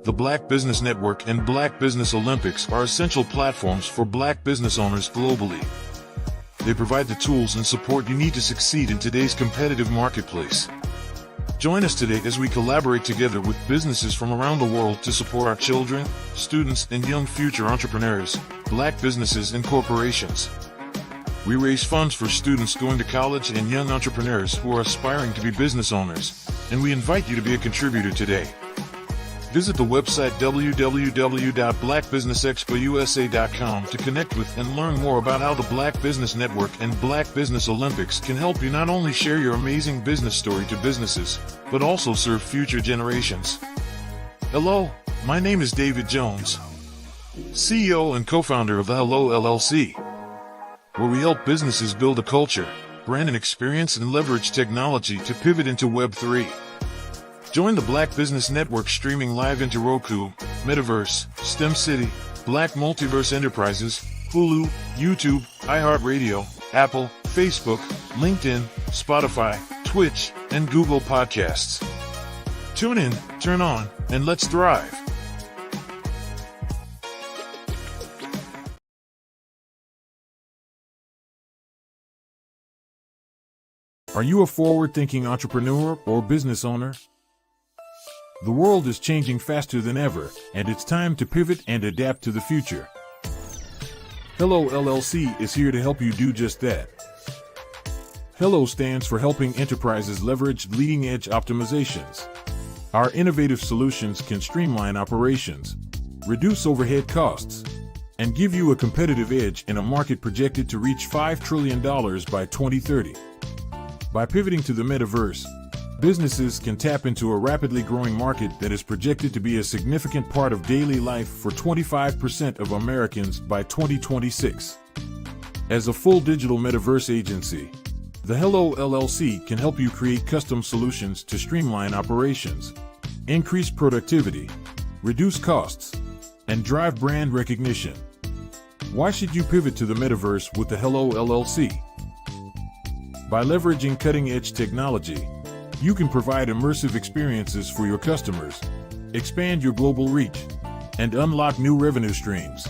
The Black Business Network and Black Business Olympics are essential platforms for Black business owners globally. They provide the tools and support you need to succeed in today's competitive marketplace. Join us today as we collaborate together with businesses from around the world to support our children, students, and young future entrepreneurs, Black businesses, and corporations. We raise funds for students going to college and young entrepreneurs who are aspiring to be business owners, and we invite you to be a contributor today. Visit the website www.blackbusinessexpousa.com to connect with and learn more about how the Black Business Network and Black Business Olympics can help you not only share your amazing business story to businesses, but also serve future generations. Hello, my name is David Jones, CEO and co-founder of the Hello LLC, where we help businesses build a culture, brand and experience, and leverage technology to pivot into Web3. Join the Black Business Network streaming live into Roku, Metaverse, STEM City, Black Multiverse Enterprises, Hulu, YouTube, iHeartRadio, Apple, Facebook, LinkedIn, Spotify, Twitch, and Google Podcasts. Tune in, turn on, and let's thrive. Are you a forward-thinking entrepreneur or business owner? The world is changing faster than ever, and it's time to pivot and adapt to the future. Hello LLC is here to help you do just that. Hello stands for helping enterprises leverage leading-edge optimizations. Our innovative solutions can streamline operations, reduce overhead costs, and give you a competitive edge in a market projected to reach $5 trillion by 2030. By pivoting to the metaverse, businesses can tap into a rapidly growing market that is projected to be a significant part of daily life for 25% of Americans by 2026. As a full digital metaverse agency, the Hello LLC can help you create custom solutions to streamline operations, increase productivity, reduce costs, and drive brand recognition. Why should you pivot to the metaverse with the Hello LLC? By leveraging cutting-edge technology, you can provide immersive experiences for your customers, expand your global reach, and unlock new revenue streams.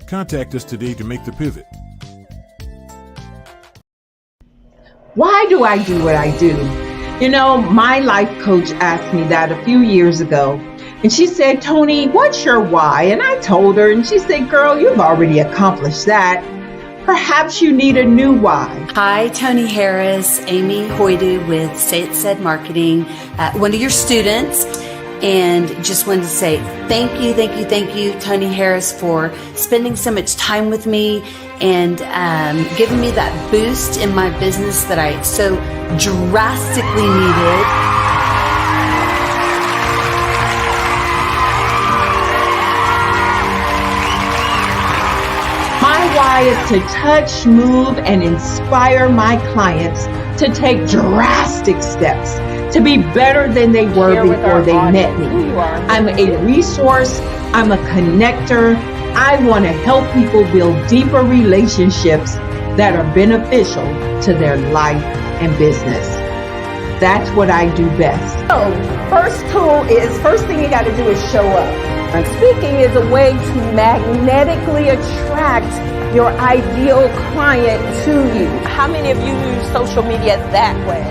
Contact us today to make the pivot. Why do I do what I do? You know, my life coach asked me that a few years ago, and she said, Tony, what's your why? And I told her, and she said, girl, you've already accomplished that. Perhaps you need a new why. Hi, Tony Harris, Amy Hoydu with Say It Said Marketing, one of your students, and just wanted to say thank you, Tony Harris, for spending so much time with me and giving me that boost in my business that I so drastically needed. My why is to touch, move, and inspire my clients to take drastic steps to be better than they were before they met me. I'm a resource. I'm a connector. I want to help people build deeper relationships that are beneficial to their life and business. That's what I do best. So, first thing you got to do is show up. And speaking is a way to magnetically attract your ideal client to you. How many of you use social media that way?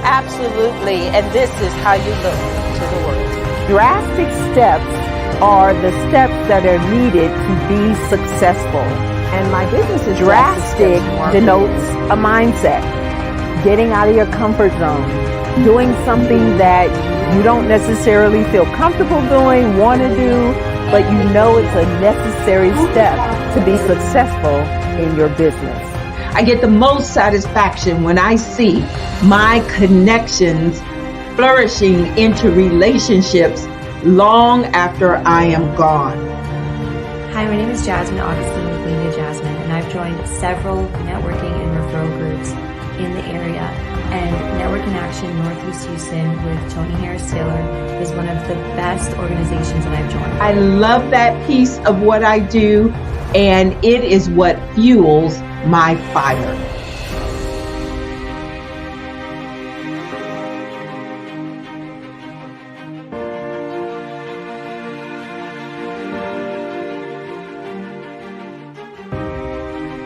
Absolutely. And this is how you look to the world. Drastic steps are the steps that are needed to be successful. And my business is drastic denotes a mindset. getting out of your comfort zone, doing something that you don't necessarily feel comfortable doing, want to do, but you know it's a necessary step to be successful in your business. I get the most satisfaction when I see my connections flourishing into relationships long after I am gone. Hi, my name is Jasmine Augustine with Media Jasmine, and I've joined several networking and referral groups in the area. And Network in Action Northeast Houston with Tony Harris Taylor is one of the best organizations that I've joined. I love that piece of what I do, and it is what fuels my fire.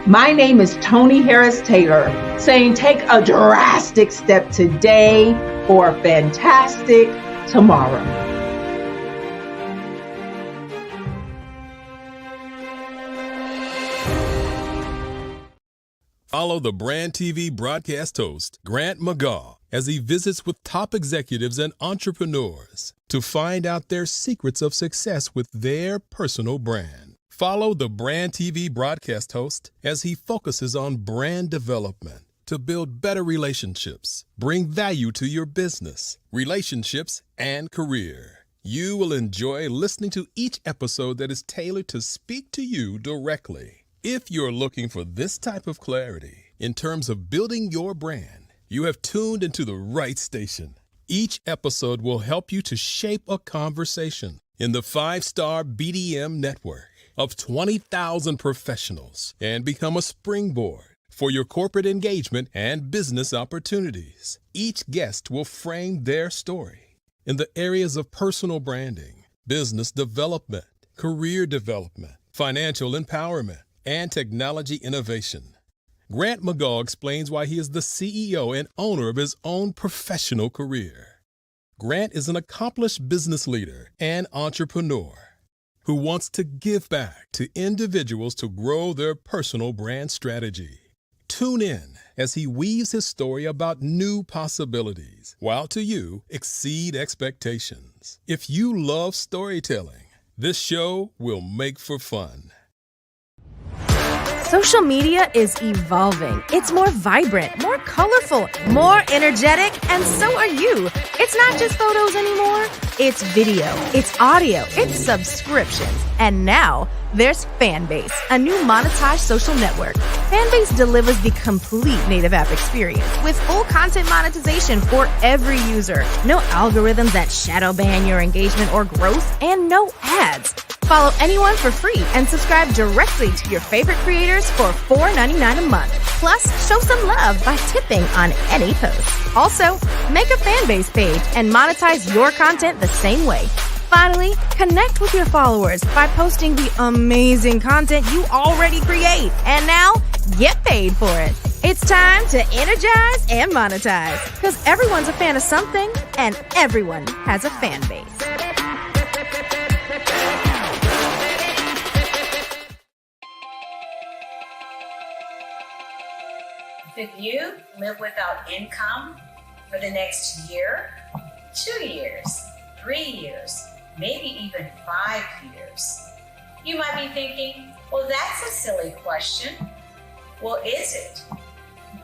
My name is Tony Harris Taylor, saying take a drastic step today for a fantastic tomorrow. Follow the Brand TV broadcast host, Grant McGaugh, as he visits with top executives and entrepreneurs to find out their secrets of success with their personal brand. Follow the Brand TV broadcast host as he focuses on brand development to build better relationships, bring value to your business, relationships, and career. You will enjoy listening to each episode that is tailored to speak to you directly. If you're looking for this type of clarity in terms of building your brand, you have tuned into the right station. Each episode will help you to shape a conversation in the 5-star BDM network of 20,000 professionals and become a springboard for your corporate engagement and business opportunities. Each guest will frame their story in the areas of personal branding, business development, career development, financial empowerment, and technology innovation. Grant McGaugh explains why he is the CEO and owner of his own professional career. Grant is an accomplished business leader and entrepreneur who wants to give back to individuals to grow their personal brand strategy. Tune in as he weaves his story about new possibilities, while to you exceed expectations. If you love storytelling, this show will make for fun. Social media is evolving. It's more vibrant, more colorful, more energetic, and so are you. It's not just photos anymore. It's video, it's audio, it's subscriptions. And now there's Fanbase, a new monetized social network. Fanbase delivers the complete native app experience with full content monetization for every user. No algorithms that shadow ban your engagement or growth, and no ads. Follow anyone for free and subscribe directly to your favorite creators for $4.99 a month. Plus, show some love by tipping on any post. Also, make a Fanbase page and monetize your content the same way. Finally, connect with your followers by posting the amazing content you already create. And now, get paid for it. It's time to energize and monetize, because everyone's a fan of something and everyone has a fan base. Could you live without income for the next year, 2 years, 3 years, maybe even 5 years? You might be thinking, well, that's a silly question. Well, is it?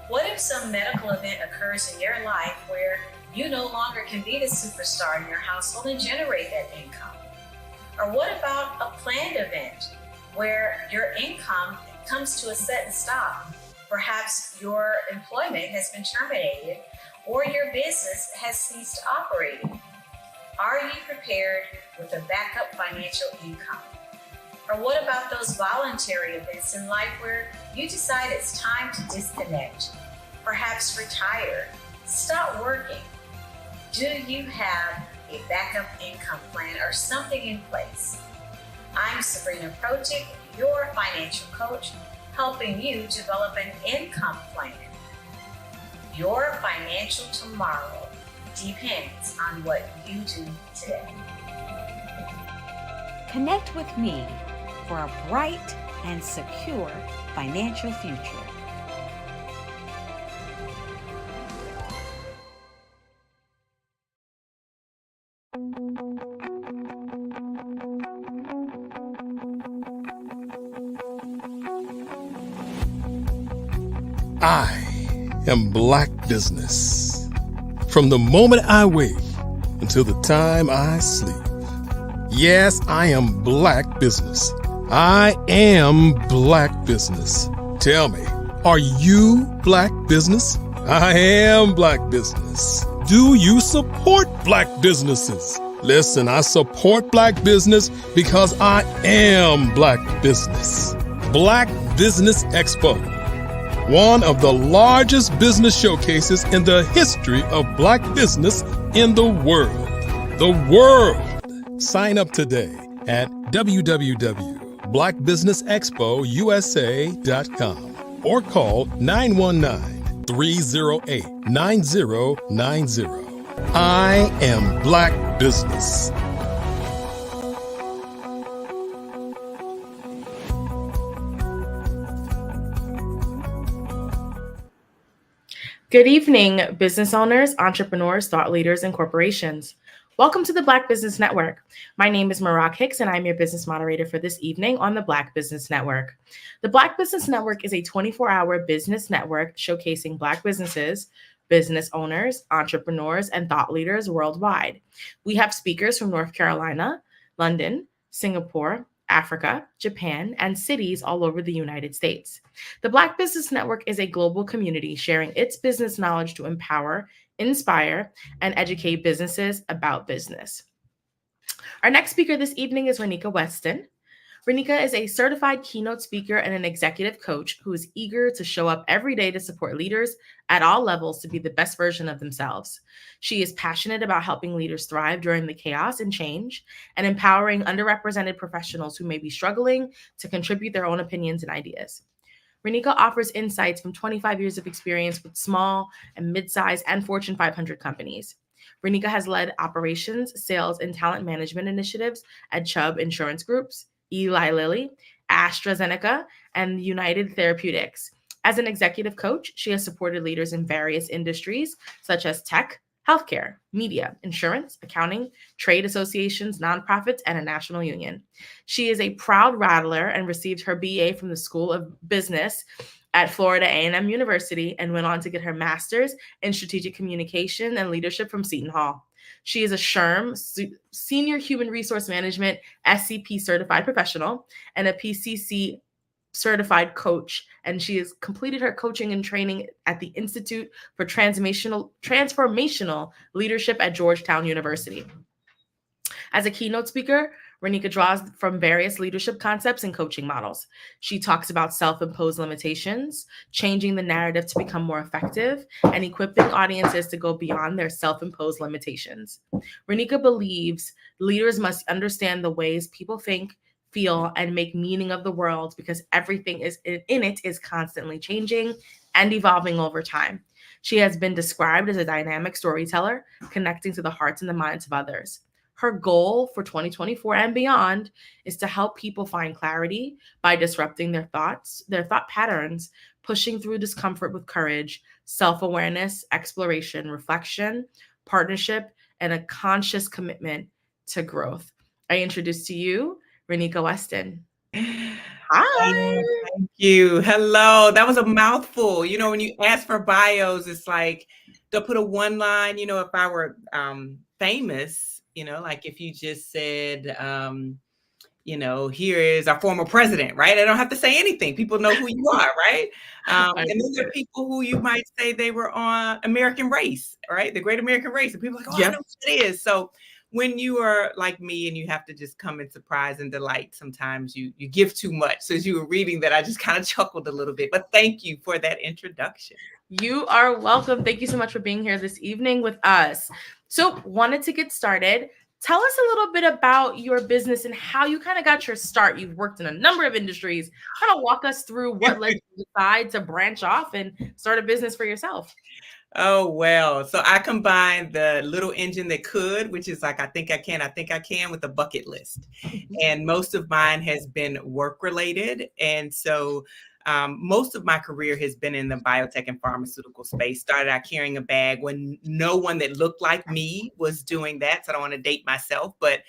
What if some medical event occurs in your life where you no longer can be the superstar in your household and generate that income? Or what about a planned event where your income comes to a sudden stop? Perhaps your employment has been terminated or your business has ceased operating. Are you prepared with a backup financial income? Or what about those voluntary events in life where you decide it's time to disconnect, perhaps retire, stop working? Do you have a backup income plan or something in place? I'm Sabrina Protic, your financial coach, helping you develop an income plan. Your financial tomorrow depends on what you do today. Connect with me for a bright and secure financial future. I am Black Business. From the moment I wake until the time I sleep. Yes, I am Black Business. I am Black Business. Tell me, are you Black Business? I am Black Business. Do you support Black businesses? Listen, I support Black business because I am Black Business. Black Business Expo, one of the largest business showcases in the history of Black business in the world. The world! Sign up today at www.blackbusinessexpousa.com or call 919-308-9090. I am Black Business. Good evening, business owners, entrepreneurs, thought leaders, and corporations. Welcome to the Black Business Network. My name is Marak Hicks, and I'm your business moderator for this evening on the Black Business Network. The Black Business Network is a 24-hour business network showcasing Black businesses, business owners, entrepreneurs, and thought leaders worldwide. We have speakers from North Carolina, London, Singapore, Africa, Japan, and cities all over the United States. The Black Business Network is a global community sharing its business knowledge to empower, inspire, and educate businesses about business. Our next speaker this evening is Renika Weston. Renika is a certified keynote speaker and an executive coach who is eager to show up every day to support leaders at all levels to be the best version of themselves. She is passionate about helping leaders thrive during the chaos and change and empowering underrepresented professionals who may be struggling to contribute their own opinions and ideas. Renika offers insights from 25 years of experience with small and mid-sized and Fortune 500 companies. Renika has led operations, sales, and talent management initiatives at Chubb Insurance Groups, Eli Lilly, AstraZeneca, and United Therapeutics. As an executive coach, she has supported leaders in various industries such as tech, healthcare, media, insurance, accounting, trade associations, nonprofits, and a national union. She is a proud Rattler and received her BA from the School of Business at Florida A&M University and went on to get her master's in strategic communication and leadership from Seton Hall. She is a SHRM, Senior Human Resource Management, SCP certified professional, and a PCC certified coach, and she has completed her coaching and training at the Institute for Transformational Leadership at Georgetown University. As a keynote speaker, Renika draws from various leadership concepts and coaching models. She talks about self-imposed limitations, changing the narrative to become more effective, and equipping audiences to go beyond their self-imposed limitations. Renika believes leaders must understand the ways people think, feel, and make meaning of the world because everything in it is constantly changing and evolving over time. She has been described as a dynamic storyteller, connecting to the hearts and the minds of others. Her goal for 2024 and beyond is to help people find clarity by disrupting their thought patterns, pushing through discomfort with courage, self-awareness, exploration, reflection, partnership, and a conscious commitment to growth. I introduce to you Renika Weston. Hi. Thank you. Hello. That was a mouthful. You know, when you ask for bios, it's like they'll put a one line. You know, if I were famous, you know, like if you just said, you know, here is our former president, right? I don't have to say anything. People know who you are, right? And then there are people who you might say they were on American Race, right? The Great American Race. And people are like, oh, I know what it is. So when you are like me and you have to just come in surprise and delight, sometimes you give too much. So as you were reading that, I just kind of chuckled a little bit. But thank you for that introduction. You are welcome. Thank you so much for being here this evening with us. So wanted to get started. Tell us a little bit about your business and how you kind of got your start. You've worked in a number of industries. Kind of walk us through what led you to decide to branch off and start a business for yourself. Oh, well, so I combined the little engine that could, which is like, I think I can with a bucket list. And most of mine has been work related. And so most of my career has been in the biotech and pharmaceutical space. Started out carrying a bag when no one that looked like me was doing that. So I don't want to date myself. But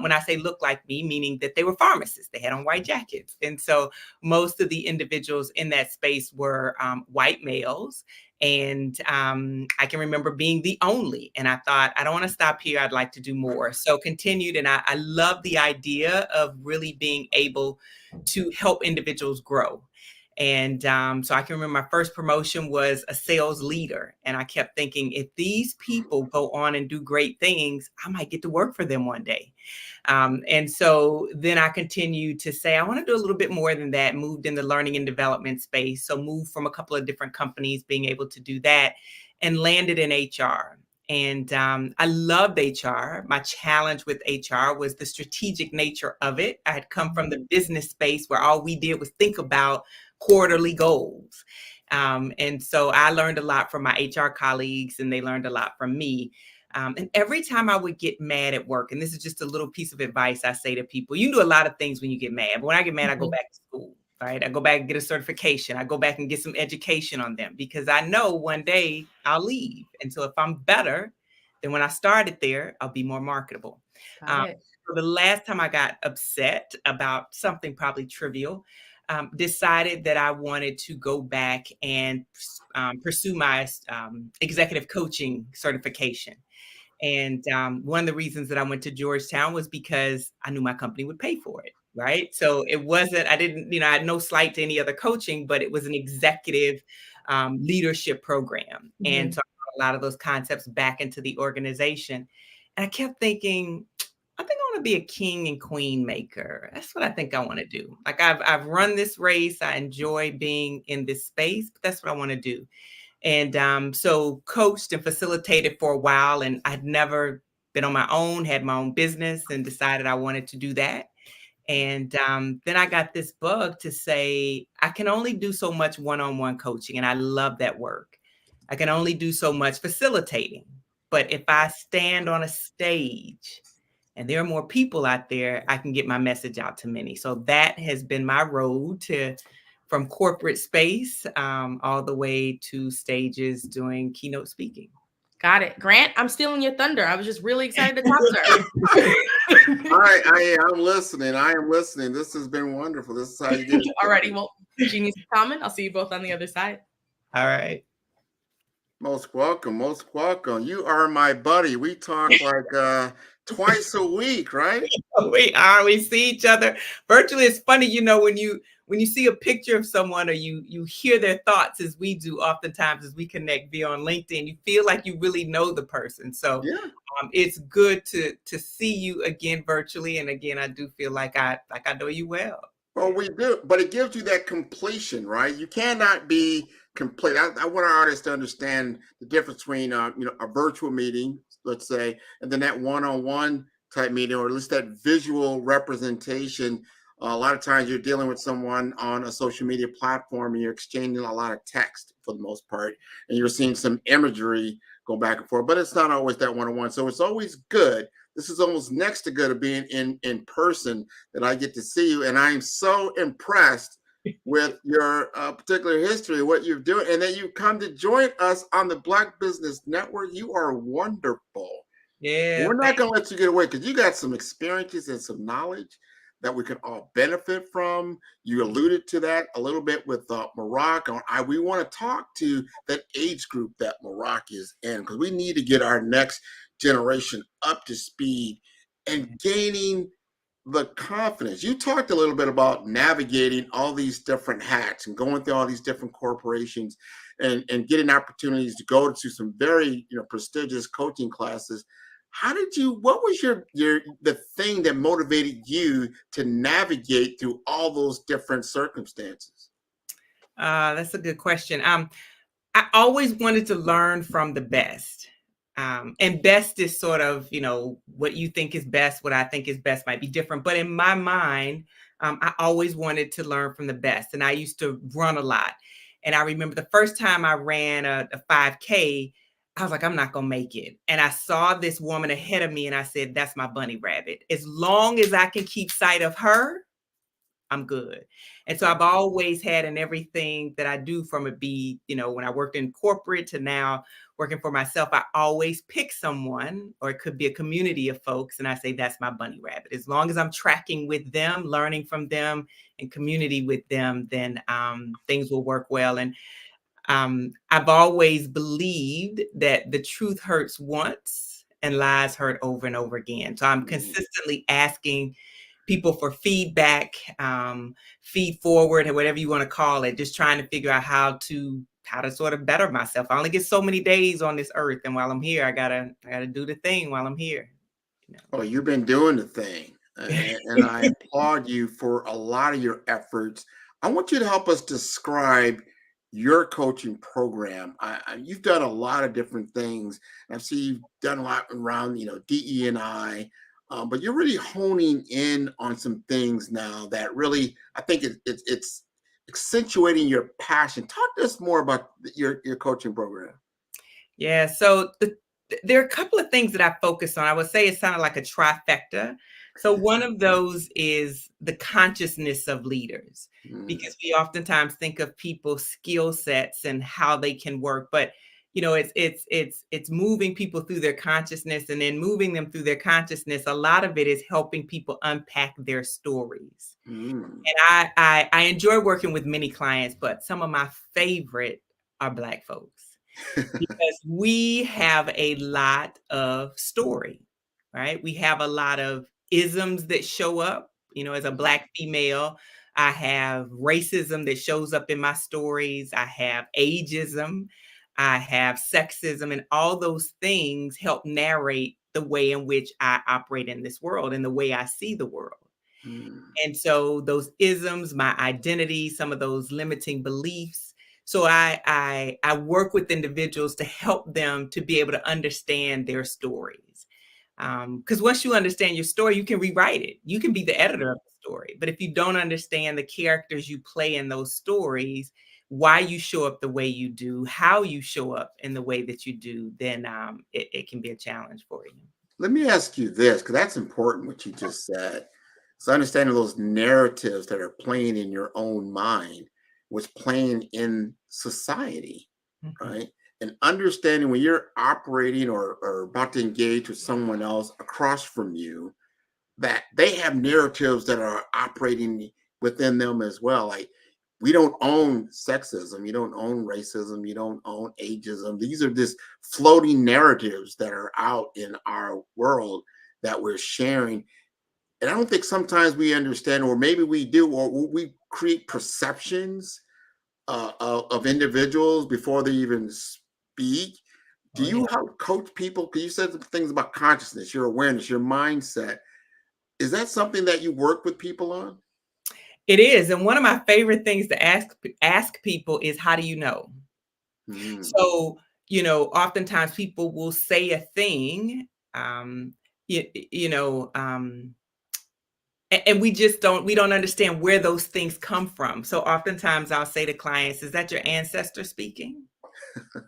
when I say look like me, meaning that they were pharmacists, they had on white jackets. And so most of the individuals in that space were white males. And I can remember being the only, and I thought, I don't want to stop here. I'd like to do more. So continued. And I love the idea of really being able to help individuals grow. And so I can remember my first promotion was a sales leader. And I kept thinking, if these people go on and do great things, I might get to work for them one day. And so then I continued to say, I want to do a little bit more than that, moved in the learning and development space. So moved from a couple of different companies, being able to do that, and landed in HR. And I loved HR. My challenge with HR was the strategic nature of it. I had come from the business space where all we did was think about quarterly goals. And so I learned a lot from my HR colleagues, and they learned a lot from me. And every time I would get mad at work, and this is just a little piece of advice I say to people, you can do a lot of things when you get mad. But when I get mad, I go back to school, right? I go back and get a certification. I go back and get some education on them, because I know one day I'll leave. And so if I'm better than when I started there, I'll be more marketable. So the last time I got upset about something probably trivial, decided that I wanted to go back and pursue my executive coaching certification. And one of the reasons that I went to Georgetown was because I knew my company would pay for it, right? So it wasn't, I had no slight to any other coaching, but it was an executive leadership program. And so I brought a lot of those concepts back into the organization. And I kept thinking, I think I want to be a king and queen maker. That's what I think I want to do. Like I've run this race. I enjoy being in this space, but that's what I want to do. And so coached and facilitated for a while, and I'd never been on my own, had my own business, and decided I wanted to do that. And then I got this bug to say, I can only do so much one-on-one coaching, and I love that work. I can only do so much facilitating. But if I stand on a stage and there are more people out there, I can get my message out to many. So that has been my road from corporate space all the way to stages doing keynote speaking. Got it. Grant, I'm stealing your thunder. I was just really excited to talk to her. I'm listening. I am listening. This has been wonderful. This is how you do it. Alrighty. Well, Jeannie's comment. I'll see you both on the other side. All right. Most welcome. Most welcome. You are my buddy. We talk like twice a week, right? We are. We see each other virtually. It's funny, when you see a picture of someone, or you hear their thoughts, as we do oftentimes as we connect via on LinkedIn, you feel like you really know the person. So it's good to see you again virtually. And again, I do feel like I know you well. Well, we do, but it gives you that completion, right? You cannot be complete. I want our artists to understand the difference between a virtual meeting, let's say, and then that one-on-one type meeting, or at least that visual representation. A lot of times you're dealing with someone on a social media platform, and you're exchanging a lot of text for the most part, and you're seeing some imagery go back and forth, but it's not always that one-on-one. So it's always good. This is almost next to good of being in person, that I get to see you. And I'm so impressed with your particular history, what you're doing, and then you come to join us on the Black Business Network. You are wonderful. Yeah. We're not going to let you get away, because you got some experiences and some knowledge that we can all benefit from. You alluded to that a little bit with Maroc. We want to talk to that age group that Maroc is in, because we need to get our next generation up to speed and gaining the confidence. You talked a little bit about navigating all these different hats and going through all these different corporations and getting opportunities to go to some very prestigious coaching classes. What was the thing that motivated you to navigate through all those different circumstances? That's a good question. I always wanted to learn from the best. And best is sort of, what you think is best, what I think is best might be different. But in my mind, I always wanted to learn from the best. And I used to run a lot. And I remember the first time I ran a 5K, I was like, I'm not going to make it. And I saw this woman ahead of me, and I said, that's my bunny rabbit. As long as I can keep sight of her, I'm good. And so I've always had in everything that I do, from it be, when I worked in corporate to now working for myself, I always pick someone, or it could be a community of folks, and I say, that's my bunny rabbit. As long as I'm tracking with them, learning from them, and community with them, then things will work well. And I've always believed that the truth hurts once and lies hurt over and over again. So I'm consistently asking people for feedback, feed forward, or whatever you want to call it, just trying to figure out how to sort of better myself. I only get so many days on this earth, and while I'm here, I gotta do the thing while I'm here. Oh, you've been doing the thing, and I applaud you for a lot of your efforts. I want you to help us describe your coaching program. You've done a lot of different things. I see you've done a lot around, DE&I, but you're really honing in on some things now that really, I think it's accentuating your passion. Talk to us more about your coaching program. Yeah, so there are a couple of things that I focus on. I would say it's kind of like a trifecta. So one of those is the consciousness of leaders, because we oftentimes think of people's skill sets and how they can work, but it's moving people through their consciousness, and then moving them through their consciousness. A lot of it is helping people unpack their stories. And I enjoy working with many clients, but some of my favorite are Black folks, because we have a lot of story, right? We have a lot of isms that show up. As a Black female, I have racism that shows up in my stories. I have ageism. I have sexism, and all those things help narrate the way in which I operate in this world and the way I see the world. And so those isms, my identity, some of those limiting beliefs. So I work with individuals to help them to be able to understand their stories. Because once you understand your story, you can rewrite it. You can be the editor of the story. But if you don't understand the characters you play in those stories, why you show up the way you do, how you show up in the way that you do, then it can be a challenge for you. Let me ask you this, because that's important what you just said. So understanding those narratives that are playing in your own mind, what's playing in society, right? And understanding when you're operating or about to engage with someone else across from you, that they have narratives that are operating within them as well. Like, we don't own sexism, you don't own racism, you don't own ageism. These are just floating narratives that are out in our world that we're sharing. And I don't think sometimes we understand, or maybe we do, or we create perceptions of individuals before they even speak. Do you help coach people? Because you said some things about consciousness, your awareness, your mindset. Is that something that you work with people on? It is. And one of my favorite things to ask people is, how do you know? So, oftentimes people will say a thing, and we don't understand where those things come from. So oftentimes I'll say to clients, is that your ancestor speaking?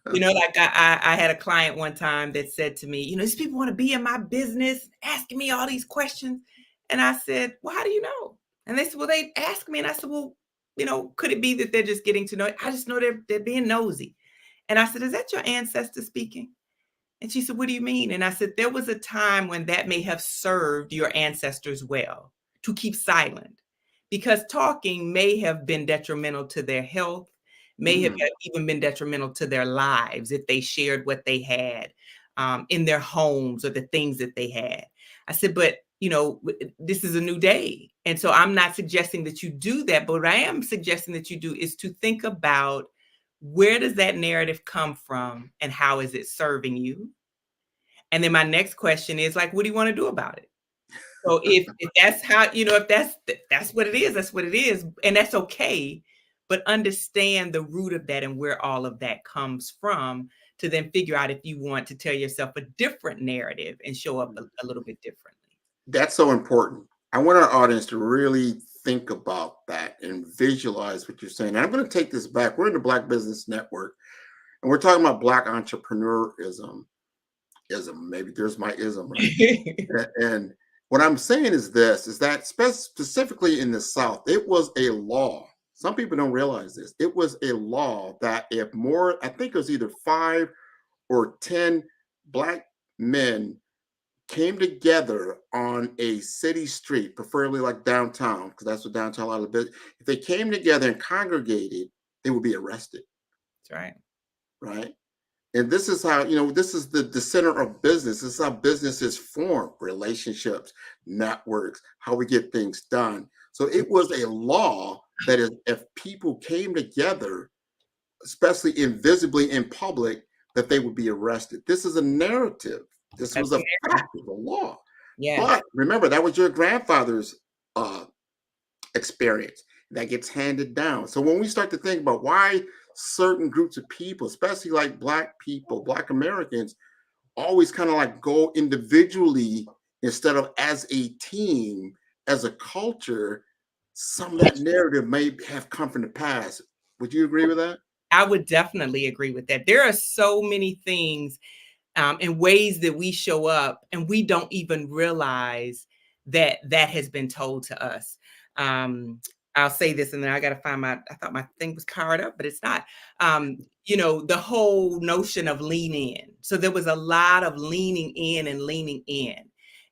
Like I had a client one time that said to me, these people want to be in my business, asking me all these questions. And I said, well, how do you know? And they said, well, they asked me. And I said, well, could it be that they're just getting to know it? I just know they're being nosy. And I said, is that your ancestor speaking? And she said, what do you mean? And I said, there was a time when that may have served your ancestors well, to keep silent, because talking may have been detrimental to their health, may have even been detrimental to their lives if they shared what they had in their homes or the things that they had. I said, but this is a new day. And so I'm not suggesting that you do that, but what I am suggesting that you do is to think about, where does that narrative come from and how is it serving you? And then my next question is, like, what do you want to do about it? So if that's how, if that's what it is, that's what it is. And that's okay. But understand the root of that and where all of that comes from, to then figure out if you want to tell yourself a different narrative and show up a little bit differently. That's so important. I want our audience to really think about that and visualize what you're saying. And I'm going to take this back. We're in the Black Business Network, and we're talking about Black entrepreneurism. Maybe there's my ism, right? and What I'm saying is this, is that specifically in the South, it was a law. Some people don't realize this. It was a law that if more, I think it was either 5 or 10 Black men came together on a city street, preferably like downtown, because that's what downtown a lot of the, if they came together and congregated, they would be arrested. That's right. Right. And this is how, this is the center of business. This is how businesses form relationships, networks, how we get things done. So it was a law that if people came together, especially invisibly in public, that they would be arrested. This is a narrative. This was a fact of the law. Yeah. But remember, that was your grandfather's experience that gets handed down. So when we start to think about why certain groups of people, especially like Black people, Black Americans, always kind of like go individually instead of as a team, as a culture, some of that narrative may have come from the past. Would you agree with that? I would definitely agree with that. There are so many things and ways that we show up and we don't even realize that has been told to us. I'll say this and then I got to find I thought my thing was covered up, but it's not. The whole notion of lean in. So there was a lot of leaning in and leaning in.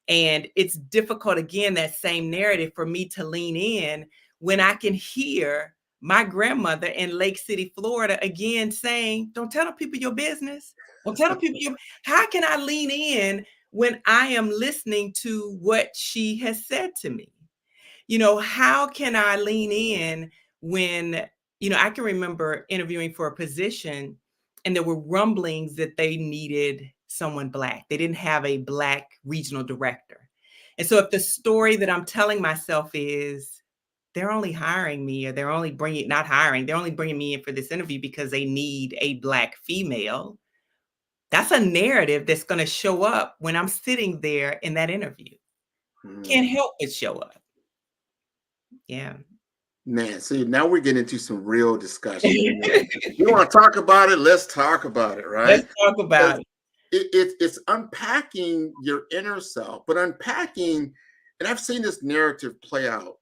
And it's difficult, again, that same narrative for me to lean in when I can hear my grandmother in Lake City, Florida, again saying, don't tell the people your business. Don't tell the people how can I lean in when I am listening to what she has said to me? How can I lean in when, I can remember interviewing for a position and there were rumblings that they needed someone Black. They didn't have a Black regional director. And so if the story that I'm telling myself is they're only hiring me or they're only they're only bringing me in for this interview because they need a Black female, that's a narrative that's going to show up when I'm sitting there in that interview. Can't help but show up. Yeah. Man, see, now we're getting into some real discussion. You want to talk about it? Let's talk about it, right? Let's talk about it. It's unpacking your inner self, but unpacking, and I've seen this narrative play out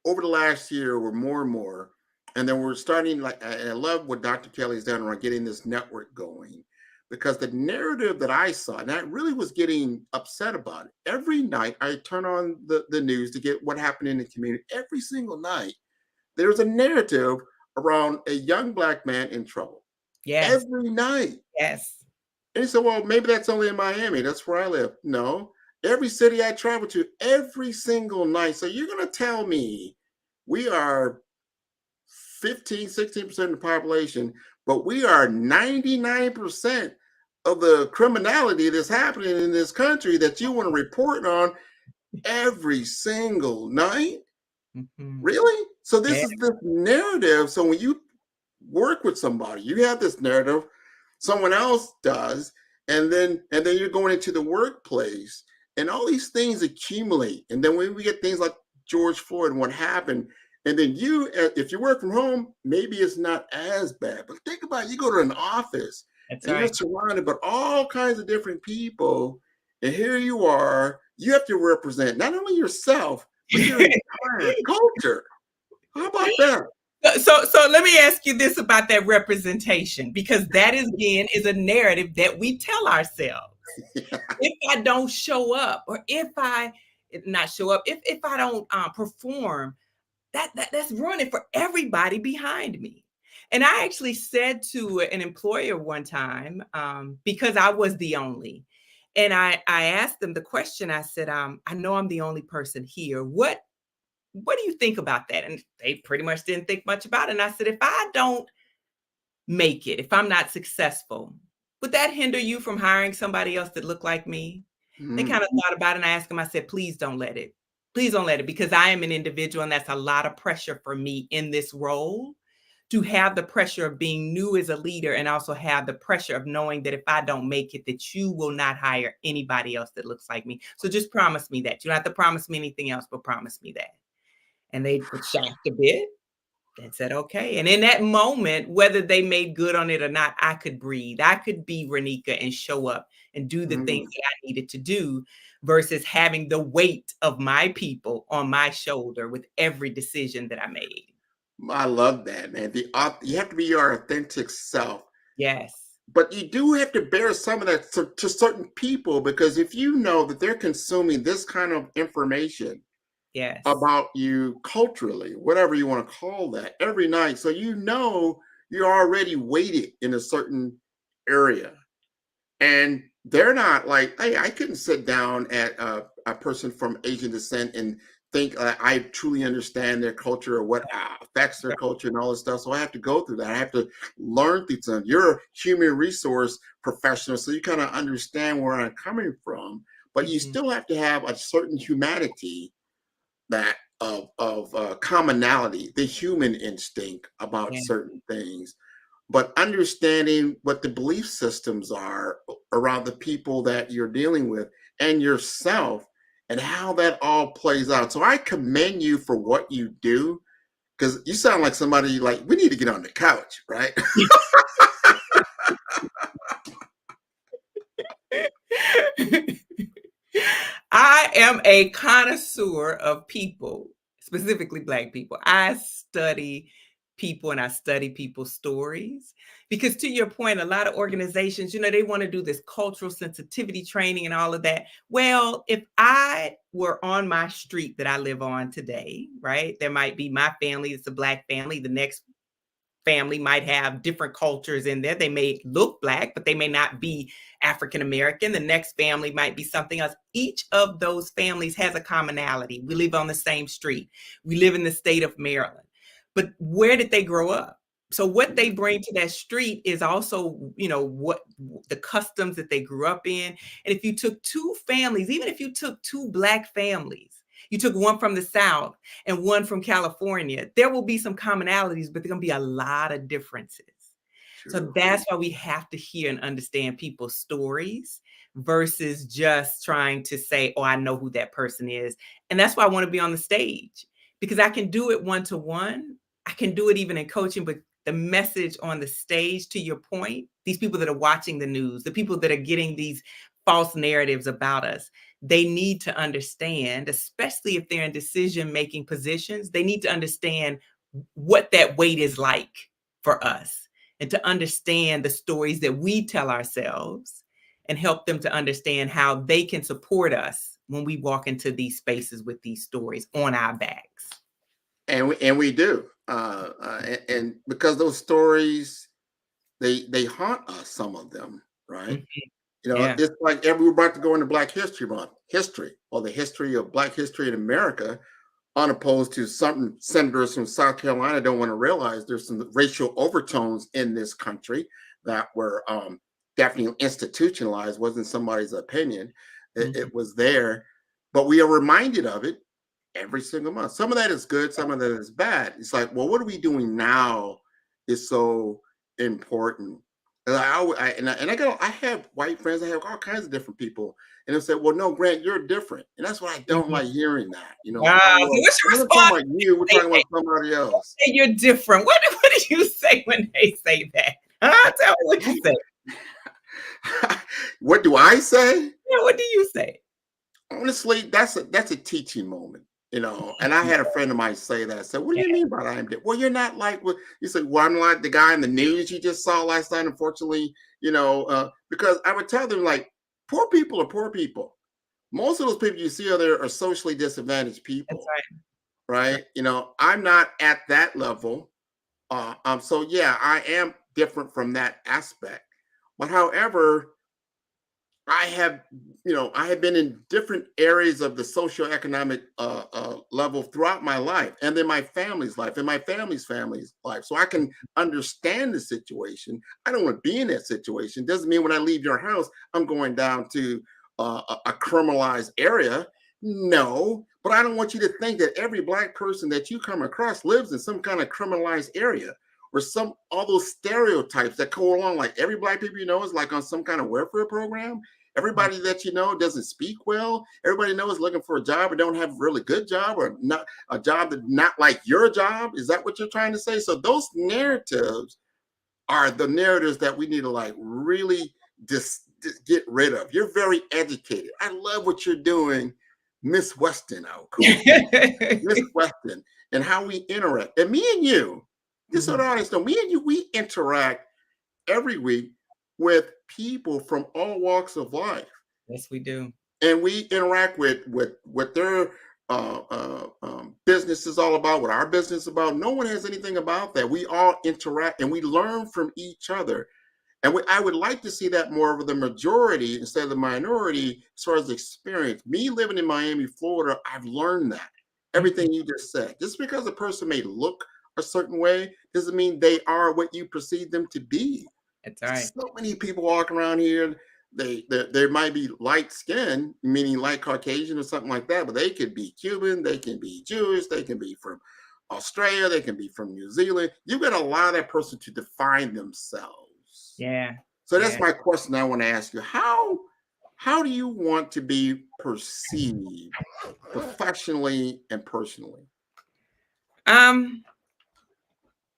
over the last year or more and more. And then we're starting, I love what Dr. Kelly's done around getting this network going, because the narrative that I saw, and I really was getting upset about it. Every night I turn on the news to get what happened in the community. Every single night, there's a narrative around a young Black man in trouble. Yes. Every night. Yes. And he said, well, maybe that's only in Miami. That's where I live. No, every city I travel to, every single night. So you're going to tell me we are 15, 16% of the population, but we are 99% of the criminality that's happening in this country that you want to report on every single night? Mm-hmm. Really? So this is this narrative. So when you work with somebody, you have this narrative, someone else does, and then you're going into the workplace and all these things accumulate. And then when we get things like George Floyd and what happened, and then if you work from home, maybe it's not as bad. But think about it, you go to an office and you're surrounded by all kinds of different people. And here you are, you have to represent not only yourself, but your entire culture. How about that? So let me ask you this about that representation, because that is a narrative that we tell ourselves. Yeah. If I don't show up, or if I don't perform, that's ruining for everybody behind me. And I actually said to an employer one time, because I was the only, and I asked them the question. I said, I know I'm the only person here. What do you think about that? And they pretty much didn't think much about it. And I said, if I don't make it, if I'm not successful, would that hinder you from hiring somebody else that looked like me? Mm-hmm. They kind of thought about it, and I asked them, I said, please don't let it. Please don't let it, because I am an individual and that's a lot of pressure for me in this role, to have the pressure of being new as a leader and also have the pressure of knowing that if I don't make it, that you will not hire anybody else that looks like me. So just promise me that. You don't have to promise me anything else, but promise me that. And they were shocked a bit. and said, okay. And in that moment, whether they made good on it or not, I could breathe. I could be Renika and show up and do the things that I needed to do versus having the weight of my people on my shoulder with every decision that I made. I love that, man. You have to be your authentic self. Yes. But you do have to bear some of that to certain people, because if you know that they're consuming this kind of information yes, about you culturally, whatever you want to call that, every night, so you know you're already weighted in a certain area. And they're not like, hey, I couldn't sit down at a person from Asian descent and think I truly understand their culture or what affects their culture and all this stuff. So I have to go through that. I have to learn through something. You're a human resource professional, so you kind of understand where I'm coming from, but you still have to have a certain humanity that of commonality, the human instinct about certain things. But understanding what the belief systems are around the people that you're dealing with and yourself and how that all plays out. So I commend you for what you do, because you sound like somebody like, we need to get on the couch, right? I am a connoisseur of people, specifically Black people. I study people and I study people's stories, because to your point, a lot of organizations, they want to do this cultural sensitivity training and all of that. Well, if I were on my street that I live on today, right, there might be my family, it's a Black family. The next family might have different cultures in there. They may look Black, but they may not be African American. The next family might be something else. Each of those families has a commonality. We live on the same street. We live in the state of Maryland. But where did they grow up? So what they bring to that street is also, what the customs that they grew up in. And if you took two families, even if you took two Black families, you took one from the South and one from California, there will be some commonalities, but there are going to be a lot of differences. True. So that's why we have to hear and understand people's stories versus just trying to say, oh, I know who that person is. And that's why I want to be on the stage, because I can do it one-to-one. I can do it even in coaching, but the message on the stage, to your point, these people that are watching the news, the people that are getting these false narratives about us, they need to understand, especially if they're in decision-making positions, they need to understand what that weight is like for us and to understand the stories that we tell ourselves and help them to understand how they can support us when we walk into these spaces with these stories on our backs. And we do. And because those stories, they haunt us, some of them, right? Mm-hmm. It's like we're about to go into Black History Month, or the history of Black history in America, unopposed to some senators from South Carolina don't want to realize there's some racial overtones in this country that were definitely institutionalized. Wasn't somebody's opinion. It was there, but we are reminded of it every single month. Some of that is good, some of that is bad. It's like, well, what are we doing now is so important. And I have white friends, I have all kinds of different people. And they'll say, well, no, Grant, you're different. And that's what I don't like hearing that. What's your response? We're talking about you, we're talking about somebody else. You're different. What do you say when they say that? Tell me what you say. What do I say? Yeah, what do you say? Honestly, that's a teaching moment. And I had a friend of mine say that. I said, what do you mean by I'm different? Well, you're not like what you said. Well, I'm like the guy in the news you just saw last night, unfortunately, because I would tell them, like, poor people are poor people. Most of those people you see out there are socially disadvantaged people. That's right. Right. I'm not at that level. So yeah, I am different from that aspect. But however, I have been in different areas of the socioeconomic level throughout my life, and then my family's life, and my family's life. So I can understand the situation. I don't want to be in that situation. Doesn't mean when I leave your house, I'm going down to a criminalized area. No, but I don't want you to think that every Black person that you come across lives in some kind of criminalized area. Or all those stereotypes that go along, like every Black people is like on some kind of welfare program. Everybody that you know doesn't speak well. Everybody knows looking for a job or don't have a really good job or not a job that not like your job. Is that what you're trying to say? So those narratives are the narratives that we need to like really just get rid of. You're very educated. I love what you're doing, Miss Weston. Oh, cool. Miss Weston, and how we interact. And me and you, just so the audience know, me and you, we interact every week with people from all walks of life. Yes, we do. And we interact with what their business is all about, what our business is about. No one has anything about that. We all interact and we learn from each other. And I would like to see that more of the majority instead of the minority as far as experience. Me living in Miami, Florida, I've learned that. Everything you just said. Just because a person may look a certain way doesn't mean they are what you perceive them to be. That's right. So many people walking around here, they might be light skinned, meaning light Caucasian or something like that, but they could be Cuban, they can be Jewish, they can be from Australia, they can be from New Zealand. You've got to allow that person to define themselves. Yeah. So that's my question I want to ask you. How do you want to be perceived professionally and personally? I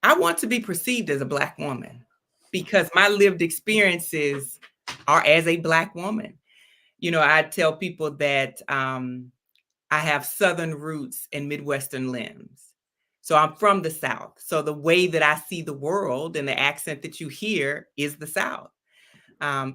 want to be perceived as a Black woman because my lived experiences are as a Black woman. You know, I tell people that I have Southern roots and Midwestern limbs. So I'm from the South. So the way that I see the world and the accent that you hear is the South.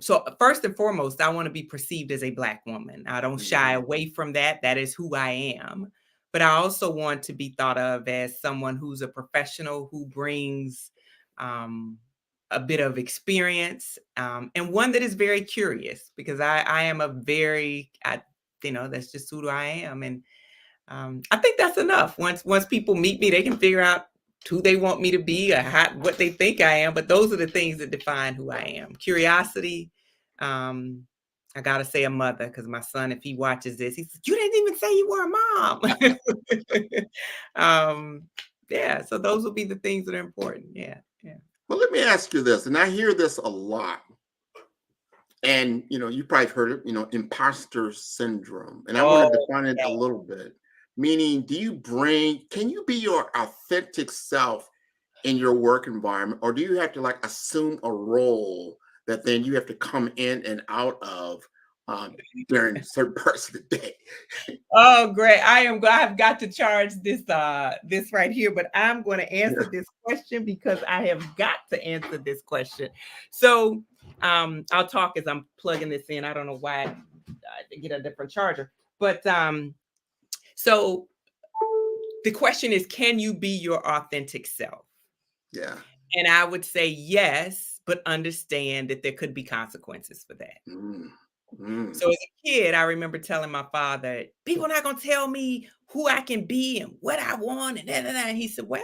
So first and foremost, I want to be perceived as a Black woman. I don't shy away from that. That is who I am. But I also want to be thought of as someone who's a professional who brings a bit of experience and one that is very curious because I am a very, that's just who I am. And I think that's enough. Once people meet me, they can figure out who they want me to be or what they think I am. But those are the things that define who I am. Curiosity. I got to say a mother because my son, if he watches this, he says, you didn't even say you were a mom. Yeah. So those will be the things that are important. Yeah. Well, let me ask you this, and I hear this a lot. And, you probably heard it, imposter syndrome. And I want to define it a little bit. Meaning, can you be your authentic self in your work environment? Or do you have to like assume a role that then you have to come in and out of during certain parts of the day? Oh, great. I've got to charge this right here, but I'm going to answer this question because I have got to answer this question. So I'll talk as I'm plugging this in. I don't know why I get a different charger, but so the question is, can you be your authentic self? Yeah. And I would say yes, but understand that there could be consequences for that. So as a kid, I remember telling my father, people are not going to tell me who I can be and what I want. And he said, well,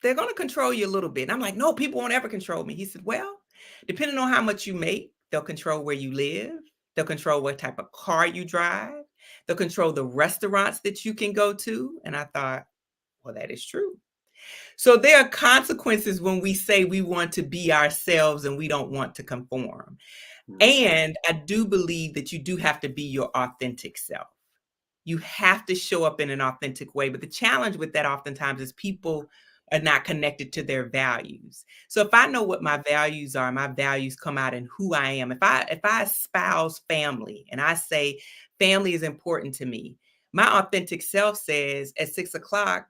they're going to control you a little bit. And I'm like, no, people won't ever control me. He said, well, depending on how much you make, they'll control where you live. They'll control what type of car you drive. They'll control the restaurants that you can go to. And I thought, well, that is true. So there are consequences when we say we want to be ourselves and we don't want to conform. And I do believe that you do have to be your authentic self. You have to show up in an authentic way. But the challenge with that oftentimes is people are not connected to their values. So if I know what my values are, my values come out in who I am. If I espouse family and I say family is important to me, my authentic self says at 6 o'clock,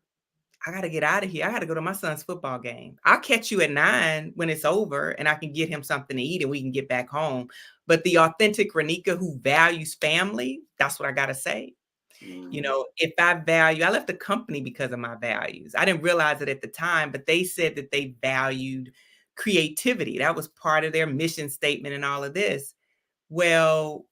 I got to get out of here. I got to go to my son's football game. I'll catch you at 9 when it's over and I can get him something to eat and we can get back home. But the authentic Renika who values family, that's what I got to say. If I left the company because of my values. I didn't realize it at the time, but they said that they valued creativity. That was part of their mission statement and all of this. Well,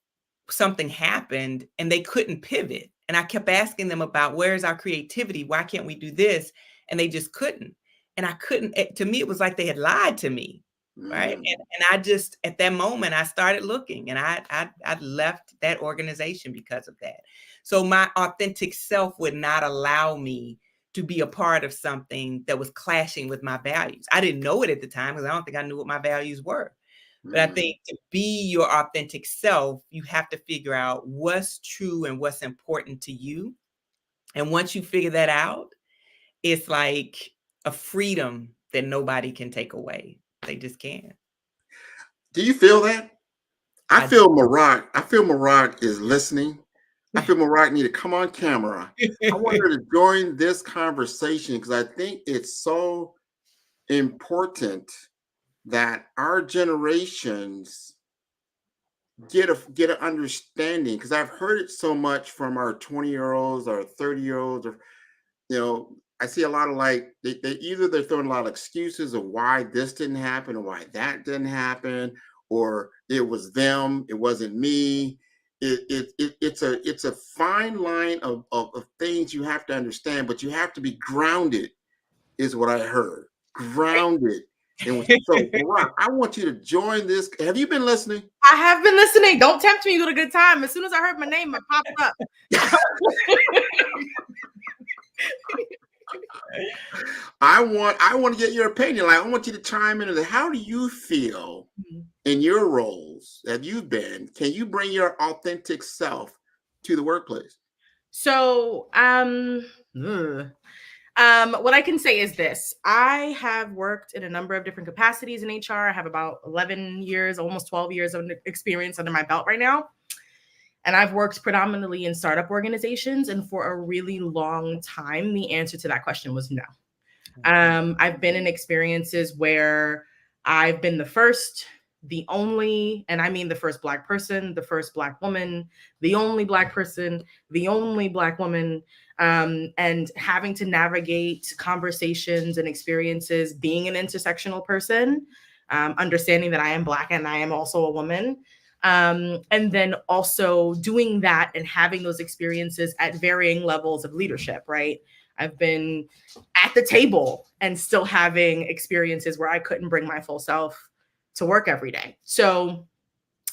something happened and they couldn't pivot. And I kept asking them about where's our creativity? Why can't we do this? And they just couldn't. And I couldn't, to me, it was like they had lied to me. Right. And I just, at that moment, I started looking and I left that organization because of that. So my authentic self would not allow me to be a part of something that was clashing with my values. I didn't know it at the time because I don't think I knew what my values were. But I think to be your authentic self, you have to figure out what's true and what's important to you. And once you figure that out, it's like a freedom that nobody can take away. They just can't. Do you feel that? I feel Marak is listening. I feel Marak need to come on camera. I want her to join this conversation because I think it's so important that our generations get an understanding, because I've heard it so much from our 20-year-olds or 30-year-olds, or I see a lot of like they either they're throwing a lot of excuses of why this didn't happen or why that didn't happen, or it was them, it wasn't me. It's a fine line of things you have to understand, but you have to be grounded, is what I heard. Grounded. And so, Barack, I want you to join this. Have you been listening? I have been listening. Don't tempt me with a good time. As soon as I heard my name, it popped up. I want to get your opinion. Like, I want you to chime in. How do you feel in your roles that you've been? Can you bring your authentic self to the workplace? So, what I can say is this. I have worked in a number of different capacities in HR. I have about 11 years, almost 12 years of experience under my belt right now. And I've worked predominantly in startup organizations. And for a really long time, the answer to that question was no. I've been in experiences where I've been the first, the only, and I mean the first Black person, the first Black woman, the only Black person, the only Black woman, and having to navigate conversations and experiences, being an intersectional person, understanding that I am Black and I am also a woman. And then also doing that and having those experiences at varying levels of leadership, right? I've been at the table and still having experiences where I couldn't bring my full self to work every day. So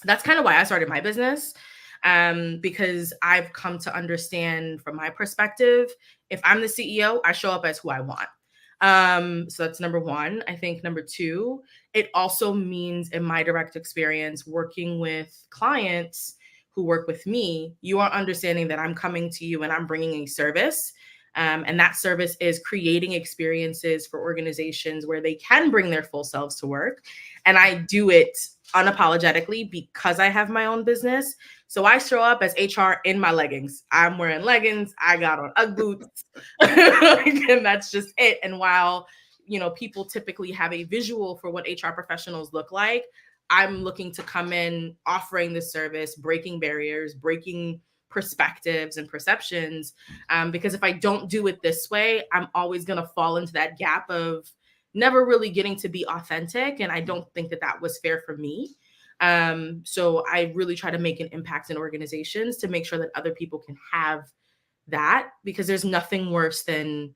that's kind of why I started my business, because I've come to understand from my perspective, if I'm the CEO, I show up as who I want. So that's number one. I think number two, it also means in my direct experience working with clients who work with me, you are understanding that I'm coming to you and I'm bringing a service. And that service is creating experiences for organizations where they can bring their full selves to work. And I do it unapologetically because I have my own business. So I show up as HR in my leggings. I'm wearing leggings. I got on UGG boots. And that's just it. And while, people typically have a visual for what HR professionals look like, I'm looking to come in offering this service, breaking barriers, breaking perspectives and perceptions, because if I don't do it this way, I'm always going to fall into that gap of never really getting to be authentic. And I don't think that was fair for me. So I really try to make an impact in organizations to make sure that other people can have that, because there's nothing worse than,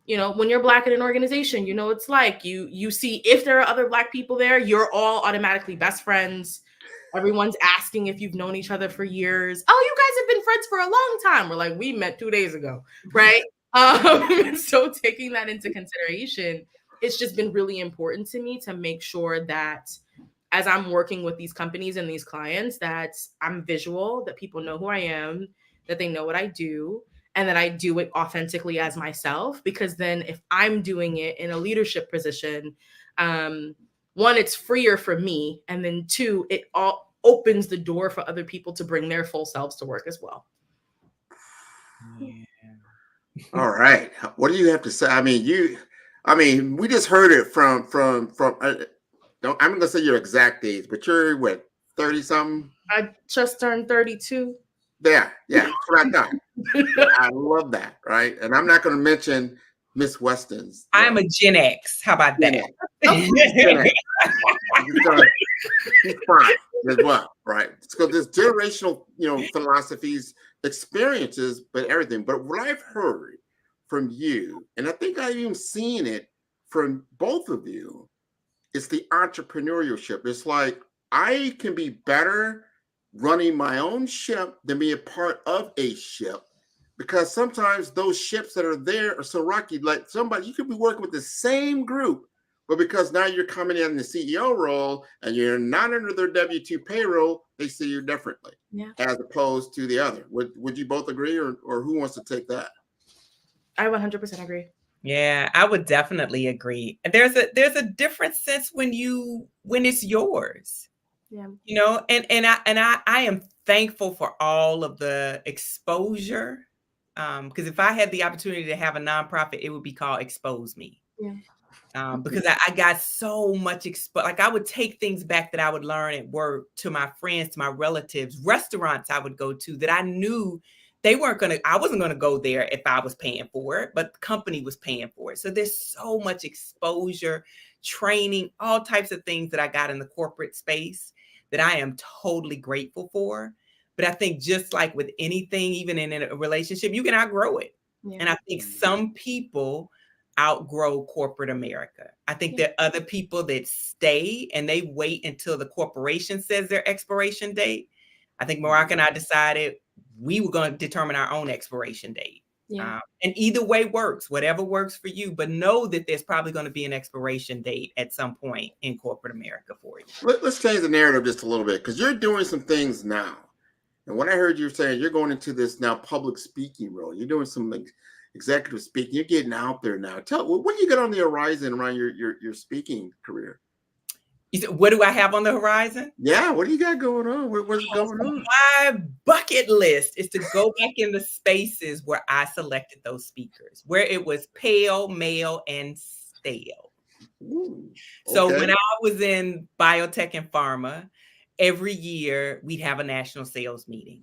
when you're Black in an organization, it's like you see if there are other Black people there, you're all automatically best friends. Everyone's asking if you've known each other for years. Oh, you guys have been friends for a long time. We're like, we met 2 days ago, right? So taking that into consideration, it's just been really important to me to make sure that as I'm working with these companies and these clients, that I'm visual, that people know who I am, that they know what I do, and that I do it authentically as myself. Because then if I'm doing it in a leadership position, one, it's freer for me. And then two, it all opens the door for other people to bring their full selves to work as well. Yeah. All right. What do you have to say? We just heard it from I'm going to say your exact age, but you're what, 30 something? I just turned 32. Yeah. That's what I thought. I love that. Right. And I'm not going to mention Miss Weston's. I'm a Gen X. How about that? He's fine as well, right? So there's generational, philosophies, experiences, but everything. But what I've heard from you, and I think I've even seen it from both of you, is the entrepreneurship. It's like I can be better running my own ship than be a part of a ship. Because sometimes those ships that are there are so rocky, like somebody, you could be working with the same group But because now you're coming in the CEO role and you're not under their W-2 payroll, they see you differently, as opposed to the other. Would you both agree, or who wants to take that? I 100% agree. Yeah, I would definitely agree. There's a different sense when it's yours. Yeah. You know, and I am thankful for all of the exposure. Because if I had the opportunity to have a nonprofit, it would be called Expose Me. Yeah. Because I got so much like I would take things back that I would learn at work to my friends, to my relatives, restaurants I would go to that I knew I wasn't going to go there if I was paying for it, but the company was paying for it. So there's so much exposure, training, all types of things that I got in the corporate space that I am totally grateful for. But I think just like with anything, even in a relationship, you can outgrow it. Yeah. And I think some people outgrow corporate America. I think there are other people that stay and they wait until the corporation says their expiration date. I think Marak and I decided we were going to determine our own expiration date. Yeah. And either way works, whatever works for you, but know that there's probably going to be an expiration date at some point in corporate America for you. Let's change the narrative just a little bit, because you're doing some things now. And when I heard you saying you're going into this now public speaking role, you're doing some like executive speaking, you're getting out there now. What do you got on the horizon around your speaking career? You said, what do I have on the horizon? Yeah, what do you got going on? What's going on? My bucket list is to go back in the spaces where I selected those speakers, where it was pale, male, and stale. Ooh, okay. So when I was in biotech and pharma, every year we'd have a national sales meeting.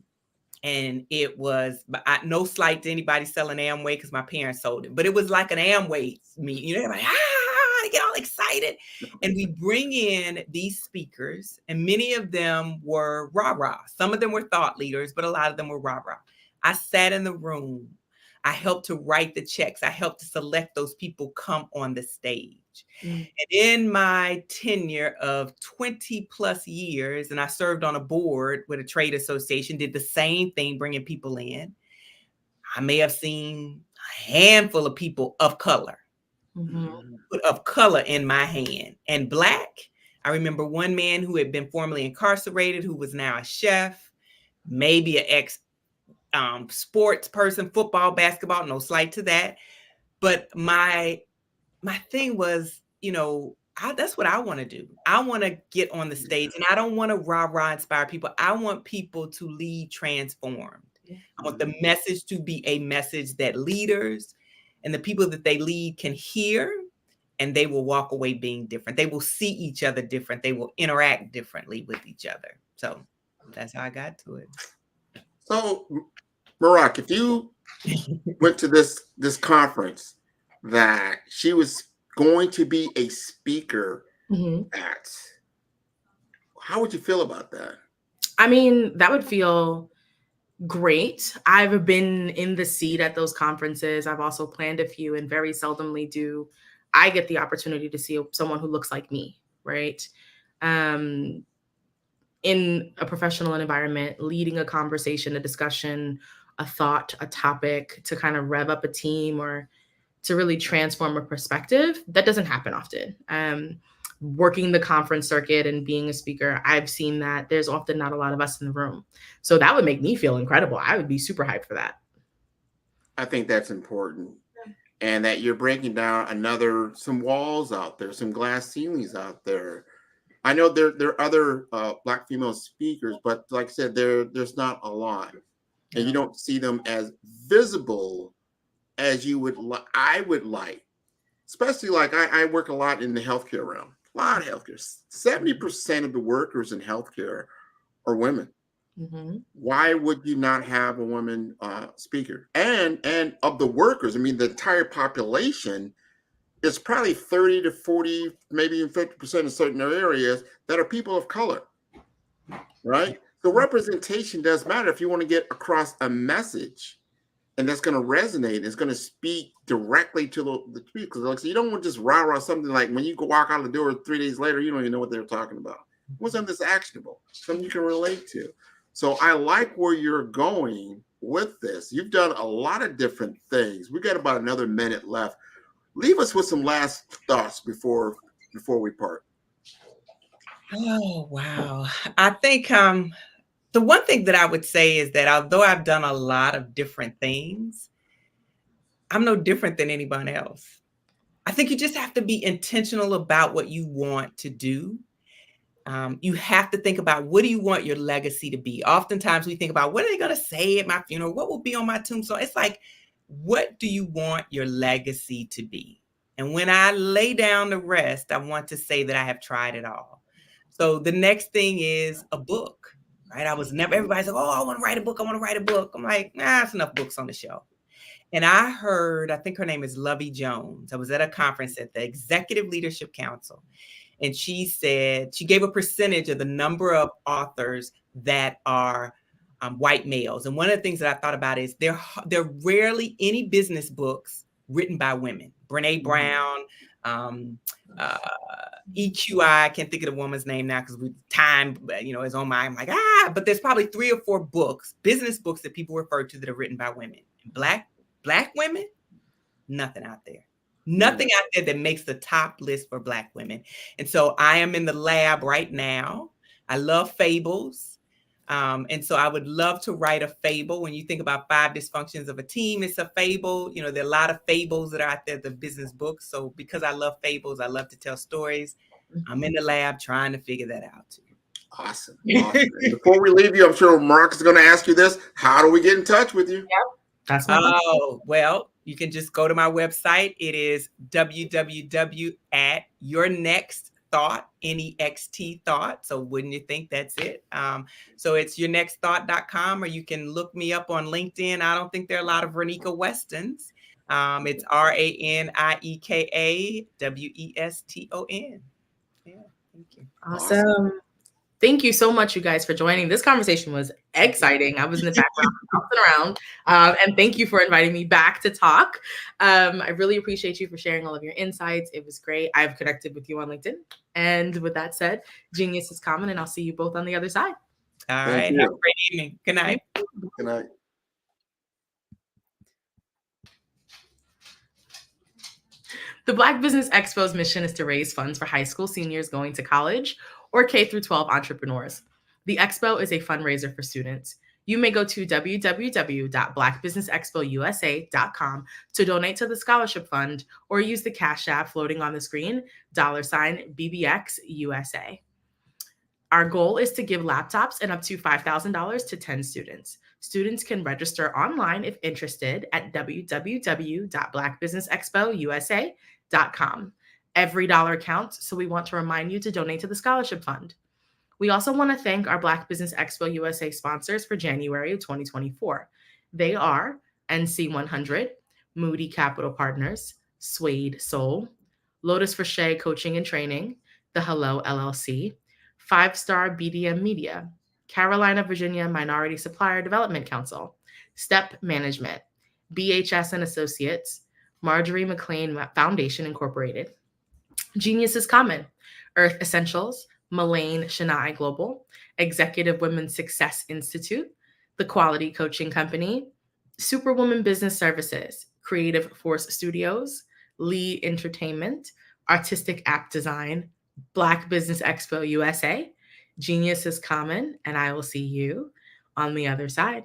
And it was, no slight to anybody selling Amway because my parents sold it, but it was like an Amway meeting. You know, like, I get all excited. And we bring in these speakers, and many of them were rah-rah. Some of them were thought leaders, but a lot of them were rah-rah. I sat in the room. I helped to write the checks. I helped to select those people come on the stage. And in my tenure of 20 plus years, and I served on a board with a trade association, did the same thing, bringing people in. I may have seen a handful of people of color, of color in my hand. And Black, I remember one man who had been formerly incarcerated, who was now a chef, maybe an ex sports person, football, basketball, no slight to that. But my thing was, you know, that's what I want to do. I want to get on the stage, and I don't want to rah-rah inspire people. I want people to lead transformed. I want the message to be a message that leaders and the people that they lead can hear, and they will walk away being different. They will see each other different. They will interact differently with each other. So that's how I got to it. So, Marak, if you went to this conference that she was going to be a speaker at, how would you feel about that? I mean, that would feel great. I've been in the seat at those conferences. I've also planned a few, and very seldomly do I get the opportunity to see someone who looks like me, right? In a professional environment, leading a conversation, a discussion, a thought, a topic to kind of rev up a team or to really transform a perspective. That doesn't happen often. Working the conference circuit and being a speaker, I've seen that there's often not a lot of us in the room. So that would make me feel incredible. I would be super hyped for that. I think that's important. And that you're breaking down some walls out there, some glass ceilings out there. I know there are other Black female speakers, but like I said, there's not a lot. And you don't see them as visible as I would like. Especially like I work a lot in the healthcare realm. A lot of healthcare. 70% of the workers in healthcare are women. Why would you not have a woman speaker? And of the workers, I mean, the entire population is probably 30 to 40, maybe even 50% in certain areas that are people of color, right? So representation does matter if you want to get across a message, and that's going to resonate. It's going to speak directly to the people. Like, so you don't want to just rah-rah something like when you go walk out the door 3 days later, you don't even know what they're talking about. What's something that's actionable, something you can relate to. So I like where you're going with this. You've done a lot of different things. We got about another minute left. Leave us with some last thoughts before before we part? Oh, wow. I think the one thing that I would say is that although I've done a lot of different things, I'm no different than anyone else. I think you just have to be intentional about what you want to do. You have to think about, what do you want your legacy to be? Oftentimes we think about, what are they going to say at my funeral? What will be on my tombstone? It's like, what do you want your legacy to be? And when I lay down to rest, I want to say that I have tried it all. So the next thing is a book, right? Everybody's like, oh, I want to write a book. I want to write a book. I'm like, nah, it's enough books on the shelf. And I think her name is Lovey Jones. I was at a conference at the Executive Leadership Council. And she said, she gave a percentage of the number of authors that are white males. And one of the things that I thought about is there are rarely any business books written by women. Brene Brown, EQI, I can't think of the woman's name now because time, is on my, I'm like, but there's probably 3 or 4 books, business books that people refer to that are written by women. Black women, nothing out there. Nothing out there that makes the top list for Black women. And so I am in the lab right now. I love fables. And so I would love to write a fable. When you think about 5 dysfunctions of a team, it's a fable. There are a lot of fables that are out there, the business books. So because I love fables, I love to tell stories. I'm in the lab trying to figure that out too. Awesome. Before we leave you, I'm sure Mark is going to ask you this. How do we get in touch with you? Yep. That's my well, you can just go to my website. It is www.yournextthought, NEXT thought. So wouldn't you think that's it? So it's yournextthought.com, or you can look me up on LinkedIn. I don't think there are a lot of Renika Westons. It's RANIEKA WESTON. Yeah, thank you. Awesome. Thank you so much, you guys, for joining. This conversation was exciting. I was in the background bouncing around. And thank you for inviting me back to talk. I really appreciate you for sharing all of your insights. It was great. I've connected with you on LinkedIn. And with that said, genius is common, and I'll see you both on the other side. All right. Have a great evening. Good night. Good night. The Black Business Expo's mission is to raise funds for high school seniors going to college or K-12 entrepreneurs. The Expo is a fundraiser for students. You may go to www.blackbusinessexpousa.com to donate to the scholarship fund, or use the Cash App floating on the screen, $BBXUSA. Our goal is to give laptops and up to $5,000 to 10 students. Students can register online if interested at www.blackbusinessexpousa.com. Every dollar counts, so we want to remind you to donate to the scholarship fund. We also want to thank our Black Business Expo USA sponsors for January of 2024. They are NC100, Moody Capital Partners, Suede Soul, Lotus Frichet Coaching and Training, The Hello LLC, 5-Star BDM Media, Carolina, Virginia Minority Supplier Development Council, Step Management, BHS and Associates, Marjorie McLean Foundation Incorporated, Genius is Common, Earth Essentials, Mullane Shania Global, Executive Women's Success Institute, The Quality Coaching Company, Superwoman Business Services, Creative Force Studios, Lee Entertainment, Artistic App Design, Black Business Expo USA, Genius is Common, and I will see you on the other side.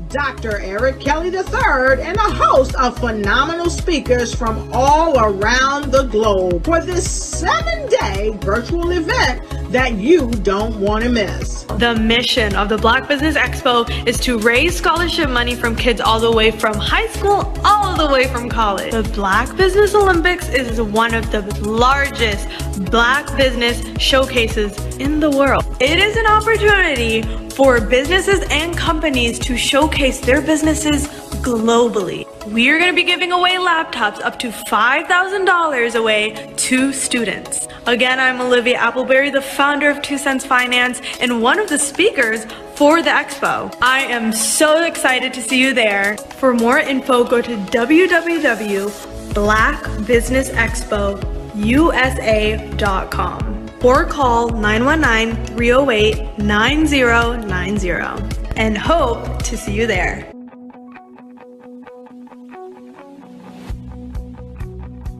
Dr. Eric Kelly III and a host of phenomenal speakers from all around the globe for this 7-day virtual event that you don't want to miss. The mission of the Black Business Expo is to raise scholarship money from kids all the way from high school all the way from college. The Black Business Olympics is one of the largest Black business showcases in the world. It is an opportunity for businesses and companies to showcase their businesses globally. We are going to be giving away laptops up to $5,000 away to students. Again, I'm Olivia Appleberry, the founder of 2 Cents Finance and one of the speakers for the expo. I am so excited to see you there. For more info, go to www.blackbusinessexpousa.com or call 919-308-9090 and hope to see you there.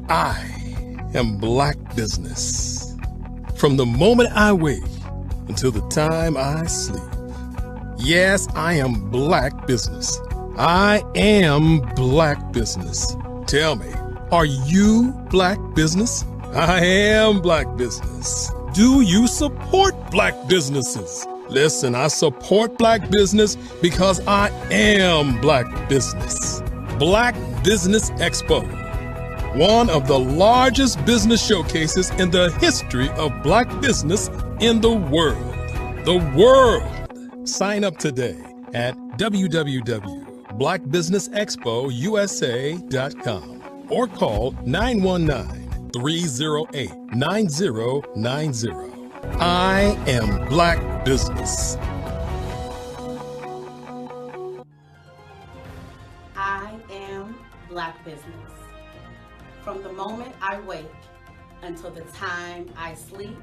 I am Black Business. From the moment I wake until the time I sleep. Yes, I am Black Business. I am Black Business. Tell me, are you Black Business? I am Black Business. Do you support Black businesses? Listen, I support Black business because I am Black Business. Black Business Expo. One of the largest business showcases in the history of Black business in the world. The world! Sign up today at www.blackbusinessexpousa.com or call 919-308-9090. I am Black Business. I am Black Business. From the moment I wake until the time I sleep,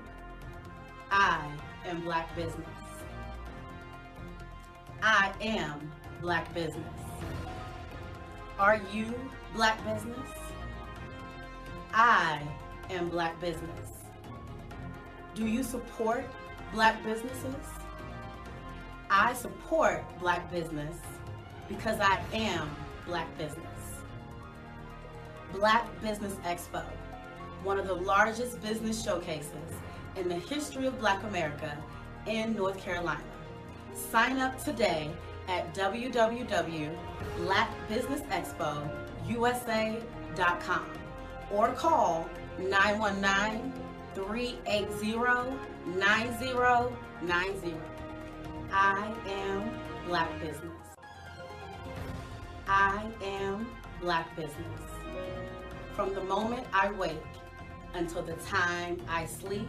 I am Black Business. I am Black Business. Are you Black Business? I am Black Business. Do you support Black businesses? I support Black business because I am Black business. Black Business Expo, one of the largest business showcases in the history of Black America in North Carolina. Sign up today at www.blackbusinessexpousa.com or call 919-380-9090. I am Black Business. I am Black Business. From the moment I wake until the time I sleep,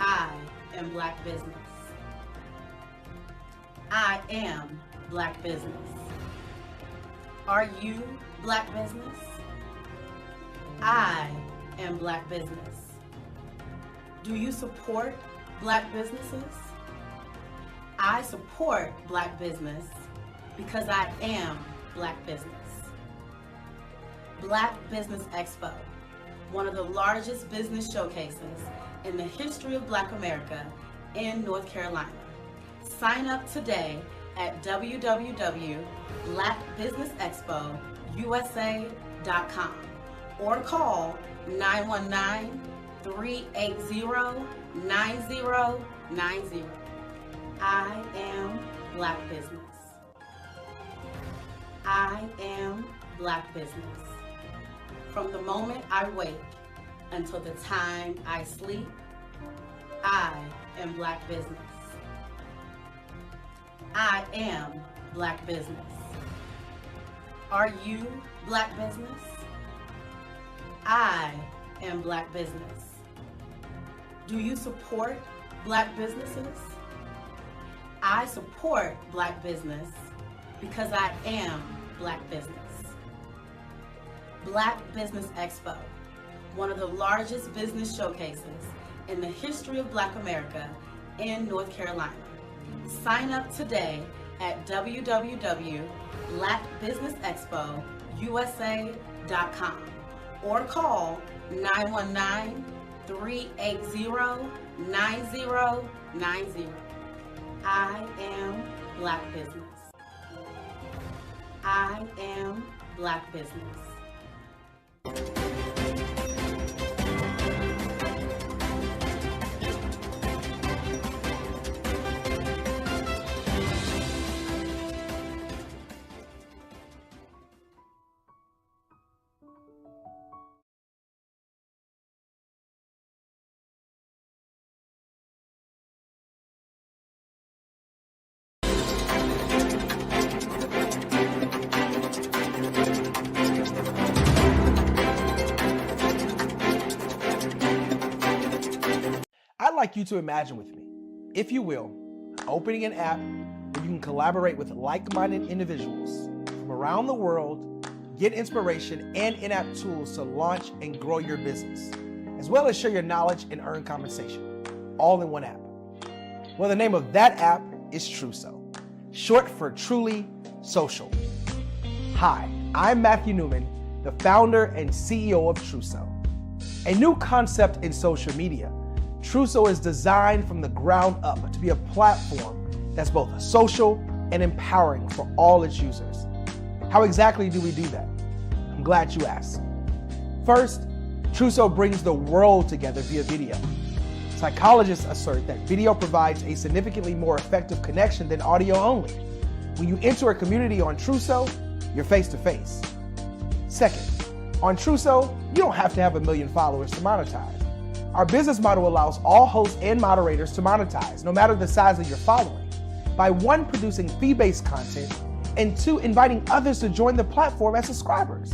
I am Black Business. I am Black Business. Are you Black Business? I am Black Business. Do you support Black businesses? I support Black business because I am Black business. Black Business Expo, one of the largest business showcases in the history of Black America in North Carolina. Sign up today at www.blackbusinessexpousa.com or call 919-380-9090. I am Black Business. I am Black Business. From the moment I wake until the time I sleep, I am Black Business. I am Black Business. Are you Black Business? I am Black Business. Do you support Black businesses? I support Black business because I am Black business. Black Business Expo, one of the largest business showcases in the history of Black America in North Carolina. Sign up today at www.blackbusinessexpousa.com or call 919-380-9090. I am Black Business. I am Black Business. I'd like you to imagine with me, if you will, opening an app where you can collaborate with like-minded individuals from around the world, get inspiration and in-app tools to launch and grow your business, as well as share your knowledge and earn compensation, all in one app. Well, the name of that app is Truso, short for Truly Social. Hi, I'm Matthew Newman, the founder and CEO of Truso. A new concept in social media, Truso is designed from the ground up to be a platform that's both social and empowering for all its users. How exactly do we do that? I'm glad you asked. First, Truso brings the world together via video. Psychologists assert that video provides a significantly more effective connection than audio only. When you enter a community on Truso, you're face to face. Second, on Truso, you don't have to have 1 million followers to monetize. Our business model allows all hosts and moderators to monetize, no matter the size of your following, by 1, producing fee-based content, and 2, inviting others to join the platform as subscribers.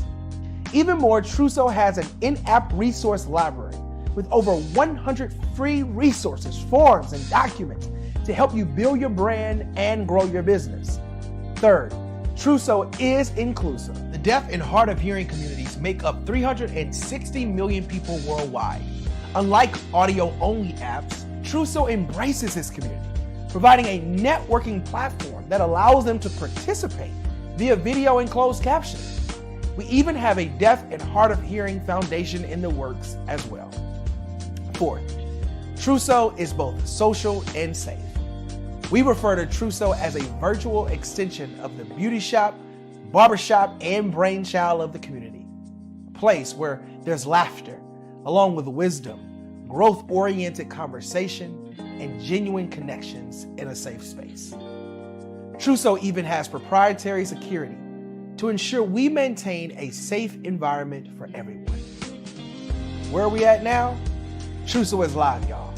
Even more, Truso has an in-app resource library with over 100 free resources, forms, and documents to help you build your brand and grow your business. Third, Truso is inclusive. The deaf and hard of hearing communities make up 360 million people worldwide. Unlike audio-only apps, Truso embraces this community, providing a networking platform that allows them to participate via video and closed captioning. We even have a deaf and hard of hearing foundation in the works as well. Fourth, Truso is both social and safe. We refer to Truso as a virtual extension of the beauty shop, barbershop, and brainchild of the community. A place where there's laughter, along with wisdom, growth-oriented conversation, and genuine connections in a safe space. Truso even has proprietary security to ensure we maintain a safe environment for everyone. Where are we at now? Truso is live, y'all.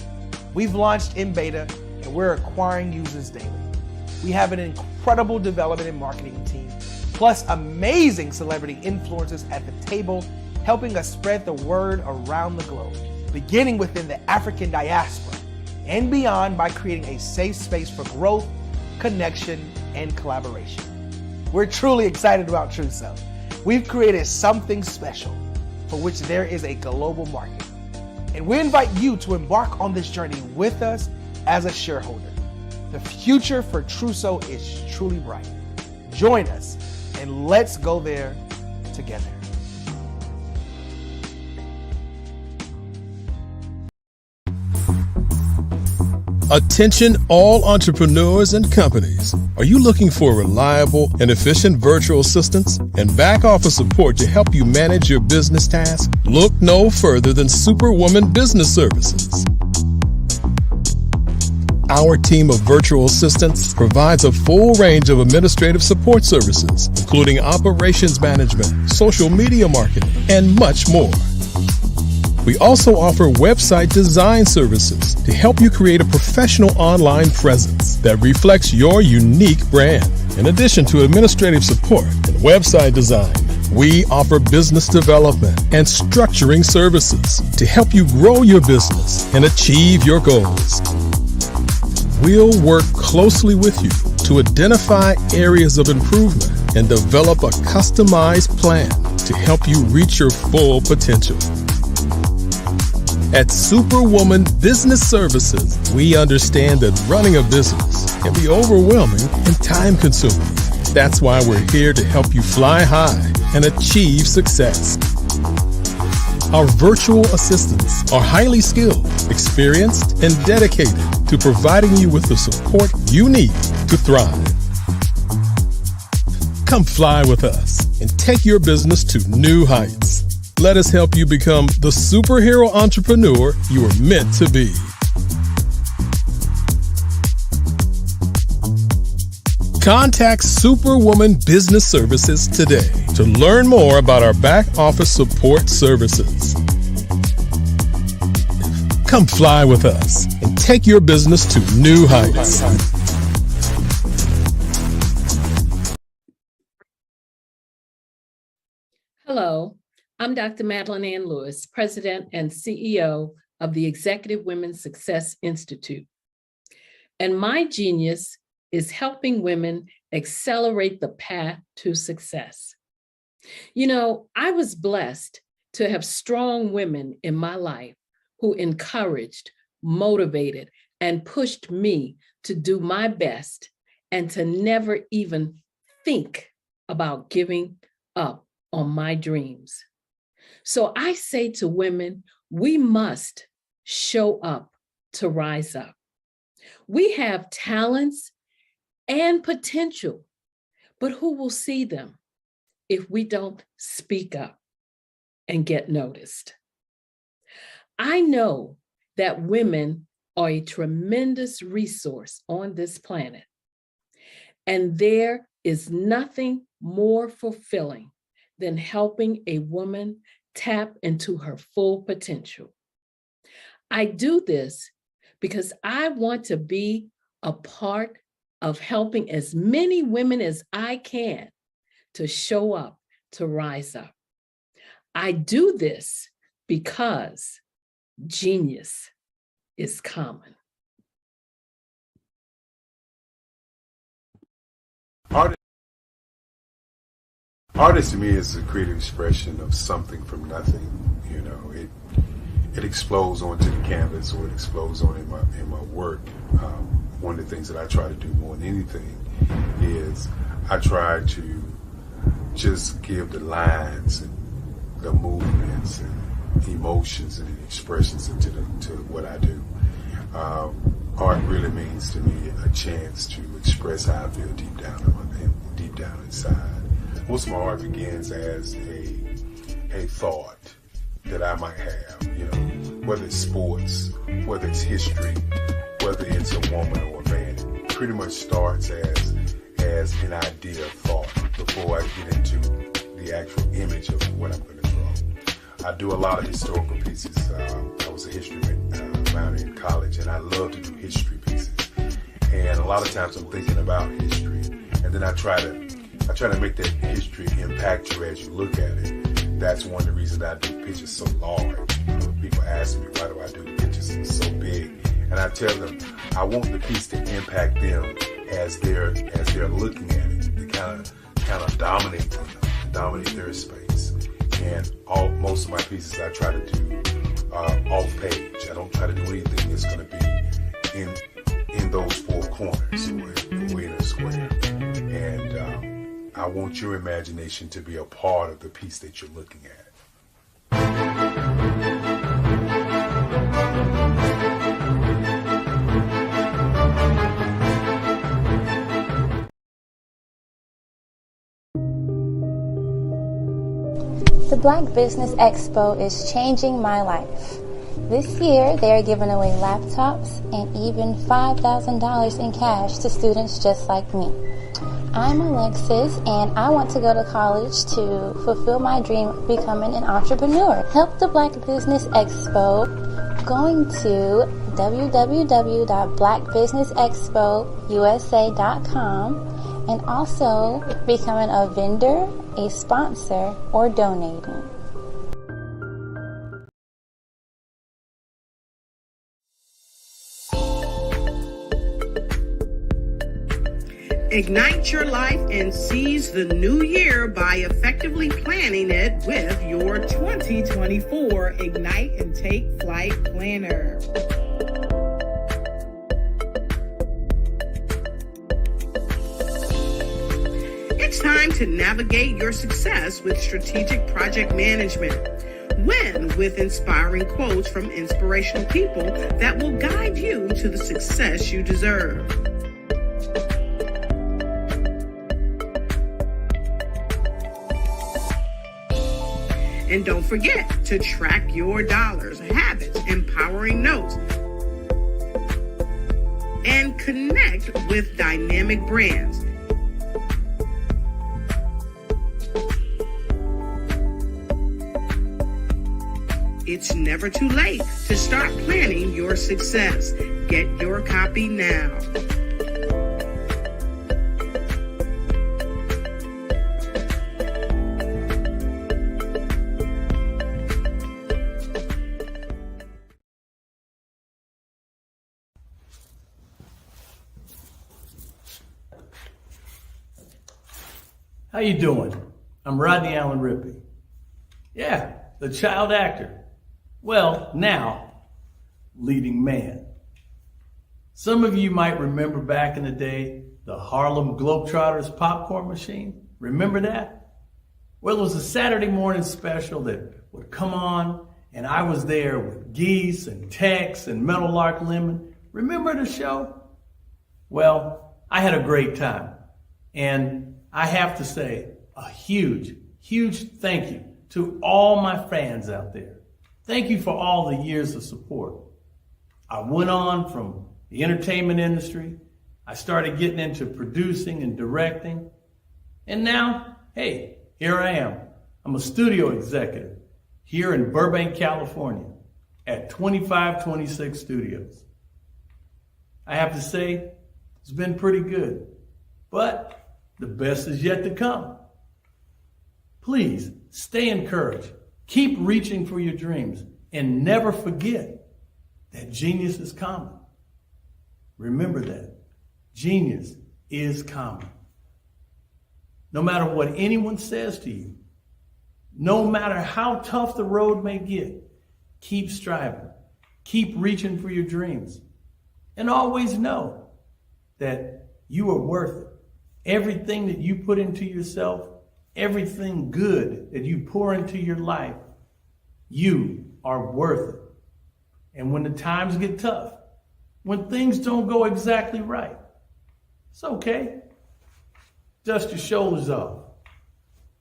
We've launched in beta and we're acquiring users daily. We have an incredible development and marketing team, plus amazing celebrity influencers at the table, helping us spread the word around the globe, beginning within the African diaspora and beyond by creating a safe space for growth, connection, and collaboration. We're truly excited about Truso. We've created something special for which there is a global market. And we invite you to embark on this journey with us as a shareholder. The future for Truso is truly bright. Join us and let's go there together. Attention all entrepreneurs and companies. Are you looking for reliable and efficient virtual assistants and back office support to help you manage your business tasks? Look no further than Superwoman Business Services. Our team of virtual assistants provides a full range of administrative support services, including operations management, social media marketing, and much more. We also offer website design services to help you create a professional online presence that reflects your unique brand. In addition to administrative support and website design, we offer business development and structuring services to help you grow your business and achieve your goals. We'll work closely with you to identify areas of improvement and develop a customized plan to help you reach your full potential. At Superwoman Business Services, we understand that running a business can be overwhelming and time-consuming. That's why we're here to help you fly high and achieve success. Our virtual assistants are highly skilled, experienced, and dedicated to providing you with the support you need to thrive. Come fly with us and take your business to new heights. Let us help you become the superhero entrepreneur you are meant to be. Contact Superwoman Business Services today to learn more about our back office support services. Come fly with us and take your business to new heights. Hello, I'm Dr. Madeline Ann Lewis, President and CEO of the Executive Women's Success Institute. And my genius is helping women accelerate the path to success. You know, I was blessed to have strong women in my life who encouraged, motivated, and pushed me to do my best and to never even think about giving up on my dreams. So I say to women, we must show up to rise up. We have talents and potential, but who will see them if we don't speak up and get noticed? I know that women are a tremendous resource on this planet, and there is nothing more fulfilling than helping a woman tap into her full potential. I do this because I want to be a part of helping as many women as I can to show up, to rise up. I do this because genius is common. Artist to me is a creative expression of something from nothing. You know, it explodes onto the canvas, or it explodes on in my work. One of the things that I try to do more than anything is I try to just give the lines and the movements and emotions and the expressions to what I do. Art really means to me a chance to express how I feel deep down inside. Most of my art begins as a thought that I might have, you know, whether it's sports, whether it's history, whether it's a woman or a man. It pretty much starts as an idea of thought before I get into the actual image of what I'm going to draw. I do a lot of historical pieces. I was a history minor in college, and I love to do history pieces. And a lot of times I'm thinking about history, and then I try to make that history impact you as you look at it. That's one of the reasons I do pictures so large. People ask me, why do I do the pictures so big? And I tell them, I want the piece to impact them as they're looking at it. To kind of dominate them, dominate their space. And most of my pieces I try to do off page. I don't try to do anything that's going to be in those four corners or in a square. And I want your imagination to be a part of the piece that you're looking at. The Black Business Expo is changing my life. This year, they are giving away laptops and even $5,000 in cash to students just like me. I'm Alexis, and I want to go to college to fulfill my dream of becoming an entrepreneur. Help the Black Business Expo going to www.blackbusinessexpousa.com and also becoming a vendor, a sponsor, or donating. Ignite your life and seize the new year by effectively planning it with your 2024 Ignite and Take Flight Planner. It's time to navigate your success with strategic project management. Win with inspiring quotes from inspirational people that will guide you to the success you deserve. And don't forget to track your dollars, habits, empowering notes, and connect with dynamic brands. It's never too late to start planning your success. Get your copy now. How you doing? I'm Rodney Allen Rippey. Yeah, the child actor. Well, now, leading man. Some of you might remember back in the day, the Harlem Globetrotters popcorn machine. Remember that? Well, it was a Saturday morning special that would come on, and I was there with Geese and Tex and Meadowlark Lemon. Remember the show? Well, I had a great time. And I have to say a huge, huge thank you to all my fans out there. Thank you for all the years of support. I went on from the entertainment industry. I started getting into producing and directing. And now, hey, here I am. I'm a studio executive here in Burbank, California at 2526 Studios. I have to say, it's been pretty good, but the best is yet to come. Please stay encouraged. Keep reaching for your dreams and never forget that genius is common. Remember that. Genius is common. No matter what anyone says to you, no matter how tough the road may get, keep striving. Keep reaching for your dreams. And always know that you are worth it. Everything that you put into yourself, everything good that you pour into your life, you are worth it. And when the times get tough, when things don't go exactly right, it's okay. Dust your shoulders off.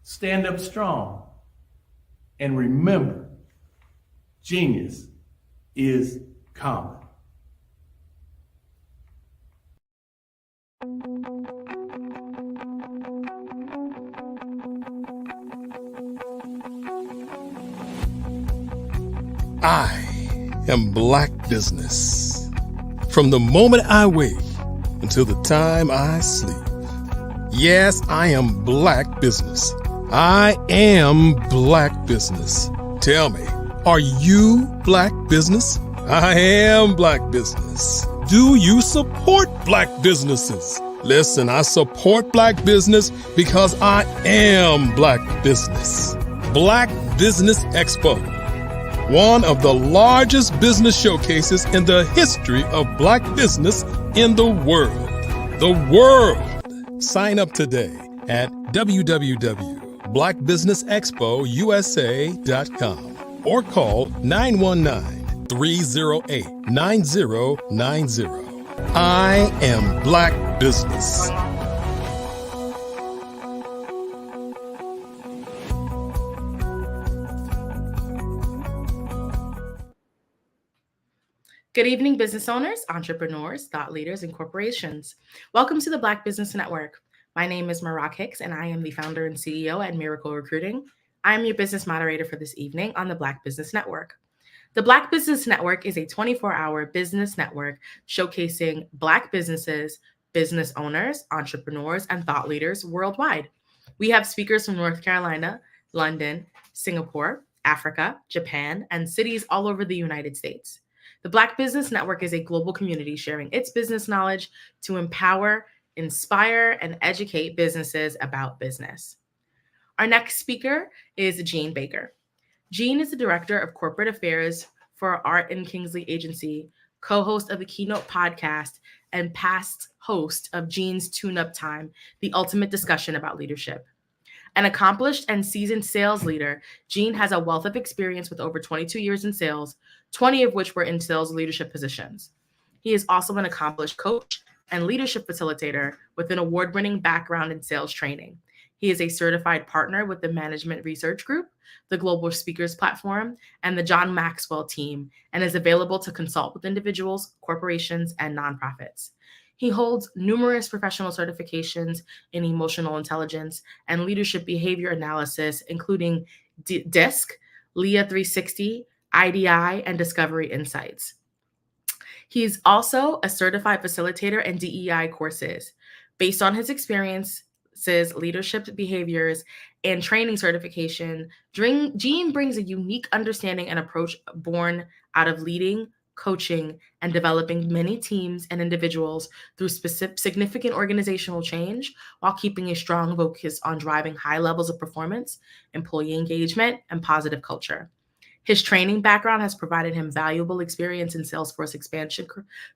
Stand up strong. And remember, genius is common. I am Black Business. From the moment I wake until the time I sleep. Yes, I am Black Business. I am Black Business. Tell me, are you Black Business? I am Black Business. Do you support Black businesses? Listen, I support Black business because I am Black Business. Black Business Expo, one of the largest business showcases in the history of Black business in the world. The world! Sign up today at www.blackbusinessexpousa.com or call 919-308-9090. I am Black Business. Good evening, business owners, entrepreneurs, thought leaders, and corporations. Welcome to the Black Business Network. My name is Marak Hicks, and I am the founder and CEO at Miracle Recruiting. I am your business moderator for this evening on the Black Business Network. The Black Business Network is a 24-hour business network showcasing Black businesses, business owners, entrepreneurs, and thought leaders worldwide. We have speakers from North Carolina, London, Singapore, Africa, Japan, and cities all over the United States. The Black Business Network is a global community sharing its business knowledge to empower, inspire, and educate businesses about business. Our next speaker is Jean Baker. Jean is the Director of Corporate Affairs for Art and Kingsley Agency, co-host of the Keynote podcast, and past host of Jean's Tune-Up Time, the ultimate discussion about leadership. An accomplished and seasoned sales leader, Jean has a wealth of experience with over 22 years in sales, 20 of which were in sales leadership positions. He is also an accomplished coach and leadership facilitator with an award-winning background in sales training. He is a certified partner with the Management Research Group, the Global Speakers Platform, and the John Maxwell team, and is available to consult with individuals, corporations, and nonprofits. He holds numerous professional certifications in emotional intelligence and leadership behavior analysis, including DISC, LEA 360, IDI, and Discovery Insights. He's also a certified facilitator and DEI courses. Based on his experiences, leadership behaviors, and training certification, Jean brings a unique understanding and approach born out of leading, coaching, and developing many teams and individuals through significant organizational change while keeping a strong focus on driving high levels of performance, employee engagement, and positive culture. His training background has provided him valuable experience in Salesforce expansion,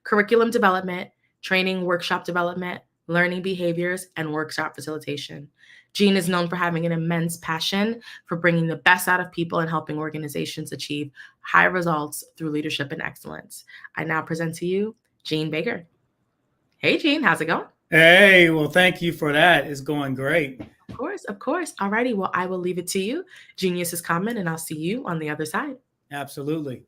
curriculum development, training, workshop development, learning behaviors, and workshop facilitation. Gene is known for having an immense passion for bringing the best out of people and helping organizations achieve high results through leadership and excellence. I now present to you Gene Baker. Hey, Gene, how's it going? Hey, well, thank you for that. It's going great. Of course, of course. All righty, well, I will leave it to you. Genius is coming, and I'll see you on the other side. Absolutely.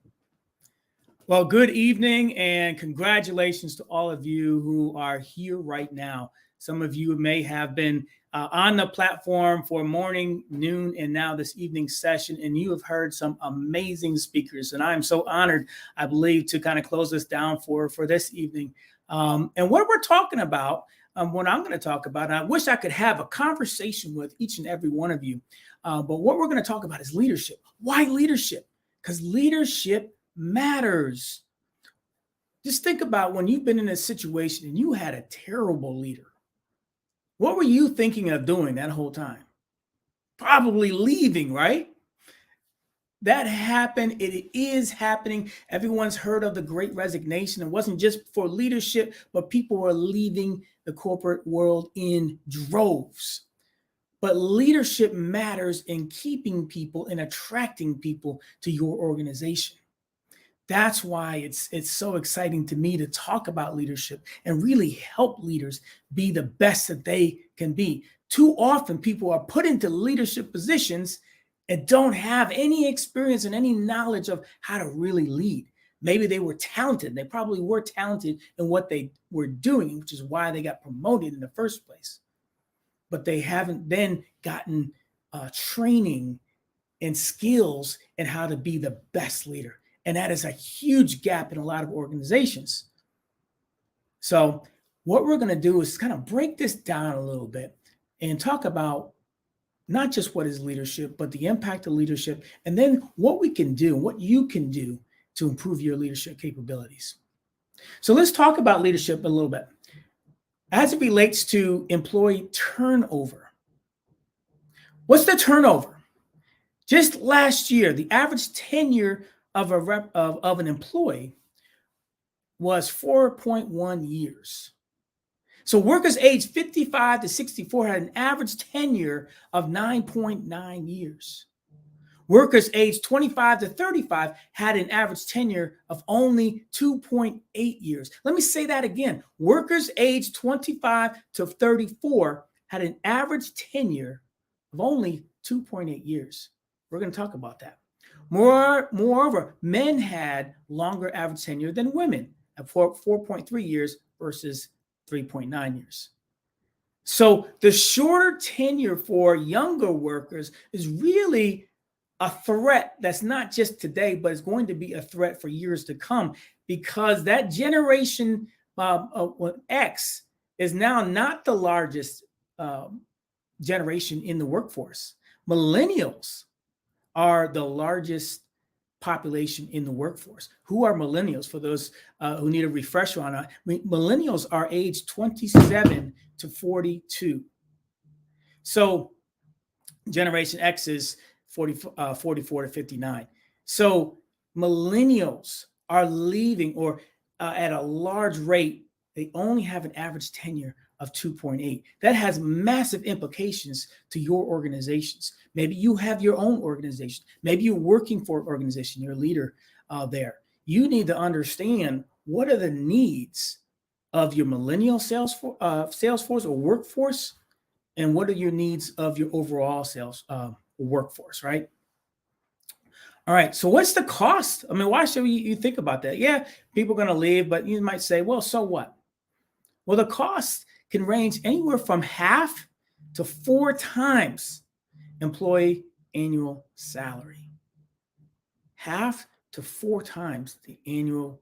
Well, good evening and congratulations to all of you who are here right now. Some of you may have been on the platform for morning, noon, and now this evening session, and you have heard some amazing speakers. And I'm so honored, I believe, to kind of close this down for this evening. And what we're talking about, what I'm going to talk about, and I wish I could have a conversation with each and every one of you, but what we're going to talk about is leadership. Why leadership? Because leadership matters. Just think about when you've been in a situation and you had a terrible leader. What were you thinking of doing that whole time? Probably leaving, right? That happened. It is happening. Everyone's heard of the Great Resignation. It wasn't just for leadership, but people were leaving the corporate world in droves. But leadership matters in keeping people and attracting people to your organization. That's why it's so exciting to me to talk about leadership and really help leaders be the best that they can be. Too often people are put into leadership positions and don't have any experience and any knowledge of how to really lead. Maybe they were talented. They probably were talented in what they were doing, which is why they got promoted in the first place. But they haven't then gotten training and skills in how to be the best leader. And that is a huge gap in a lot of organizations. So what we're going to do is kind of break this down a little bit and talk about not just what is leadership, but the impact of leadership, and then what we can do, what you can do to improve your leadership capabilities. So let's talk about leadership a little bit. As it relates to employee turnover. What's the turnover? Just last year, the average tenure of an employee was 4.1 years. So workers aged 55 to 64 had an average tenure of 9.9 years. Workers aged 25 to 35 had an average tenure of only 2.8 years. Let me say that again. Workers aged 25 to 34 had an average tenure of only 2.8 years. We're going to talk about that. Moreover, men had longer average tenure than women at 4.3 years versus 3.9 years. So the shorter tenure for younger workers is really a threat that's not just today, but it's going to be a threat for years to come, because that generation X is now not the largest generation in the workforce. Millennials are the largest population in the workforce. Who are millennials? For those who need a refresher on it, millennials are aged 27 to 42. So Generation X is 44 to 59. So millennials are leaving, or at a large rate, they only have an average tenure of 2.8. That has massive implications to your organizations. Maybe you have your own organization. Maybe you're working for an organization, you're a leader there. You need to understand what are the needs of your millennial sales force or workforce, and what are your needs of your overall sales workforce, right? All right, so what's the cost? I mean, why should you think about that? Yeah, people are going to leave, but you might say, well, so what? Well, the cost can range anywhere from 1/2 to 4 times employee annual salary. 1/2 to 4 times the annual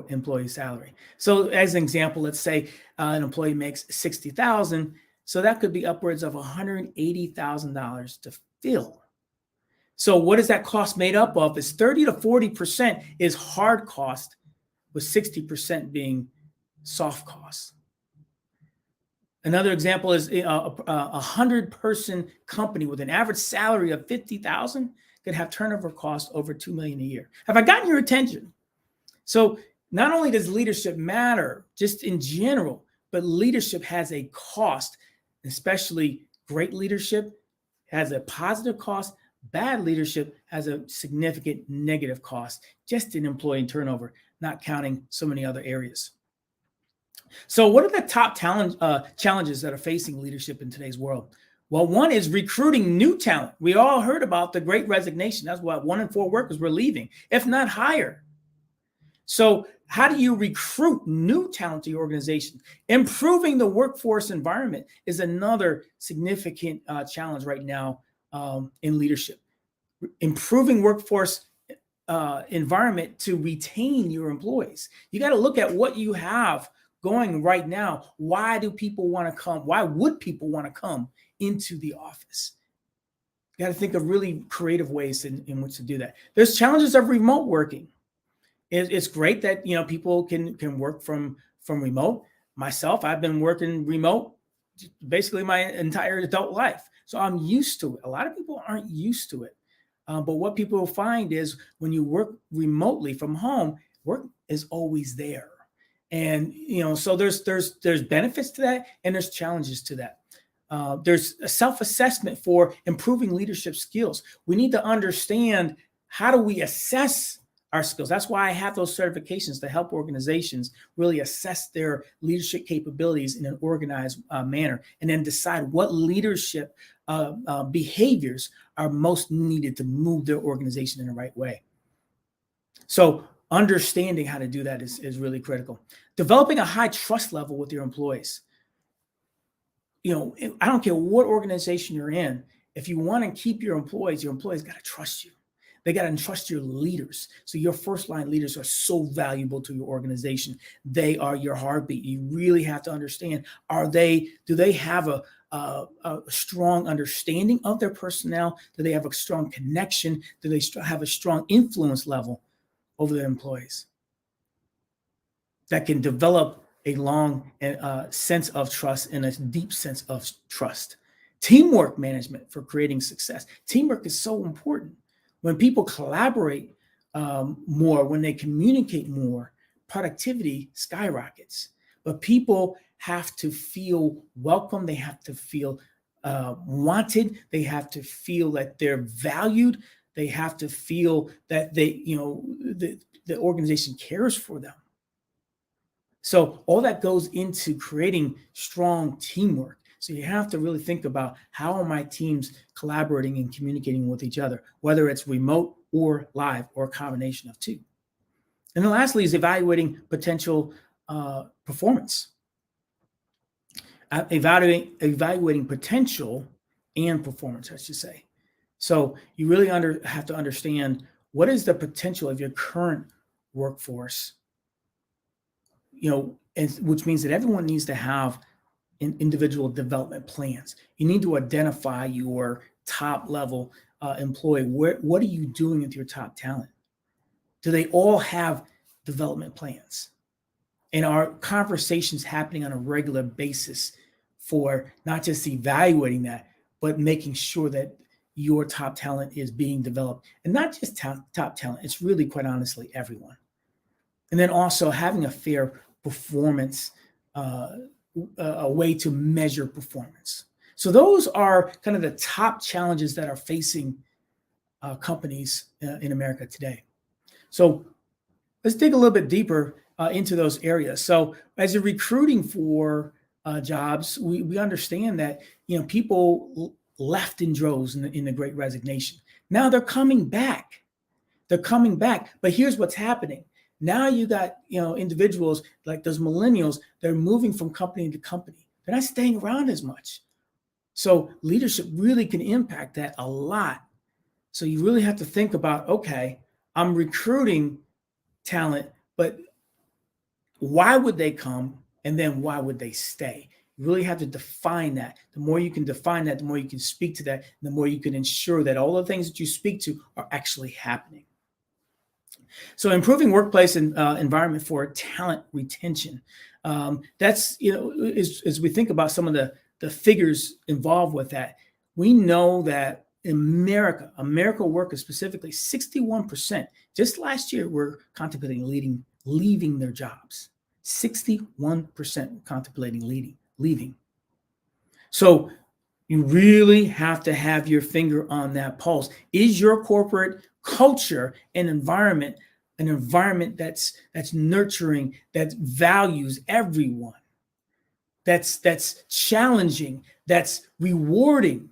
employee salary. So as an example, let's say an employee makes $60,000. So that could be upwards of $180,000 to fill. So what is that cost made up of? It's 30 to 40% is hard cost with 60% being soft costs. Another example is a 100-person company with an average salary of $50,000 could have turnover costs over $2 million a year. Have I gotten your attention? So not only does leadership matter just in general, but leadership has a cost, especially great leadership has a positive cost. Bad leadership has a significant negative cost just in employee turnover, not counting so many other areas. So what are the top challenges that are facing leadership in today's world? Well, one is recruiting new talent. We all heard about the Great Resignation. That's why 1 in 4 workers were leaving, if not higher. So how do you recruit new talent to your organization? Improving the workforce environment is another significant challenge right now in leadership. Improving workforce environment to retain your employees. You got to look at what you have going right now. Why do people want to come? Why would people want to come into the office? You got to think of really creative ways in which to do that. There's challenges of remote working. It's great that people can work from remote. Myself, I've been working remote basically my entire adult life, so I'm used to it. A lot of people aren't used to it, but what people find is when you work remotely from home, work is always there. And so there's benefits to that, and there's challenges to that. There's a self-assessment for improving leadership skills. We need to understand, how do we assess our skills? That's why I have those certifications to help organizations really assess their leadership capabilities in an organized manner, and then decide what leadership behaviors are most needed to move their organization in the right way. So understanding how to do that is really critical. Developing a high trust level with your employees. I don't care what organization you're in. If you want to keep your employees got to trust you. They got to trust your leaders. So your first line leaders are so valuable to your organization. They are your heartbeat. You really have to understand, do they have a strong understanding of their personnel? Do they have a strong connection? Do they have a strong influence level over their employees that can develop a long sense of trust and a deep sense of trust? Teamwork management for creating success. Teamwork is so important. When people collaborate more, when they communicate more, productivity skyrockets. But people have to feel welcome. They have to feel wanted. They have to feel that they're valued. They have to feel that the organization cares for them. So all that goes into creating strong teamwork. So you have to really think about, how are my teams collaborating and communicating with each other, whether it's remote or live or a combination of two. And then lastly is evaluating potential performance. Evaluating potential and performance, I should say. So you really have to understand, what is the potential of your current workforce, which means that everyone needs to have individual development plans. You need to identify your top level employee. What are you doing with your top talent? Do they all have development plans? And are conversations happening on a regular basis for not just evaluating that, but making sure that your top talent is being developed? And not just top talent, it's really, quite honestly, everyone. And then also having a fair performance, a way to measure performance. So those are kind of the top challenges that are facing companies in America today. So let's dig a little bit deeper into those areas. So as you're recruiting for jobs, we understand that people left in droves in the Great Resignation. Now they're coming back. But here's what's happening. Now you got individuals like those millennials. They're moving from company to company. They're not staying around as much. So leadership really can impact that a lot. So you really have to think about, okay, I'm recruiting talent, but why would they come? And then why would they stay? You really have to define that. The more you can define that, the more you can speak to that, the more you can ensure that all the things that you speak to are actually happening. So improving workplace environment for talent retention. That's, as we think about some of the figures involved with that, we know that in America workers specifically, 61% just last year were contemplating leaving their jobs. 61% contemplating leaving. So you really have to have your finger on that pulse. Is your corporate culture and environment an environment that's nurturing, that values everyone, that's challenging, that's rewarding?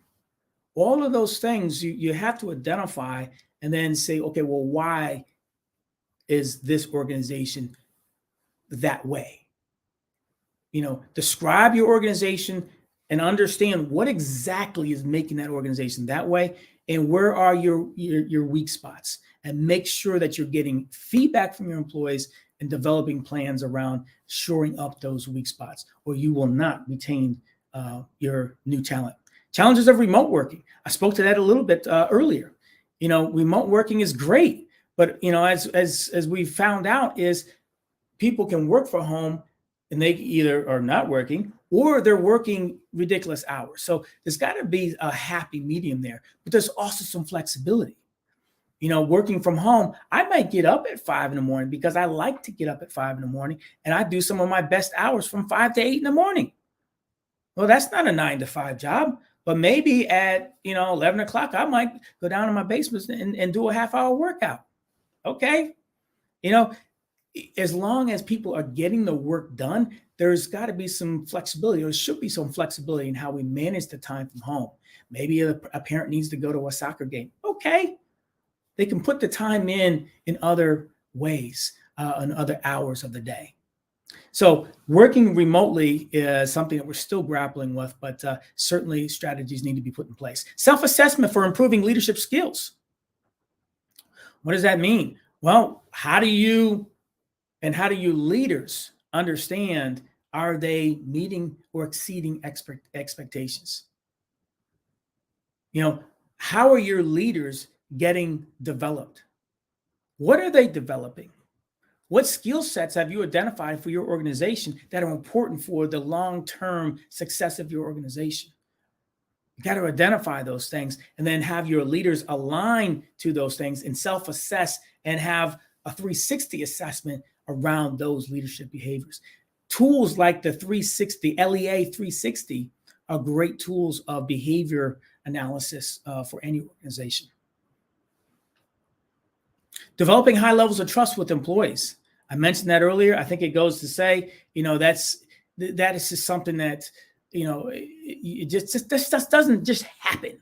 All of those things you have to identify and then say, okay, well, why is this organization that way? Describe your organization and understand what exactly is making that organization that way, and where are your weak spots, and make sure that you're getting feedback from your employees and developing plans around shoring up those weak spots, or you will not retain your new talent. Challenges of remote working. I spoke to that a little bit earlier. Remote working is great, but as we found out, is people can work from home and they either are not working or they're working ridiculous hours. So there's got to be a happy medium there, but there's also some flexibility. Working from home, I might get up at 5 a.m. because I like to get up at 5 a.m. and I do some of my best hours from 5 to 8 a.m. Well, that's not a 9 to 5 job, but maybe at 11 o'clock, I might go down in my basement and do a half-hour workout. Okay, as long as people are getting the work done, there's got to be some flexibility. There should be some flexibility in how we manage the time from home. Maybe a parent needs to go to a soccer game. Okay, they can put the time in other ways, in other hours of the day. So working remotely is something that we're still grappling with, but certainly strategies need to be put in place. Self-assessment for improving leadership skills. What does that mean? Well, how do you leaders understand, are they meeting or exceeding expectations? How are your leaders getting developed? What are they developing? What skill sets have you identified for your organization that are important for the long-term success of your organization? You got to identify those things and then have your leaders align to those things and self-assess and have a 360 assessment around those leadership behaviors. Tools like the LEA 360 are great tools of behavior analysis for any organization. Developing high levels of trust with employees. I mentioned that earlier. I think it goes to say, that is just something that, it just doesn't just happen.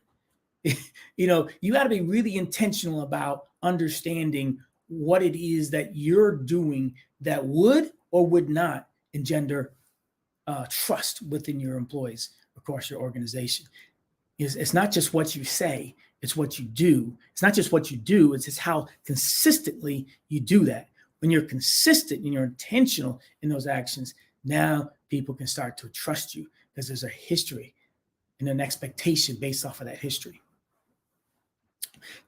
You got to be really intentional about understanding what it is that you're doing that would or would not engender trust within your employees across your organization. It's not just what you say, it's what you do. It's not just what you do, it's just how consistently you do that. When you're consistent and you're intentional in those actions, now people can start to trust you because there's a history and an expectation based off of that history.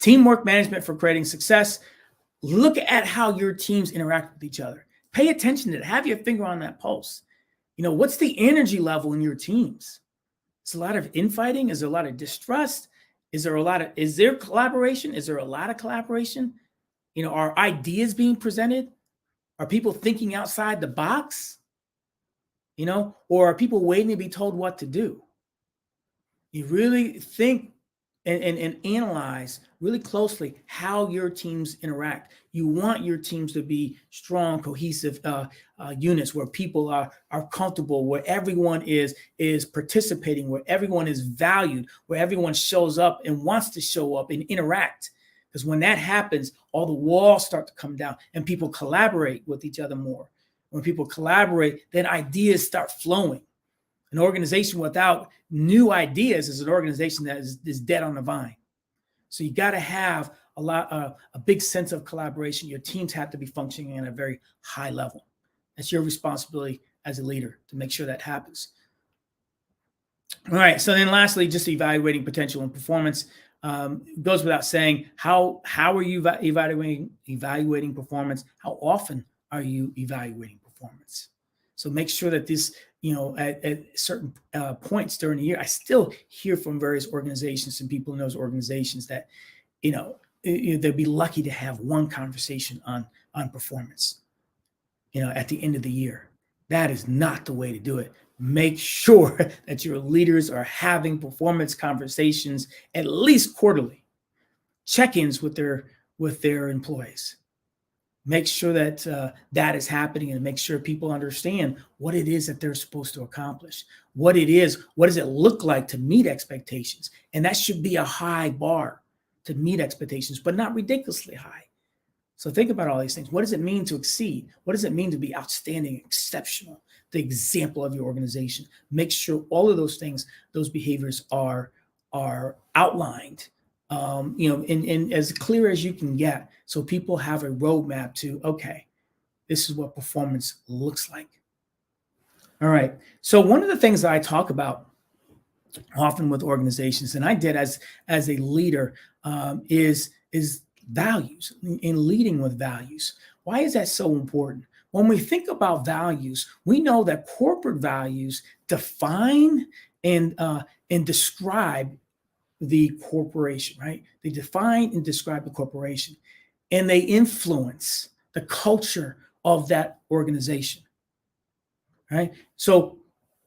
Teamwork management for creating success. Look at how your teams interact with each other. Pay attention to it. Have your finger on that pulse. What's the energy level in your teams? Is a lot of infighting? Is there a lot of distrust? Is there collaboration? Is there a lot of collaboration? Are ideas being presented? Are people thinking outside the box? Or are people waiting to be told what to do? You really think and analyze really closely how your teams interact. You want your teams to be strong, cohesive units where people are comfortable, where everyone is participating, where everyone is valued, where everyone shows up and wants to show up and interact. Because when that happens, all the walls start to come down and people collaborate with each other more. When people collaborate, then ideas start flowing. An organization without new ideas is an organization that is dead on the vine. So you got to have a big sense of collaboration. Your teams have to be functioning at a very high level. That's your responsibility as a leader to make sure that happens. All right. So then lastly, just evaluating potential and performance. It goes without saying, how are you evaluating performance? How often are you evaluating performance? So make sure that this, at certain points during the year, I still hear from various organizations and people in those organizations that, they'd be lucky to have one conversation on performance, at the end of the year. That is not the way to do it. Make sure that your leaders are having performance conversations at least quarterly, check-ins with their employees. Make sure that that is happening, and make sure people understand what it is that they're supposed to accomplish, what does it look like to meet expectations. And that should be a high bar to meet expectations, but not ridiculously high. So think about all these things. What does it mean to exceed? What does it mean to be outstanding, exceptional, the example of your organization? Make sure all of those things, those behaviors are outlined, in as clear as you can get, so people have a roadmap to, okay, this is what performance looks like. All right. So one of the things that I talk about often with organizations, and I did as a leader, is values, in leading with values. Why is that so important? When we think about values, we know that corporate values define and describe the corporation, right? They define and describe the corporation, and they influence the culture of that organization, right? So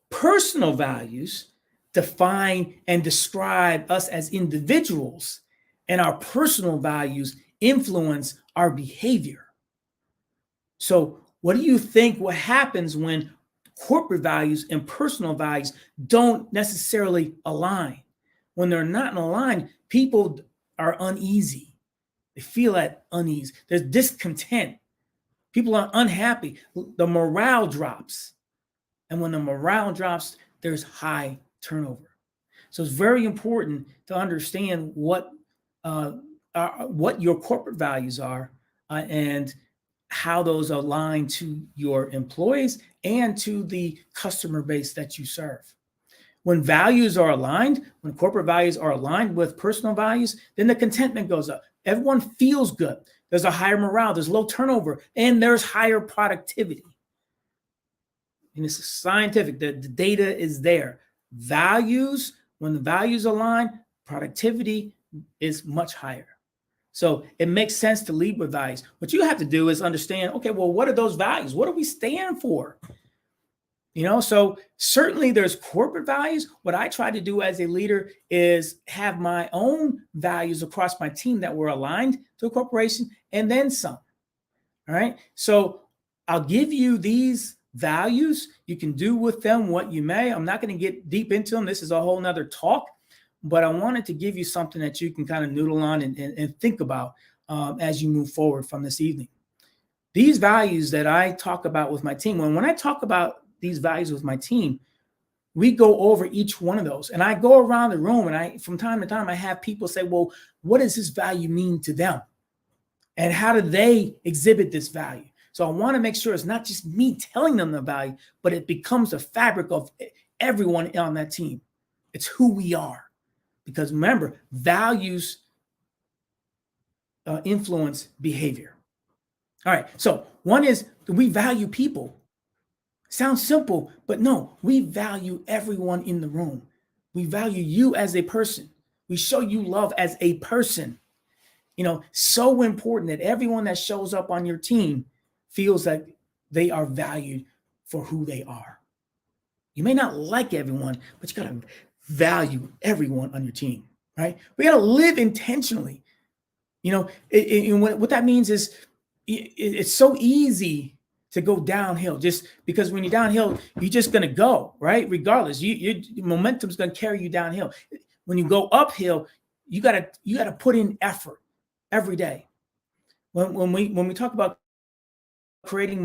personal values define and describe us as individuals, and our personal values influence our behavior. So what do you think what happens when corporate values and personal values don't necessarily align? When they're not in line, people are uneasy. They feel that unease. There's discontent. People are unhappy. The morale drops. And when the morale drops, there's high turnover. So it's very important to understand what your corporate values are, and how those align to your employees and to the customer base that you serve. When values are aligned, when corporate values are aligned with personal values, then the contentment goes up. Everyone feels good. There's a higher morale, there's low turnover, and there's higher productivity. And it's scientific, the data is there. Values, when the values align, productivity is much higher. So it makes sense to lead with values. What you have to do is understand, okay, well, what are those values? What do we stand for? So certainly there's corporate values. What I try to do as a leader is have my own values across my team that were aligned to a corporation, and then some. All right. So I'll give you these values. You can do with them what you may. I'm not going to get deep into them. This is a whole nother talk, but I wanted to give you something that you can kind of noodle on and think about as you move forward from this evening. These values that I talk about with my team, when I talk about these values with my team, we go over each one of those, and I go around the room, and from time to time I have people say, well, what does this value mean to them? And how do they exhibit this value? So I want to make sure it's not just me telling them the value, but it becomes a fabric of everyone on that team. It's who we are. Because remember, values influence behavior. All right, so one is, we value people. Sounds simple, but no, we value everyone in the room. We value you as a person. We show you love as a person. So important that everyone that shows up on your team feels that they are valued for who they are. You may not like everyone, but you got to value everyone on your team, right? We got to live intentionally. What that means is it's so easy to go downhill, just because when you're downhill, you're just going to go, right? Regardless, your momentum's going to carry you downhill. When you go uphill, you got to put in effort every day. When we talk about creating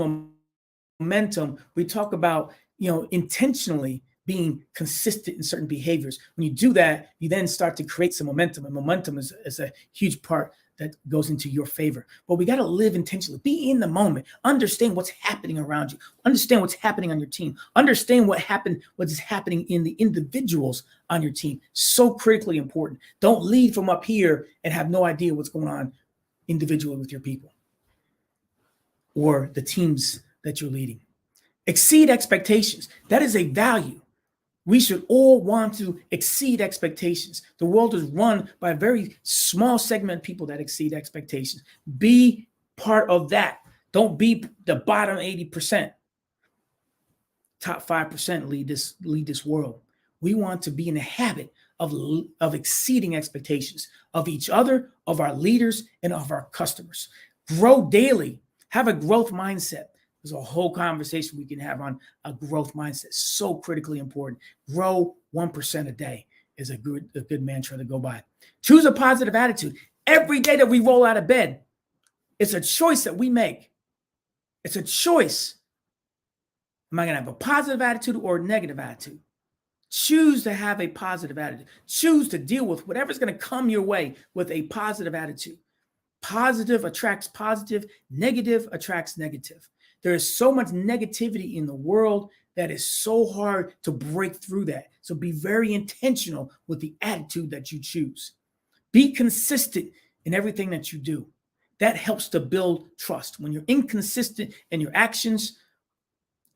momentum, we talk about, intentionally being consistent in certain behaviors. When you do that, you then start to create some momentum, and momentum is a huge part that goes into your favor. But we got to live intentionally. Be in the moment. Understand what's happening around you. Understand what's happening on your team. Understand what is happening in the individuals on your team. So critically important. Don't lead from up here and have no idea what's going on individually with your people or the teams that you're leading. Exceed expectations. That is a value. We should all want to exceed expectations. The world is run by a very small segment of people that exceed expectations. Be part of that. Don't be the bottom 80%. Top 5% lead this world. We want to be in the habit of exceeding expectations of each other, of our leaders, and of our customers. Grow daily. Have a growth mindset. There's a whole conversation we can have on a growth mindset. So critically important. Grow 1% a day is a good mantra to go by. Choose a positive attitude. Every day that we roll out of bed, it's a choice that we make. It's a choice. Am I going to have a positive attitude or a negative attitude? Choose to have a positive attitude. Choose to deal with whatever's going to come your way with a positive attitude. Positive attracts positive. Negative attracts negative. There is so much negativity in the world that is so hard to break through that. So be very intentional with the attitude that you choose. Be consistent in everything that you do. That helps to build trust. When you're inconsistent in your actions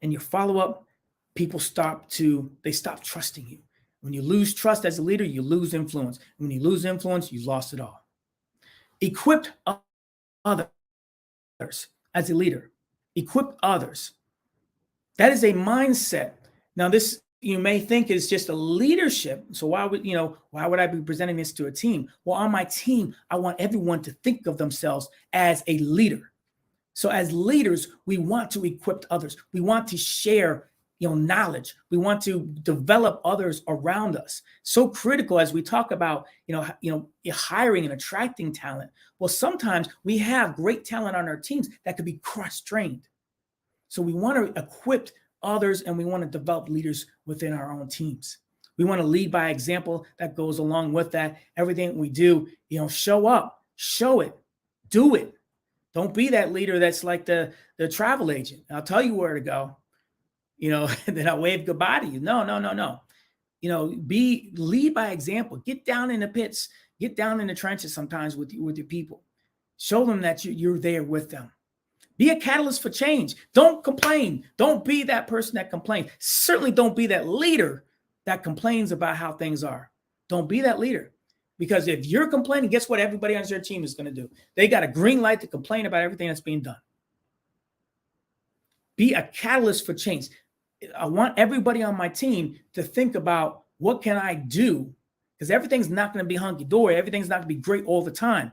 and your follow-up, people stop trusting you. When you lose trust as a leader, you lose influence. When you lose influence, you lost it all. Equip others as a leader. Equip others. That is a mindset. Now, this you may think is just a leadership. So why would I be presenting this to a team? Well, on my team, I want everyone to think of themselves as a leader. So as leaders, we want to equip others. We want to share knowledge. We want to develop others around us. So critical as we talk about, hiring and attracting talent. Well, sometimes we have great talent on our teams that could be cross-trained. So we want to equip others and we want to develop leaders within our own teams. We want to lead by example. That goes along with that. Everything we do, show up, show it, do it. Don't be that leader that's like the travel agent. I'll tell you where to go. Then I'll wave goodbye to you. No. Lead by example. Get down in the pits. Get down in the trenches sometimes with your people. Show them that you're there with them. Be a catalyst for change. Don't complain. Don't be that person that complains. Certainly don't be that leader that complains about how things are. Don't be that leader. Because if you're complaining, guess what everybody on your team is going to do? They got a green light to complain about everything that's being done. Be a catalyst for change. I want everybody on my team to think about what can I do? Because everything's not going to be hunky-dory. Everything's not going to be great all the time.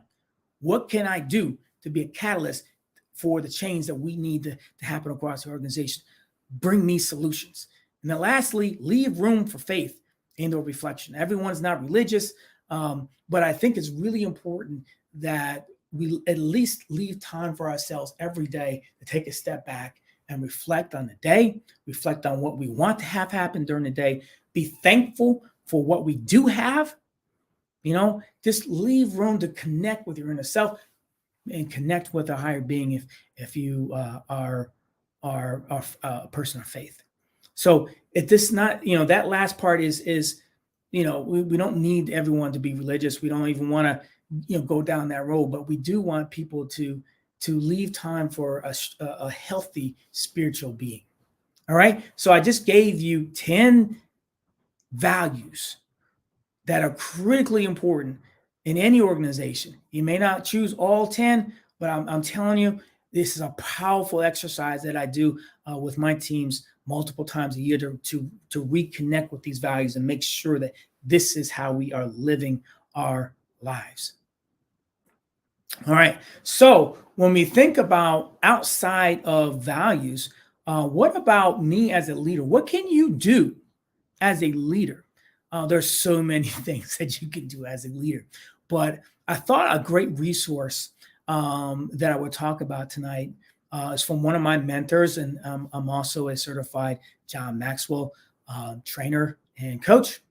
What can I do to be a catalyst for the change that we need to happen across the organization? Bring me solutions. And then lastly, leave room for faith and or reflection. Everyone's not religious, but I think it's really important that we at least leave time for ourselves every day to take a step back and reflect on the day, reflect on what we want to have happen during the day, be thankful for what we do have, just leave room to connect with your inner self and connect with a higher being if you are a person of faith. So if this not, that last part is we don't need everyone to be religious. We don't even want to, go down that road, but we do want people to leave time for a healthy spiritual being. All right. So I just gave you 10 values that are critically important in any organization. You may not choose all 10, but I'm telling you, this is a powerful exercise that I do with my teams multiple times a year to reconnect with these values and make sure that this is how we are living our lives. All right. So when we think about outside of values, what about me as a leader? What can you do as a leader? There's so many things that you can do as a leader, but I thought a great resource that I would talk about tonight is from one of my mentors, and I'm also a certified John Maxwell trainer and coach.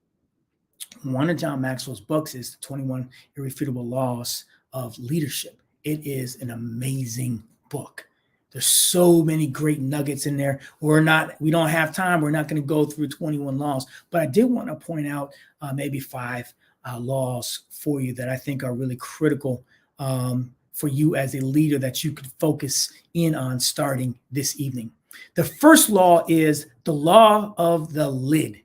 One of John Maxwell's books is the 21 Irrefutable Laws of Leadership. It is an amazing book. There's so many great nuggets in there. We don't have time. We're not going to go through 21 laws, but I did want to point out maybe 5 laws for you that I think are really critical for you as a leader that you could focus in on starting this evening. The first law is the law of the lid.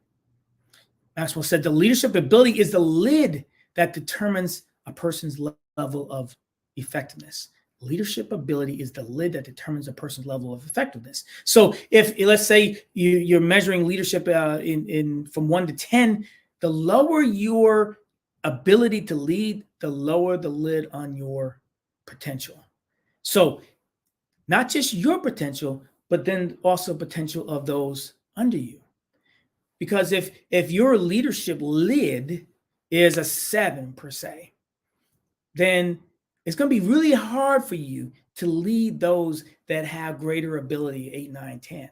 Maxwell said the leadership ability is the lid that determines a person's level of effectiveness. Leadership ability is the lid that determines a person's level of effectiveness. So if, let's say you're measuring leadership in from 1 to 10, the lower your ability to lead, the lower the lid on your potential. So not just your potential, but then also potential of those under you. Because if your leadership lid is a 7 per se, then it's going to be really hard for you to lead those that have greater ability, 8, 9, 10.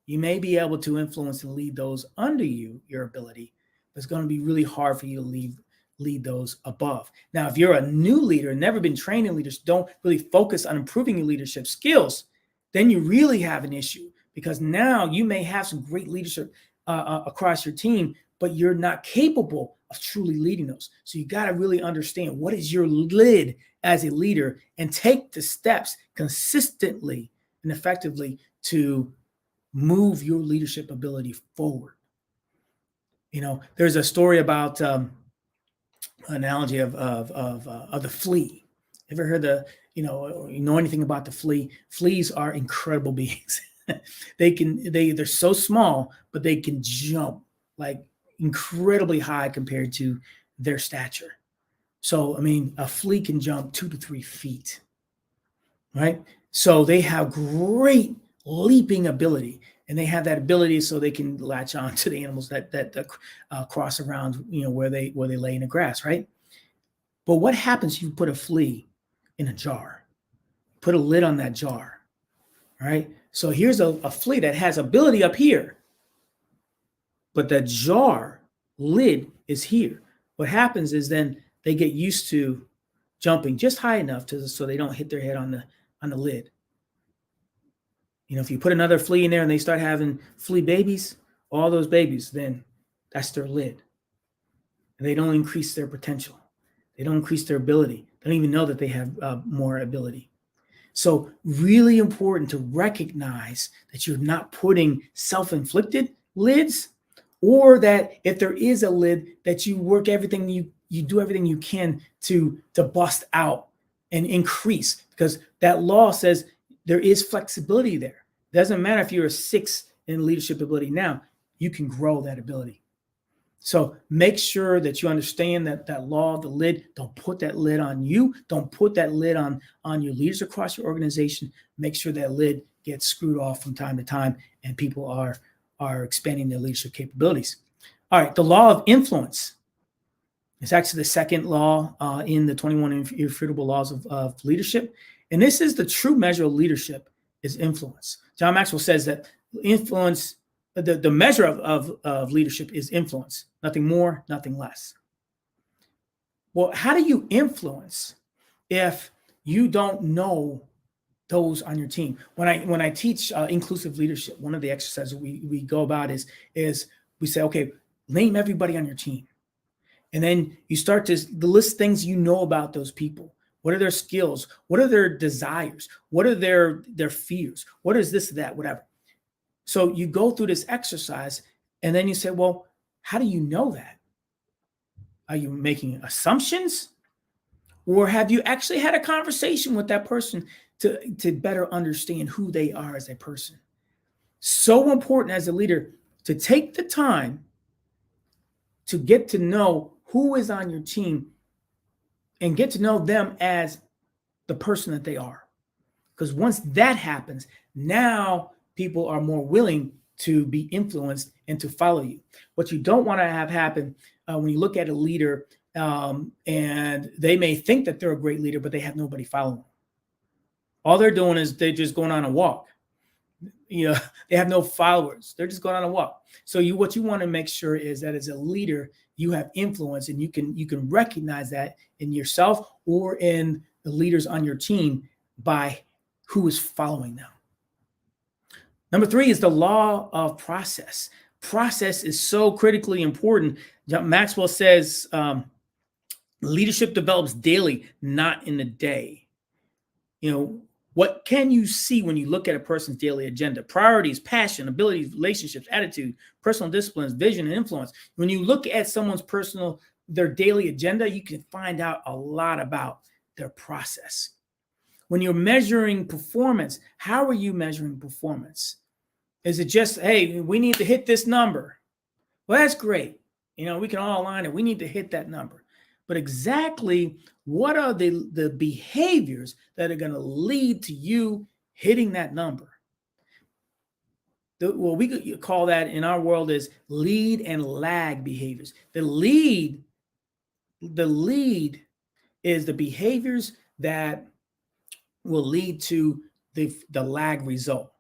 You may be able to influence and lead those under you, your ability, but it's going to be really hard for you to lead those above. Now, if you're a new leader, never been trained in leaders, don't really focus on improving your leadership skills, then you really have an issue, because now you may have some great leadership across your team, but you're not capable of truly leading those. So you got to really understand what is your lid as a leader and take the steps consistently and effectively to move your leadership ability forward. You know, there's a story about analogy of the flea. Ever heard you know anything about the flea? Fleas are incredible beings. They're so small, but they can jump like incredibly high compared to their stature. So, I mean, a flea can jump 2 to 3 feet, right? So they have great leaping ability, and they have that ability so they can latch on to the animals that cross around, you know, where they lay in the grass, right? But what happens if you put a flea in a jar? Put a lid on that jar, right? So here's a flea that has ability up here, but the jar lid is here. What happens is then they get used to jumping just high enough so they don't hit their head on the lid. You know, if you put another flea in there and they start having flea babies, all those babies, then that's their lid. And they don't increase their potential. They don't increase their ability. They don't even know that they have more ability. So really important to recognize that you're not putting self-inflicted lids, or that if there is a lid, that you work everything you do everything you can to bust out and increase, because that law says there is flexibility there. Doesn't matter if you're a 6 in leadership ability now, you can grow that ability. So make sure that you understand that law of the lid. Don't put that lid on you. Don't put that lid on your leaders across your organization. Make sure that lid gets screwed off from time to time and people are expanding their leadership capabilities. All right, the law of influence. It's actually the second law in the 21 irrefutable laws of leadership. And this is the true measure of leadership is influence. John Maxwell says that influence, the measure of leadership is influence, nothing more, nothing less. Well, how do you influence if you don't know those on your team? When I teach inclusive leadership, one of the exercises we go about is we say, okay, name everybody on your team. And then you start to list things you know about those people. What are their skills? What are their desires? What are their fears? What is this, that, whatever? So you go through this exercise and then you say, well, how do you know that? Are you making assumptions? Or have you actually had a conversation with that person to better understand who they are as a person? So important as a leader to take the time to get to know who is on your team and get to know them as the person that they are. Because once that happens, now people are more willing to be influenced and to follow you. What you don't want to have happen when you look at a leader and they may think that they're a great leader, but they have nobody following them. All they're doing is they're just going on a walk. You know, they have no followers. They're just going on a walk. So what you want to make sure is that as a leader, you have influence, and you can recognize that in yourself or in the leaders on your team by who is following them. Number 3 is the law of process. Process is so critically important. Maxwell says leadership develops daily, not in a day. What can you see when you look at a person's daily agenda? Priorities, passion, abilities, relationships, attitude, personal disciplines, vision, and influence. When you look at someone's their daily agenda, you can find out a lot about their process. When you're measuring performance, how are you measuring performance? Is it just, hey, we need to hit this number? Well, that's great. We can all align it. We need to hit that number. But exactly what are the behaviors that are going to lead to you hitting that number? What we could call that in our world is lead and lag behaviors. The lead is the behaviors that will lead to the lag result.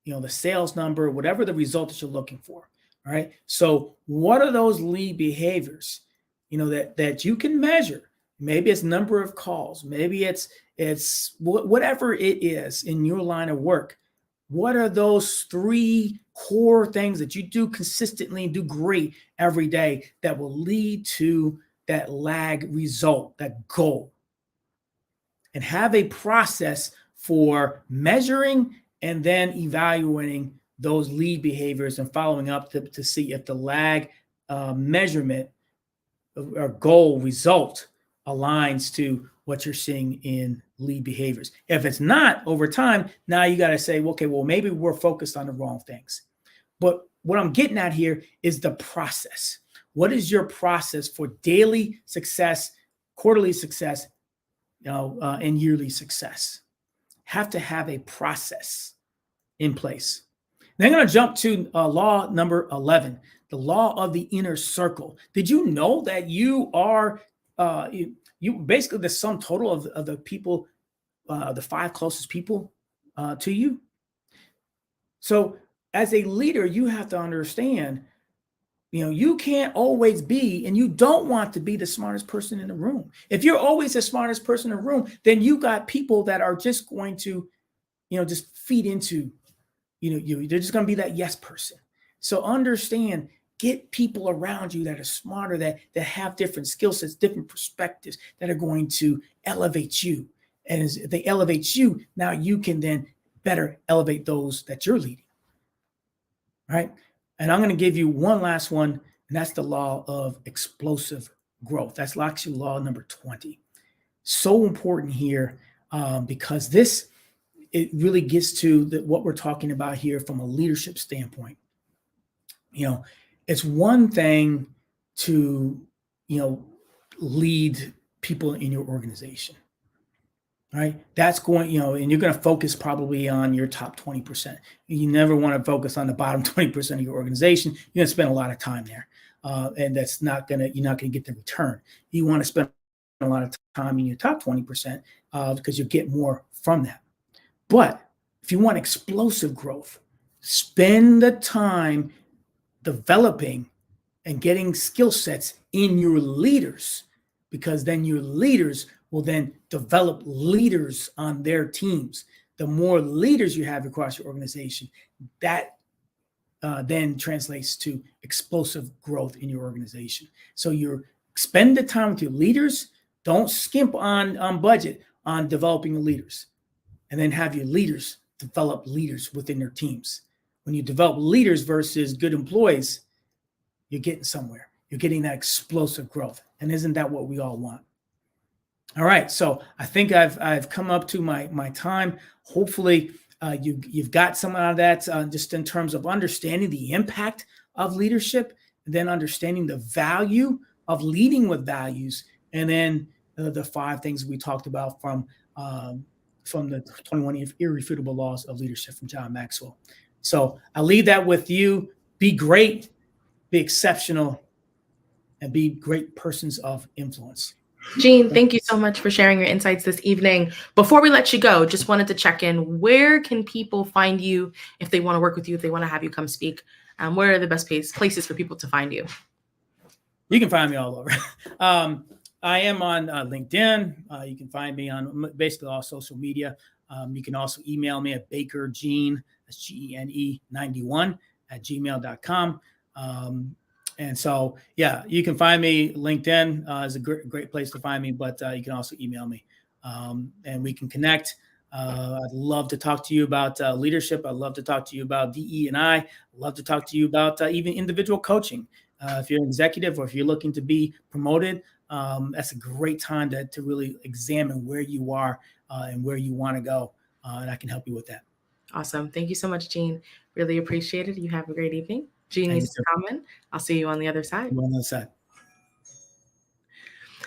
The sales number, whatever the result that you're looking for. All right. So what are those lead behaviors, that you can measure? Maybe it's number of calls. Maybe it's whatever it is in your line of work. What are those 3 core things that you do consistently and do great every day that will lead to that lag result, that goal? And have a process for measuring and then evaluating those lead behaviors and following up to see if the lag measurement or goal result aligns to what you're seeing in lead behaviors. If it's not, over time, now you got to say, okay, well, maybe we're focused on the wrong things. But what I'm getting at here is the process. What is your process for daily success, quarterly success, and yearly success? Have to have a process in place. Then I'm going to jump to law number 11, the law of the inner circle. Did you know that you are you basically the sum total of the people, the 5 closest people to you? So as a leader, you have to understand, you can't always be, and you don't want to be the smartest person in the room. If you're always the smartest person in the room, then you got people that are just going to, just feed into, you. They're just going to be that yes person. So understand, get people around you that are smarter, that have different skill sets, different perspectives, that are going to elevate you. And as they elevate you, now you can then better elevate those that you're leading. All right. And I'm going to give you one last one, and that's the law of explosive growth. That's actually law number 20. So important here because it really gets to what we're talking about here from a leadership standpoint. It's one thing to, lead people in your organization, right? That's going, and you're going to focus probably on your top 20%. You never want to focus on the bottom 20% of your organization. You're going to spend a lot of time there. And that's you're not going to get the return. You want to spend a lot of time in your top 20% because you'll get more from that. But if you want explosive growth, spend the time developing and getting skill sets in your leaders, because then your leaders will then develop leaders on their teams. The more leaders you have across your organization, that then translates to explosive growth in your organization. So you spend the time with your leaders. Don't skimp on budget on developing the leaders, and then have your leaders develop leaders within their teams. When you develop leaders versus good employees, you're getting somewhere. You're getting that explosive growth. And isn't that what we all want? All right. So I think I've come up to my time. Hopefully you've got some out of that just in terms of understanding the impact of leadership, and then understanding the value of leading with values. And then the 5 things we talked about from the 21 irrefutable laws of leadership from John Maxwell. So I'll leave that with you. Be great, be exceptional, and be great persons of influence. Gene, thank you so much for sharing your insights this evening. Before we let you go, just wanted to check in. Where can people find you if they want to work with you, if they want to have you come speak? Where are the best places for people to find you? You can find me all over. I am on LinkedIn. You can find me on basically all social media. You can also email me at bakergene, that's GENE 91 at gmail.com. And so, yeah, you can find me. LinkedIn is a great place to find me, but you can also email me and we can connect. I'd love to talk to you about leadership. I'd love to talk to you about DE&I. I'd love to talk to you about even individual coaching. If you're an executive or if you're looking to be promoted, that's a great time to really examine where you are and where you want to go. And I can help you with that. Awesome. Thank you so much, Gene. Really appreciate it. You have a great evening. Genius is common. I'll see you on the other side. On the other side.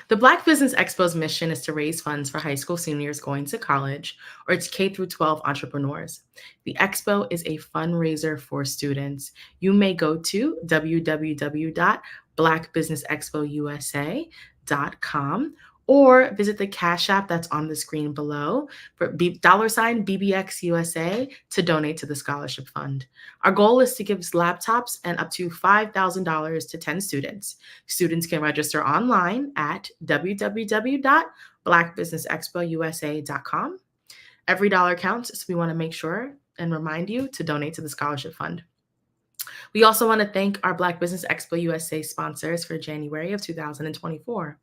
The Black Business Expo's mission is to raise funds for high school seniors going to college or its K-12 entrepreneurs. The expo is a fundraiser for students. You may go to www.blackbusinessexpousa.com or visit the Cash App that's on the screen below for $BBXUSA to donate to the scholarship fund. Our goal is to give laptops and up to $5,000 to 10 students. Students can register online at www.blackbusinessexpousa.com. Every dollar counts, so we want to make sure and remind you to donate to the scholarship fund. We also want to thank our Black Business Expo USA sponsors for January of 2024.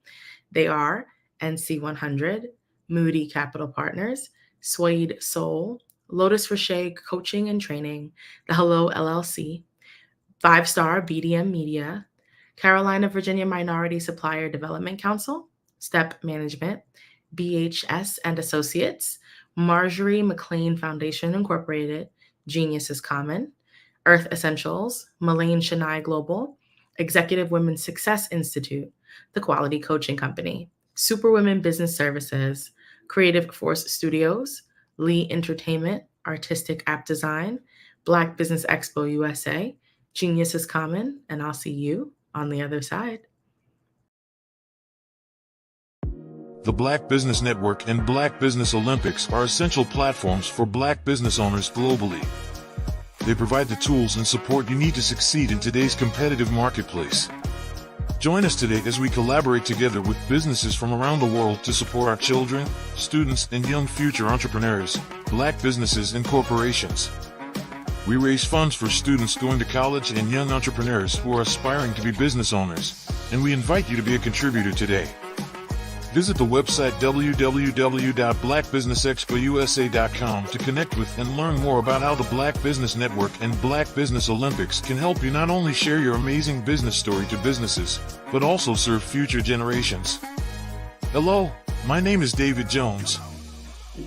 They are NC100, Moody Capital Partners, Suede Soul, Lotus Rocher Coaching and Training, The Hello LLC, 5-Star BDM Media, Carolina Virginia Minority Supplier Development Council, Step Management, BHS and Associates, Marjorie McLean Foundation Incorporated, Genius is Common, Earth Essentials, Malaine Chennai Global, Executive Women's Success Institute, The Quality Coaching Company, Superwomen Business Services, Creative Force Studios, Lee Entertainment, Artistic App Design, Black Business Expo USA, Genius is Common, and I'll see you on the other side. The Black Business Network and Black Business Olympics are essential platforms for Black business owners globally. They provide the tools and support you need to succeed in today's competitive marketplace. Join us today as we collaborate together with businesses from around the world to support our children, students, and young future entrepreneurs, Black businesses, and corporations. We raise funds for students going to college and young entrepreneurs who are aspiring to be business owners, and we invite you to be a contributor today. Visit the website www.blackbusinessexpousa.com to connect with and learn more about how the Black Business Network and Black Business Olympics can help you not only share your amazing business story to businesses, but also serve future generations. Hello, my name is David Jones,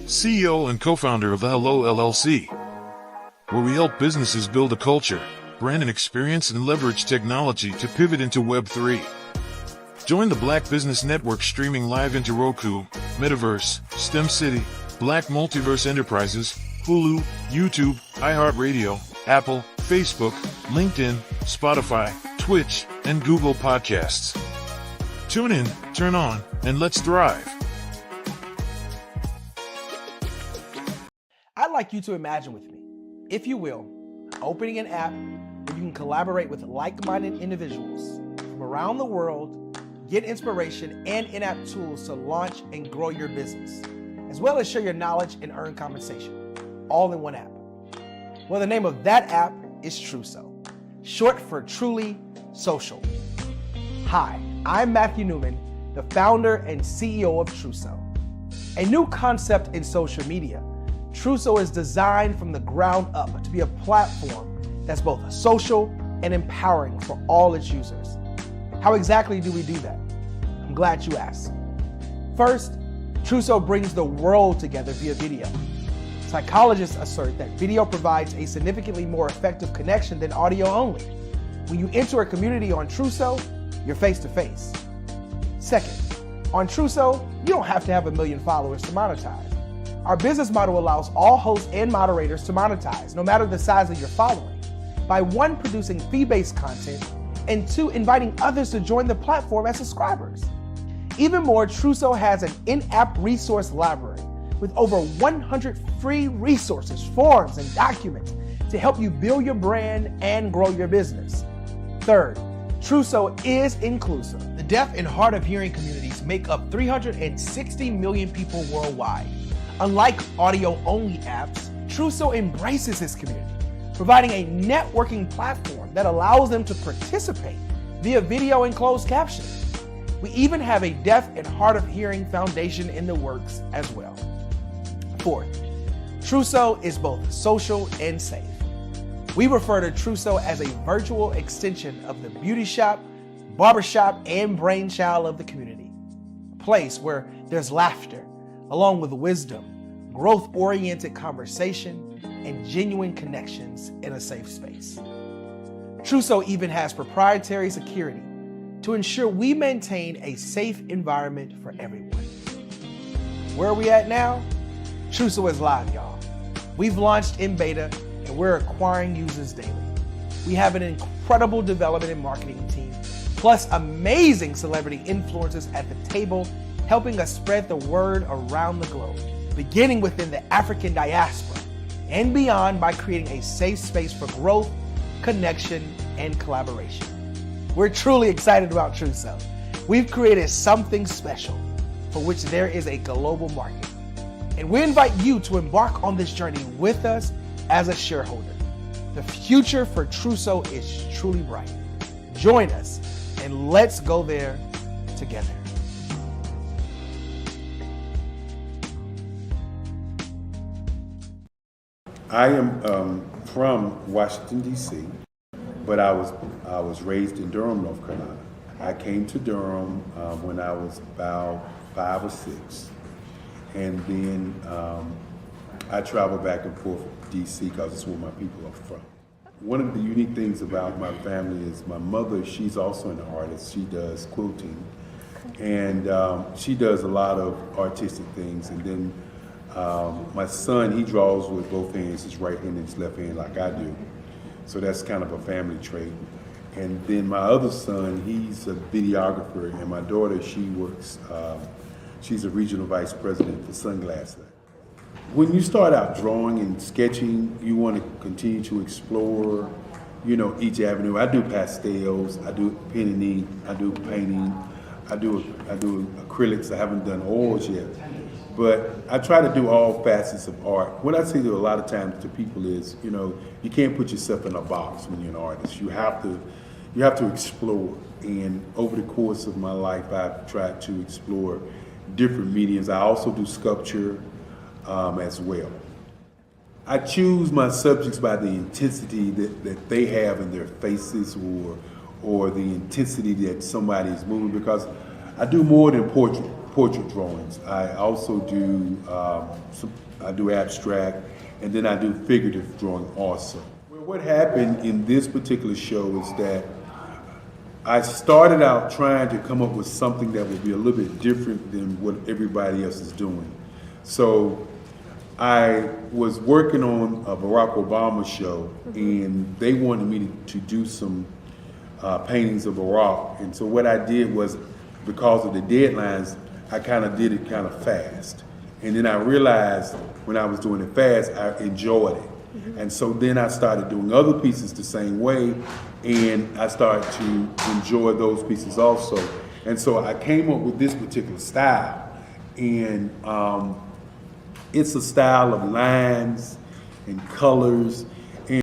CEO and co-founder of the Hello LLC, where we help businesses build a culture, brand and experience, and leverage technology to pivot into Web3. Join the Black Business Network streaming live into Roku, Metaverse, STEM City, Black Multiverse Enterprises, Hulu, YouTube, iHeartRadio, Apple, Facebook, LinkedIn, Spotify, Twitch, and Google Podcasts. Tune in, turn on, and let's thrive. I'd like you to imagine with me, if you will, opening an app where you can collaborate with like-minded individuals from around the world, get inspiration and in-app tools to launch and grow your business, as well as share your knowledge and earn compensation, all in one app. Well, the name of that app is Truso, short for Truly Social. Hi, I'm Matthew Newman, the founder and CEO of Truso. A new concept in social media, Truso is designed from the ground up to be a platform that's both social and empowering for all its users. How exactly do we do that? I'm glad you asked. First, Truso brings the world together via video. Psychologists assert that video provides a significantly more effective connection than audio only. When you enter a community on Truso, you're face-to-face. Second, on Truso, you don't have to have 1 million followers to monetize. Our business model allows all hosts and moderators to monetize, no matter the size of your following, by 1, producing fee-based content, and 2, inviting others to join the platform as subscribers. Even more, Truso has an in-app resource library with over 100 free resources, forms, and documents to help you build your brand and grow your business. Third, Trusso is inclusive. The deaf and hard of hearing communities make up 360 million people worldwide. Unlike audio-only apps, Trusso embraces this community, providing a networking platform that allows them to participate via video and closed captioning. We even have a deaf and hard of hearing foundation in the works as well. Fourth, Trusso is both social and safe. We refer to Trusso as a virtual extension of the beauty shop, barbershop, and brainchild of the community. A place where there's laughter, along with wisdom, growth-oriented conversation, and genuine connections in a safe space. Trusso even has proprietary security to ensure we maintain a safe environment for everyone. Where are we at now? Trusso is live, y'all. We've launched in beta, and we're acquiring users daily. We have an incredible development and marketing team, plus amazing celebrity influencers at the table, helping us spread the word around the globe, beginning within the African diaspora and beyond by creating a safe space for growth, connection, and collaboration. We're truly excited about Trusso. We've created something special for which there is a global market. And we invite you to embark on this journey with us as a shareholder. The future for Trusso is truly bright. Join us and let's go there together. I am from Washington, D.C., but I was raised in Durham, North Carolina. I came to Durham when I was about 5 or 6, and then I traveled back and forth to D.C. because it's where my people are from. One of the unique things about my family is my mother, she's also an artist. She does quilting, and she does a lot of artistic things. And then my son, he draws with both hands, his right hand and his left hand like I do. So that's kind of a family trait. And then my other son, he's a videographer, and my daughter, she works, she's a regional vice president for Sunglasses. When you start out drawing and sketching, you want to continue to explore, you know, each avenue. I do pastels, I do pen and ink, I do painting, I do acrylics. I haven't done oils yet. But I try to do all facets of art. What I say to a lot of times to people is, you know, you can't put yourself in a box when you're an artist. You have to explore. And over the course of my life, I've tried to explore different mediums. I also do sculpture as well. I choose my subjects by the intensity that they have in their faces, or the intensity that somebody is moving, because I do more than portrait drawings. I also do I do abstract, and then I do figurative drawing also. Well, what happened in this particular show is that I started out trying to come up with something that would be a little bit different than what everybody else is doing. So I was working on a Barack Obama show, and they wanted me to do some paintings of Barack. And so what I did was, because of the deadlines, I kind of did it kind of fast. And then I realized when I was doing it fast, I enjoyed it. And so then I started doing other pieces the same way, and I started to enjoy those pieces also. And so I came up with this particular style. And it's a style of lines and colors